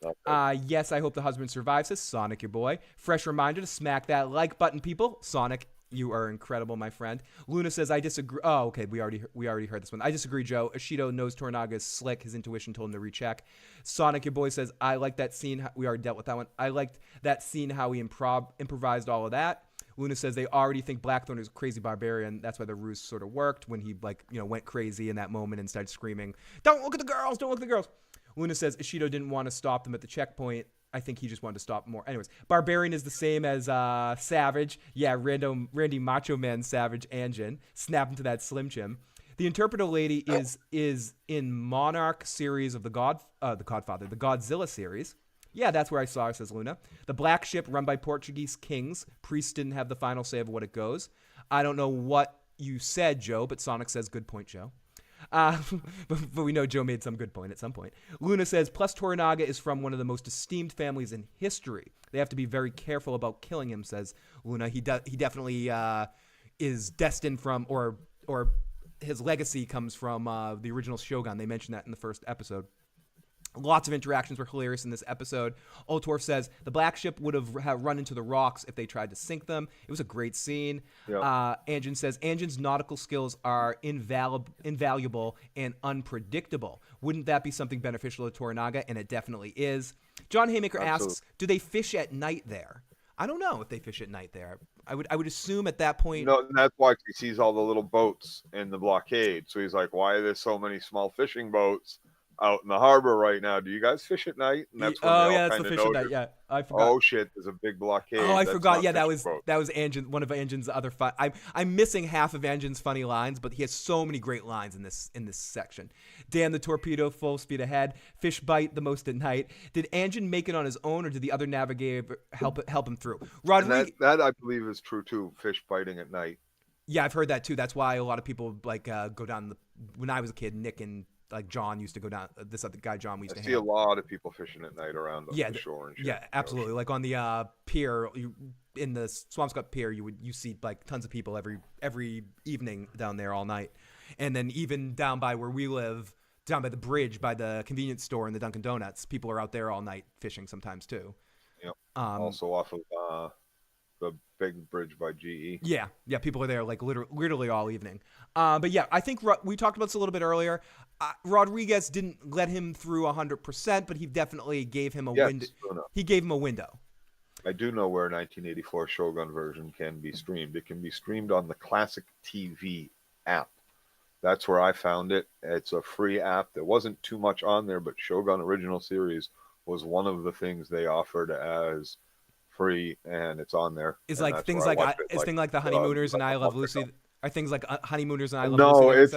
Yes, I hope the husband survives, says Sonic, your boy. Fresh reminder to smack that like button, people. Sonic, you are incredible, my friend. Luna says, I disagree. Oh, okay, we already heard this one. I disagree, Joe. Ishido knows Toranaga is slick. His intuition told him to recheck. Sonic, your boy, says, I like that scene. We already dealt with that one. I liked that scene, how he improvised all of that. Luna says they already think Blackthorn is a crazy barbarian. That's why the ruse sort of worked when he went crazy in that moment and started screaming, "Don't look at the girls! Don't look at the girls!" Luna says Ishido didn't want to stop them at the checkpoint. I think he just wanted to stop more. Anyways, Barbarian is the same as Savage. Yeah, Randy Macho Man Savage Anjin. Snap into that Slim Jim. The Interpreter Lady is in Monarch series of the Godfather, the Godzilla series. Yeah, that's where I saw her, says Luna. The Black Ship, run by Portuguese kings. Priests didn't have the final say of what it goes. I don't know what you said, Joe, but Sonic says, good point, Joe. But we know Joe made some good point at some point. Luna says, plus Toranaga is from one of the most esteemed families in history. They have to be very careful about killing him, says Luna. He definitely is destined from, or his legacy comes from the original Shogun. They mentioned that in the first episode. Lots of interactions were hilarious in this episode. Oltorf says the Black Ship would have run into the rocks if they tried to sink them. It was a great scene. Yep. Anjin says Anjin's nautical skills are invaluable and unpredictable. Wouldn't that be something beneficial to Toranaga? And it definitely is. John Haymaker asks, do they fish at night there? I don't know if they fish at night there. I would assume at that point. No, that's why he sees all the little boats in the blockade. So he's like, why are there so many small fishing boats out in the harbor right now? Do you guys fish at night? And that's when that's the fish at night. Yeah, I forgot. Oh shit, there's a big blockade. Oh, I forgot. Yeah, that was Anjin, one of Anjin's other fun. I'm missing half of Anjin's funny lines, but he has so many great lines in this section. Dan the torpedo, full speed ahead. Fish bite the most at night. Did Anjin make it on his own, or did the other navigator help him through? Rodriguez, that I believe is true too. Fish biting at night. Yeah, I've heard that too. That's why a lot of people go down when I was a kid. Nick and John used to go down. This other guy, John, we used to see a lot of people fishing at night around the shore and shit. Yeah, absolutely. Like on the pier, in the Swampscott Pier, you see tons of people every evening down there all night. And then even down by where we live, down by the bridge, by the convenience store and the Dunkin' Donuts, people are out there all night fishing sometimes too. Yep. Also off of the big bridge by GE. Yeah, people are there literally all evening. But yeah, I think we talked about this a little bit earlier. Rodriguez didn't let him through 100%, but he definitely gave him a window. He gave him a window. I do know where 1984 Shogun version can be streamed. It can be streamed on the Classic TV app. That's where I found it. It's a free app. There wasn't too much on there, but Shogun Original Series was one of the things they offered as free, and it's on there. Is things like the Honeymooners and I Love Lucy. Are things like Honeymooners and I Love Lucy? No, it's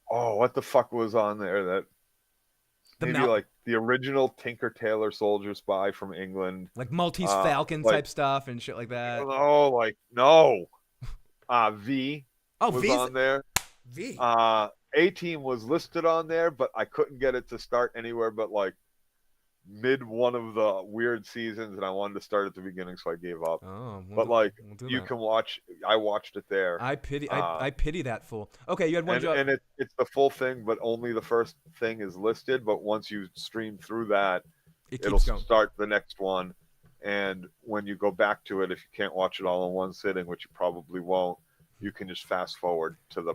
what the fuck was on there? That maybe the original Tinker Tailor Soldier Spy from England, like Maltese Falcon type stuff and shit like that. V was on there. V. A-Team was listed on there, but I couldn't get it to start anywhere but mid one of the weird seasons, and I wanted to start at the beginning, so I gave up. You can watch. I watched it there. I pity that fool. Okay, you had one job, and it's the full thing, but only the first thing is listed. But once you stream through that, it'll start the next one. And when you go back to it, if you can't watch it all in one sitting, which you probably won't, you can just fast forward to the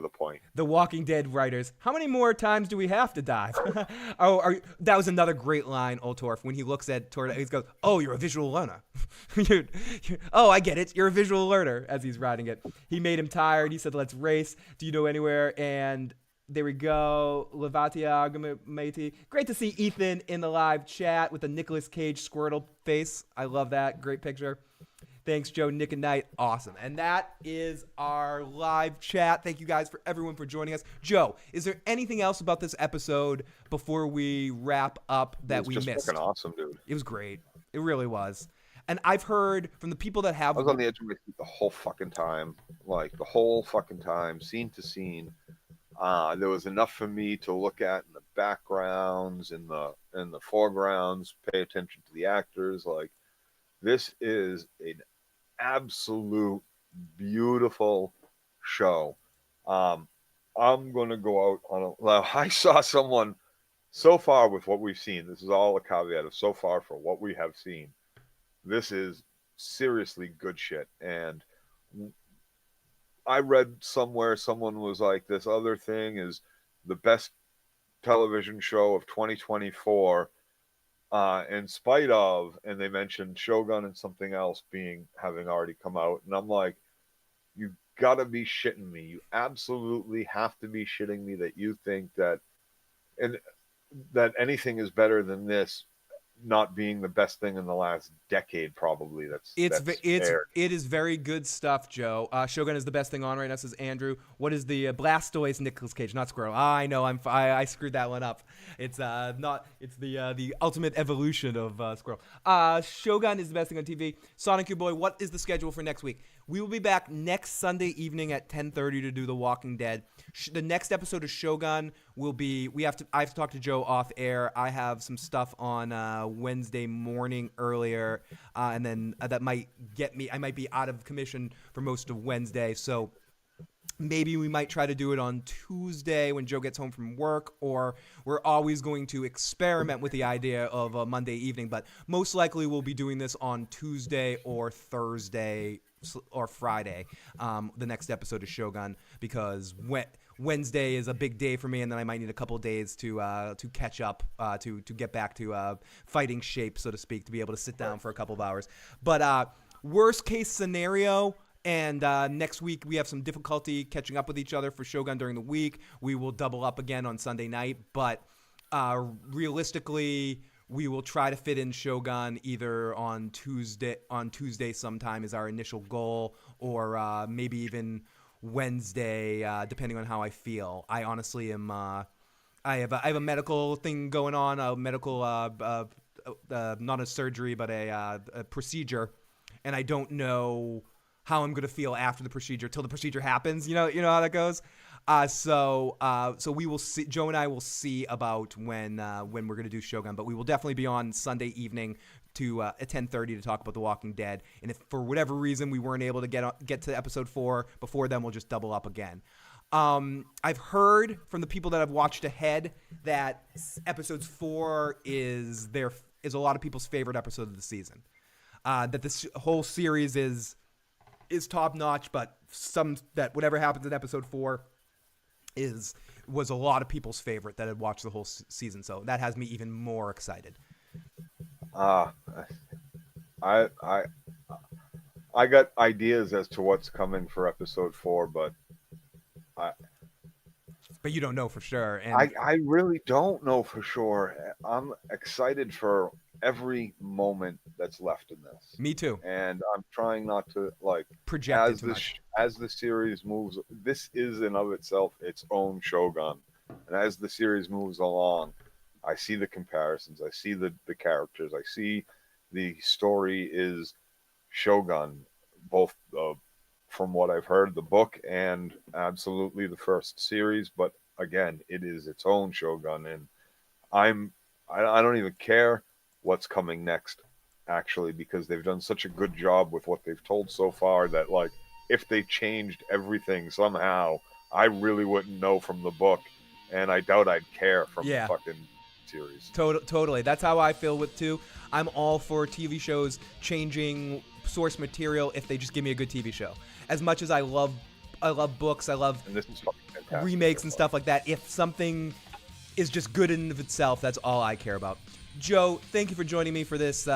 point. The Walking Dead writers, how many more times do we have to dive? That was another great line, Oltorf, when he looks at Torda, he goes, "Oh, you're a visual learner." Oh, I get it. You're a visual learner, as he's writing it. He made him tired. He said, "Let's race. Do you know anywhere?" And there we go. Levatia Argumenti. Great to see Ethan in the live chat with the Nicolas Cage Squirtle face. I love that. Great picture. Thanks, Joe, Nick, and Knight. Awesome. And that is our live chat. Thank you guys for everyone for joining us. Joe, is there anything else about this episode before we wrap up that we missed? It was just fucking awesome, dude. It was great. It really was. And I've heard from the people that have... I was on the edge of my seat the whole fucking time. Like, the whole fucking time, scene to scene. There was enough for me to look at in the backgrounds, in the foregrounds, pay attention to the actors. Like, this is an absolute beautiful show. I'm going to go out on a... Well, I saw someone so far with what we've seen. This is all a caveat of so far for what we have seen. This is seriously good shit. And I read somewhere someone was like, this other thing is the best television show of 2024 in spite of, and they mentioned Shogun and something else having already come out. And I'm like, you gotta be shitting me. You absolutely have to be shitting me that you think that anything is better than this not being the best thing in the last decade, probably. It is very good stuff, Joe. Shogun is the best thing on right now, says Andrew. What is the Blastoise Nicolas Cage, not Squirrel? I know, I screwed that one up. It's the ultimate evolution of Squirrel. Shogun is the best thing on TV. Sonic, your boy, what is the schedule for next week? We will be back next Sunday evening at 10:30 to do The Walking Dead. The next episode of Shogun will be... I have to talk to Joe off air. I have some stuff on Wednesday morning earlier, and then that might get me... I might be out of commission for most of Wednesday, so maybe we might try to do it on Tuesday when Joe gets home from work, or we're always going to experiment with the idea of a Monday evening, but most likely we'll be doing this on Tuesday or Thursday or Friday, the next episode of Shogun, because Wednesday is a big day for me, and then I might need a couple of days to catch up, to get back to fighting shape, so to speak, to be able to sit down for a couple of hours. But worst case scenario, and next week we have some difficulty catching up with each other for Shogun during the week. We will double up again on Sunday night, but realistically, we will try to fit in Shogun either on Tuesday sometime is our initial goal, or maybe even Wednesday, depending on how I feel. I honestly am. I have a medical thing going on, a medical, not a surgery, but a procedure, and I don't know how I'm gonna feel after the procedure till the procedure happens. You know how that goes. So we will see. Joe and I will see about when we're gonna do Shogun, but we will definitely be on Sunday evening at 10:30 to talk about The Walking Dead. And if for whatever reason we weren't able to get to episode 4 before then, we'll just double up again. I've heard from the people that have watched ahead that episode 4 is a lot of people's favorite episode of the season. That this whole series is top notch, but that whatever happens in episode 4 was a lot of people's favorite that had watched the whole season, so that has me even more excited. I got ideas as to what's coming for episode 4, but you don't know for sure. And I really don't know for sure. I'm excited for every moment that's left in this. Me too. And I'm trying not to project as the series moves. This is in of itself its own Shogun, and as the series moves along, I see the comparisons. I see the characters. I see the story is Shogun, both from what I've heard, the book and absolutely the first series. But again, it is its own Shogun, and I don't even care what's coming next, actually, because they've done such a good job with what they've told so far that if they changed everything somehow, I really wouldn't know from the book, and I doubt I'd care from the fucking series. Totally. That's how I feel with too. I'm all for TV shows changing source material if they just give me a good TV show. As much as I love books, I love remakes and stuff like that. If something is just good in and of itself, that's all I care about. Joe, thank you for joining me for this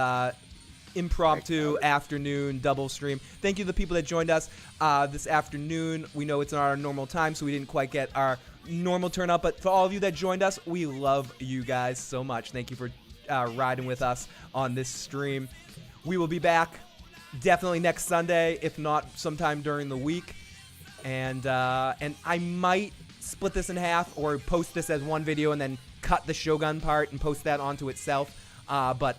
impromptu afternoon double stream. Thank you to the people that joined us this afternoon. We know it's not our normal time, so we didn't quite get our normal turn up, but for all of you that joined us, we love you guys so much. Thank you for riding with us on this stream. We will be back definitely next Sunday, if not sometime during the week. And I might split this in half or post this as one video and then cut the Shogun part and post that onto itself. But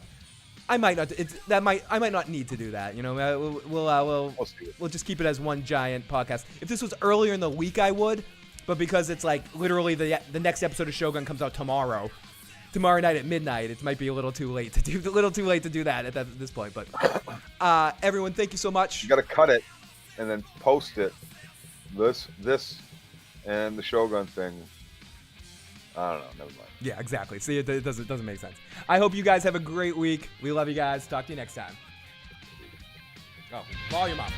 I might not. I might not need to do that. You know, we'll just keep it as one giant podcast. If this was earlier in the week, I would. But because it's like literally the next episode of Shogun comes out tomorrow night at midnight, it might be a little too late to do that at this point. But everyone, thank you so much. You got to cut it and then post it. This and the Shogun thing. I don't know. Never mind. Yeah, exactly. See, it doesn't make sense. I hope you guys have a great week. We love you guys. Talk to you next time. Oh, volume up.